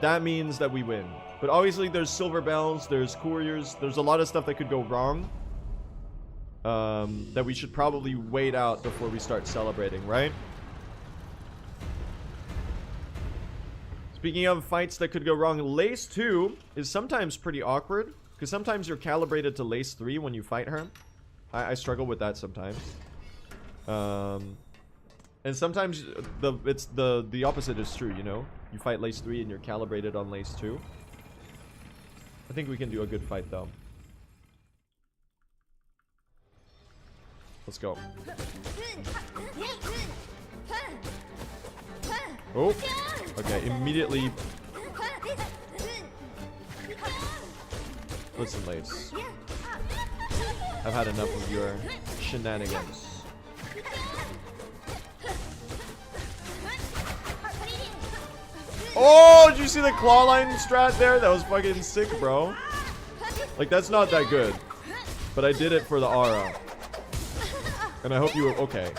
that means that we win. But obviously, there's Silver Bells, there's Couriers, there's a lot of stuff that could go wrong. That we should probably wait out before we start celebrating, right? Speaking of fights that could go wrong, Lace 2 is sometimes pretty awkward. Because sometimes you're calibrated to Lace 3 when you fight her. I struggle with that sometimes. And sometimes the opposite is true, you know? You fight Lace 3 and you're calibrated on Lace 2. I think we can do a good fight, though. Let's go. Oh, okay, immediately. Listen, Lace. I've had enough of your shenanigans. Oh, did you see the claw line strat there? That was fucking sick, bro. Like, that's not that good. But I did it for the aura. And I hope you were okay.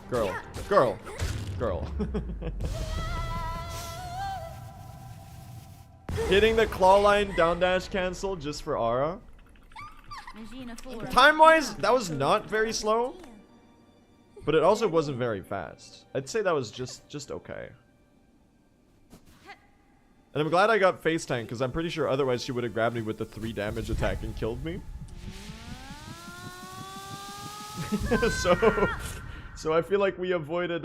Girl. Girl. Girl. Hitting the claw line down dash cancel just for aura. Time-wise, that was not very slow. But it also wasn't very fast. I'd say that was just okay. And I'm glad I got face tank, because I'm pretty sure otherwise she would have grabbed me with the 3 damage attack and killed me. So I feel like we avoided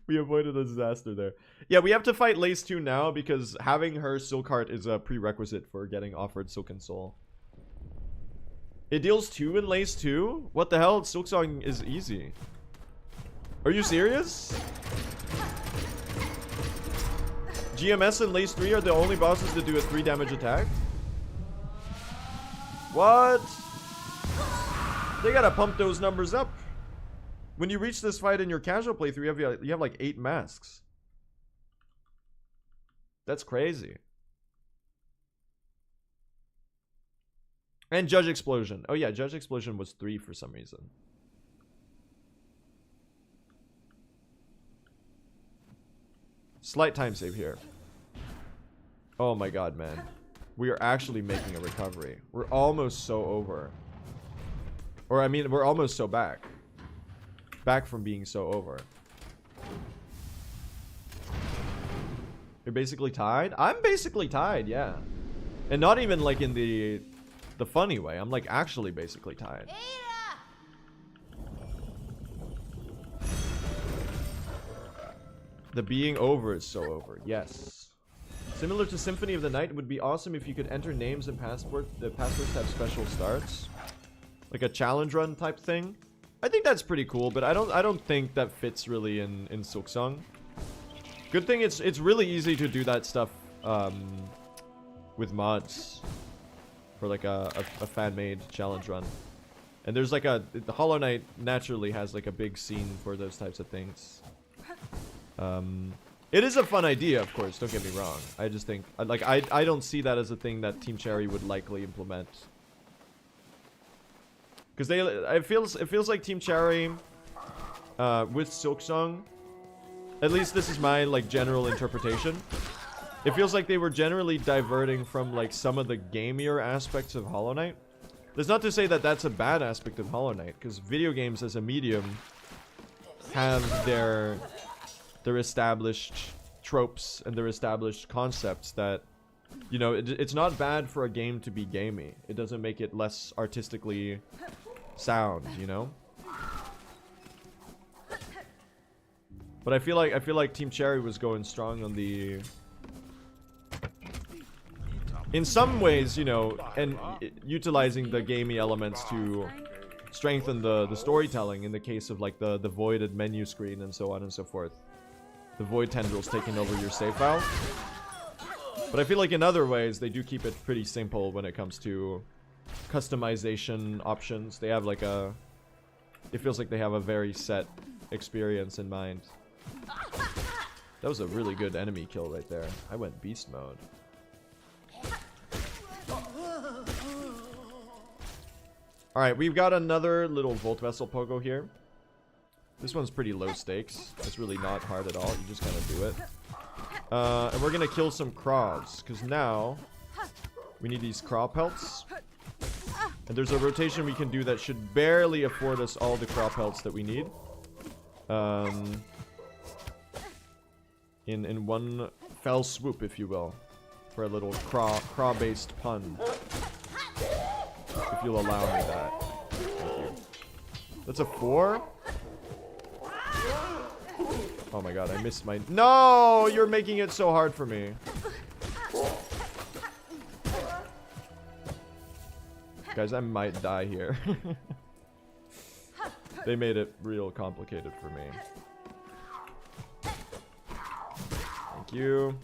we avoided a disaster there. Yeah, we have to fight Lace 2 now because having her Silk Heart is a prerequisite for getting offered Silken Soul. It deals 2 in Lace 2? What the hell? Silksong is easy. Are you serious? GMS and Lace 3 are the only bosses that do a 3 damage attack? What? They gotta pump those numbers up. When you reach this fight in your casual playthrough, you have like 8 masks. That's crazy. And Judge Explosion. Oh yeah, Judge Explosion was 3 for some reason. Slight time save here. Oh my god, man. We are actually making a recovery. We're almost so over. Or I mean, we're almost so back. Back from being so over. You're basically tied? I'm basically tied, yeah. And not even like in the funny way. I'm like actually basically tied. The being over is so over. Yes. Similar to Symphony of the Night, it would be awesome if you could enter names and passwords. The passwords have special starts. Like a challenge run type thing. I think that's pretty cool, but I don't think that fits really in Silksong. Good thing it's really easy to do that stuff with mods for like a fan-made challenge run. And there's like the Hollow Knight naturally has like a big scene for those types of things. It is a fun idea, of course, don't get me wrong. I just think like I don't see that as a thing that Team Cherry would likely implement. Because it feels like Team Cherry with Silksong, at least this is my like general interpretation. It feels like they were generally diverting from like some of the gamier aspects of Hollow Knight. That's not to say that that's a bad aspect of Hollow Knight, because video games as a medium have their established tropes and their established concepts that, you know, it's not bad for a game to be gamey. It doesn't make it less artistically sound, you know. But I feel like Team Cherry was going strong on the, in some ways, you know, and utilizing the gamey elements to strengthen the storytelling. In the case of like the voided menu screen and so on and so forth, the void tendrils taking over your save file. But I feel like in other ways they do keep it pretty simple when it comes to customization options. They have like it feels like they have a very set experience in mind. That was a really good enemy kill right there. I went beast mode. Alright, we've got another little Volt Vessel Pogo here. This one's pretty low stakes. It's really not hard at all. You just kind of do it. And we're going to kill some Craws, because now we need these Craw Pelts. And there's a rotation we can do that should barely afford us all the Craw Pelts that we need. In one fell swoop, if you will. For a little craw-based pun. If you'll allow me that. Thank you. That's a 4? Oh my god, I missed my... No! You're making it so hard for me. Guys, I might die here. They made it real complicated for me. Thank you.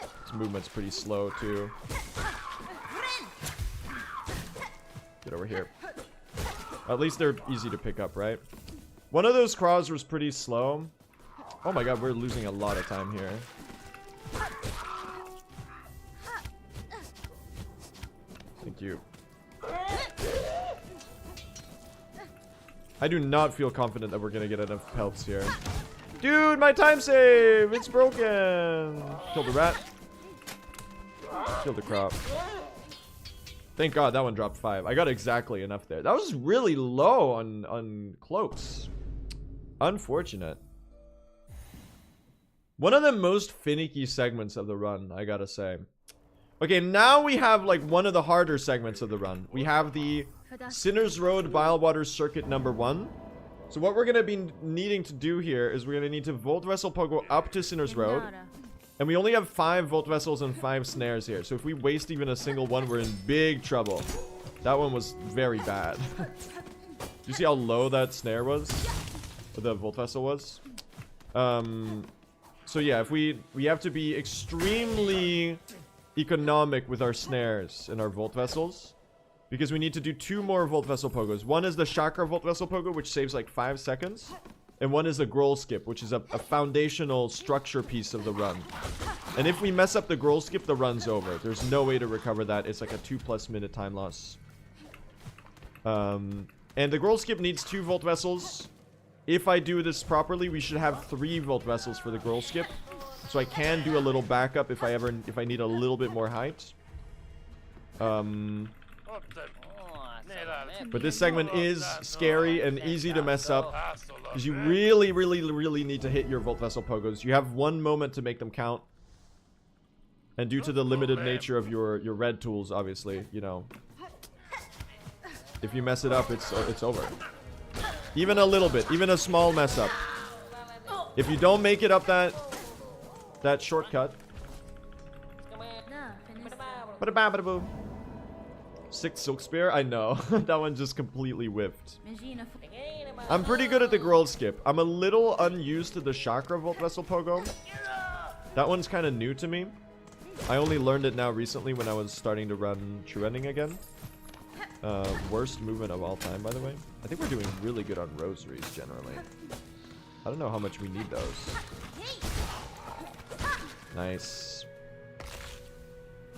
This movement's pretty slow, too. Get over here. At least they're easy to pick up, right? One of those craws was pretty slow. Oh my god, we're losing a lot of time here. Thank you. I do not feel confident that we're gonna get enough pelts here. Dude, my time save! It's broken! Killed the rat. Killed the crop. Thank god that one dropped 5. I got exactly enough there. That was really low on cloaks. Unfortunate. One of the most finicky segments of the run, I gotta say. Okay, now we have like one of the harder segments of the run. We have the Sinner's Road Bilewater Circuit number 1. So what we're gonna be needing to do here is we're gonna need to Volt Vessel Pogo up to Sinner's Road. And we only have 5 Volt Vessels and 5 snares here. So if we waste even a single one, we're in big trouble. That one was very bad. Do you see how low that snare was? Or the Volt Vessel was? So yeah, if we have to be extremely economic with our snares and our Volt Vessels. Because we need to do 2 more Volt Vessel Pogos. One is the Chakra Volt Vessel Pogo, which saves like 5 seconds. And one is a Growl Skip, which is a foundational structure piece of the run. And if we mess up the Growl Skip, the run's over. There's no way to recover that. It's like a 2+ minute time loss. And the Growl Skip needs 2 Volt Vessels. If I do this properly, we should have 3 Volt Vessels for the Growl Skip. So I can do a little backup if I need a little bit more height. But this segment is scary and easy to mess up. Because you really need to hit your Volt Vessel Pogos. You have 1 moment to make them count. And due to the limited nature of your red tools, obviously, you know. If you mess it up, it's over. Even a little bit. Even a small mess up. If you don't make it up that shortcut. Ba-da-ba-ba-da-boom. 6 Silk Spear? I know. That one just completely whiffed. I'm pretty good at the Growl Skip. I'm a little unused to the Chakra Volt Vessel Pogo. That one's kind of new to me. I only learned it now recently when I was starting to run True Ending again. Worst movement of all time, by the way. I think we're doing really good on rosaries, generally. I don't know how much we need those. Nice.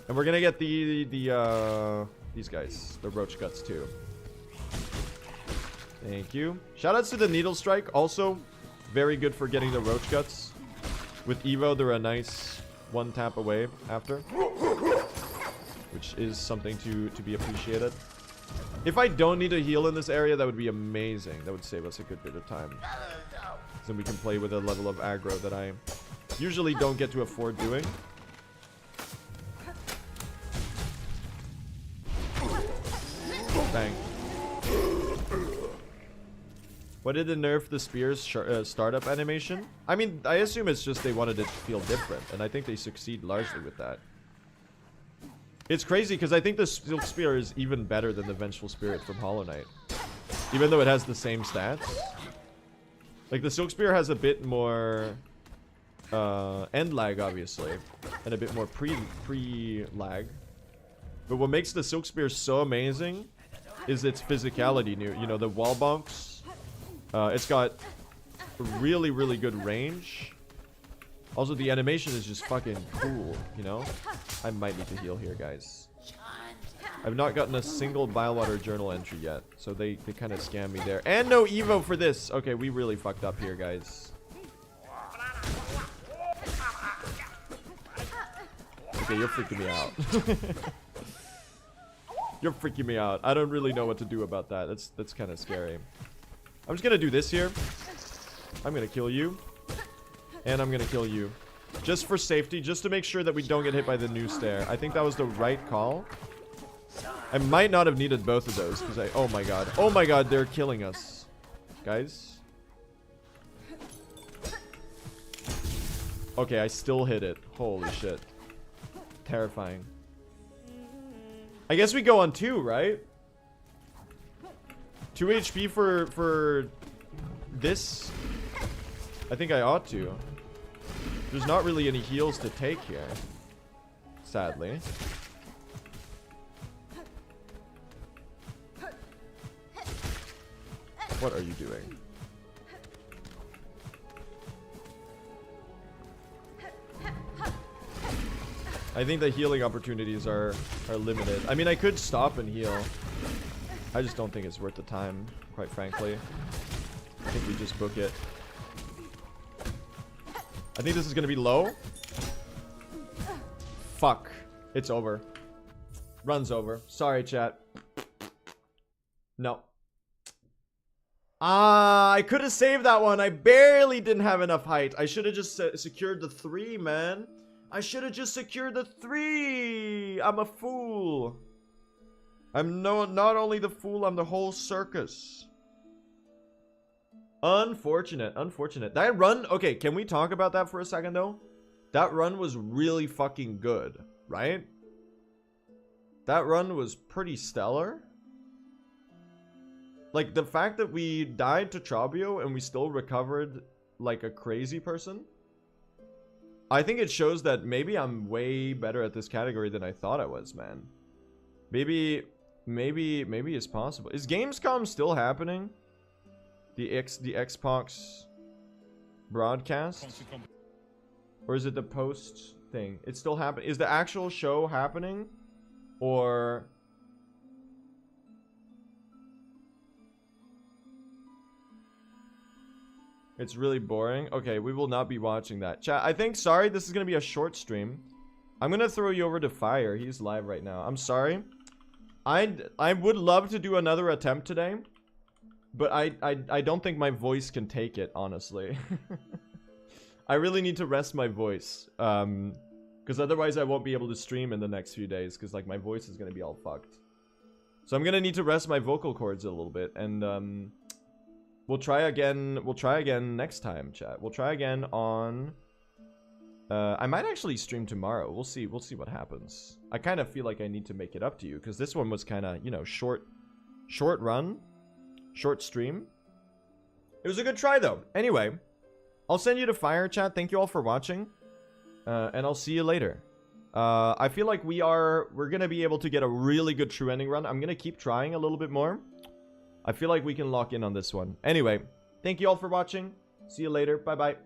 And we're gonna get these guys, the Roach Guts too. Thank you. Shoutouts to the Needle Strike, also very good for getting the Roach Guts. With Evo, they're a nice 1 tap away after, which is something to be appreciated. If I don't need a heal in this area, that would be amazing. That would save us a good bit of time. Then we can play with a level of aggro that I usually don't get to afford doing. Bang. What did they nerf the spear's startup animation? I mean, I assume it's just they wanted it to feel different, and I think they succeed largely with that. It's crazy because I think the Silk Spear is even better than the Vengeful Spirit from Hollow Knight. Even though it has the same stats. Like, the Silk Spear has a bit more end lag, obviously, and a bit more pre-lag. But what makes the Silk Spear so amazing is its physicality. You know, the wall bonks. It's got really good range. Also, the animation is just fucking cool, you know? I might need to heal here, guys. I've not gotten a single Bilewater journal entry yet, so they kind of scammed me there. And no Evo for this! Okay, we really fucked up here, guys. Okay, you're freaking me out. You're freaking me out. I don't really know what to do about that. That's kind of scary. I'm just gonna do this here. I'm gonna kill you. And I'm gonna kill you. Just for safety, just to make sure that we don't get hit by the new stair. I think that was the right call. I might not have needed both of those, because oh my god. Oh my god, they're killing us. Guys. Okay, I still hit it. Holy shit. Terrifying. I guess we go on 2, right? 2 HP for this. I think I ought to. There's not really any heals to take here. Sadly. What are you doing? I think the healing opportunities are limited. I mean, I could stop and heal. I just don't think it's worth the time, quite frankly. I think we just book it. I think this is gonna be low. Fuck. It's over. Run's over. Sorry, chat. No. I could have saved that one. I barely didn't have enough height. I should have just secured the 3, man. I should have just secured the 3. I'm a fool. I'm not only the fool, I'm the whole circus. Unfortunate, unfortunate. That run, okay, can we talk about that for a second though? That run was really fucking good, right? That run was pretty stellar. Like, the fact that we died to Trabio and we still recovered like a crazy person, I think it shows that maybe I'm way better at this category than I thought I was, man. Maybe it's possible. Is Gamescom still happening? The Xbox broadcast? Or is it the post thing? It's still happening. Is the actual show happening? Or... It's really boring. Okay, we will not be watching that. Chat, I think, sorry, this is going to be a short stream. I'm going to throw you over to Fire. He's live right now. I'm sorry. I would love to do another attempt today. But I don't think my voice can take it, honestly. I really need to rest my voice. Because otherwise I won't be able to stream in the next few days. Because, like, my voice is going to be all fucked. So I'm going to need to rest my vocal cords a little bit. And, we'll try again next time, chat. We'll try again on... I might actually stream tomorrow. We'll see what happens. I kind of feel like I need to make it up to you. Because this one was kind of, you know, short run. Short stream. It was a good try, though. Anyway, I'll send you to Fire, chat. Thank you all for watching. And I'll see you later. I feel like we're going to be able to get a really good true ending run. I'm going to keep trying a little bit more. I feel like we can lock in on this one. Anyway, thank you all for watching. See you later. Bye-bye.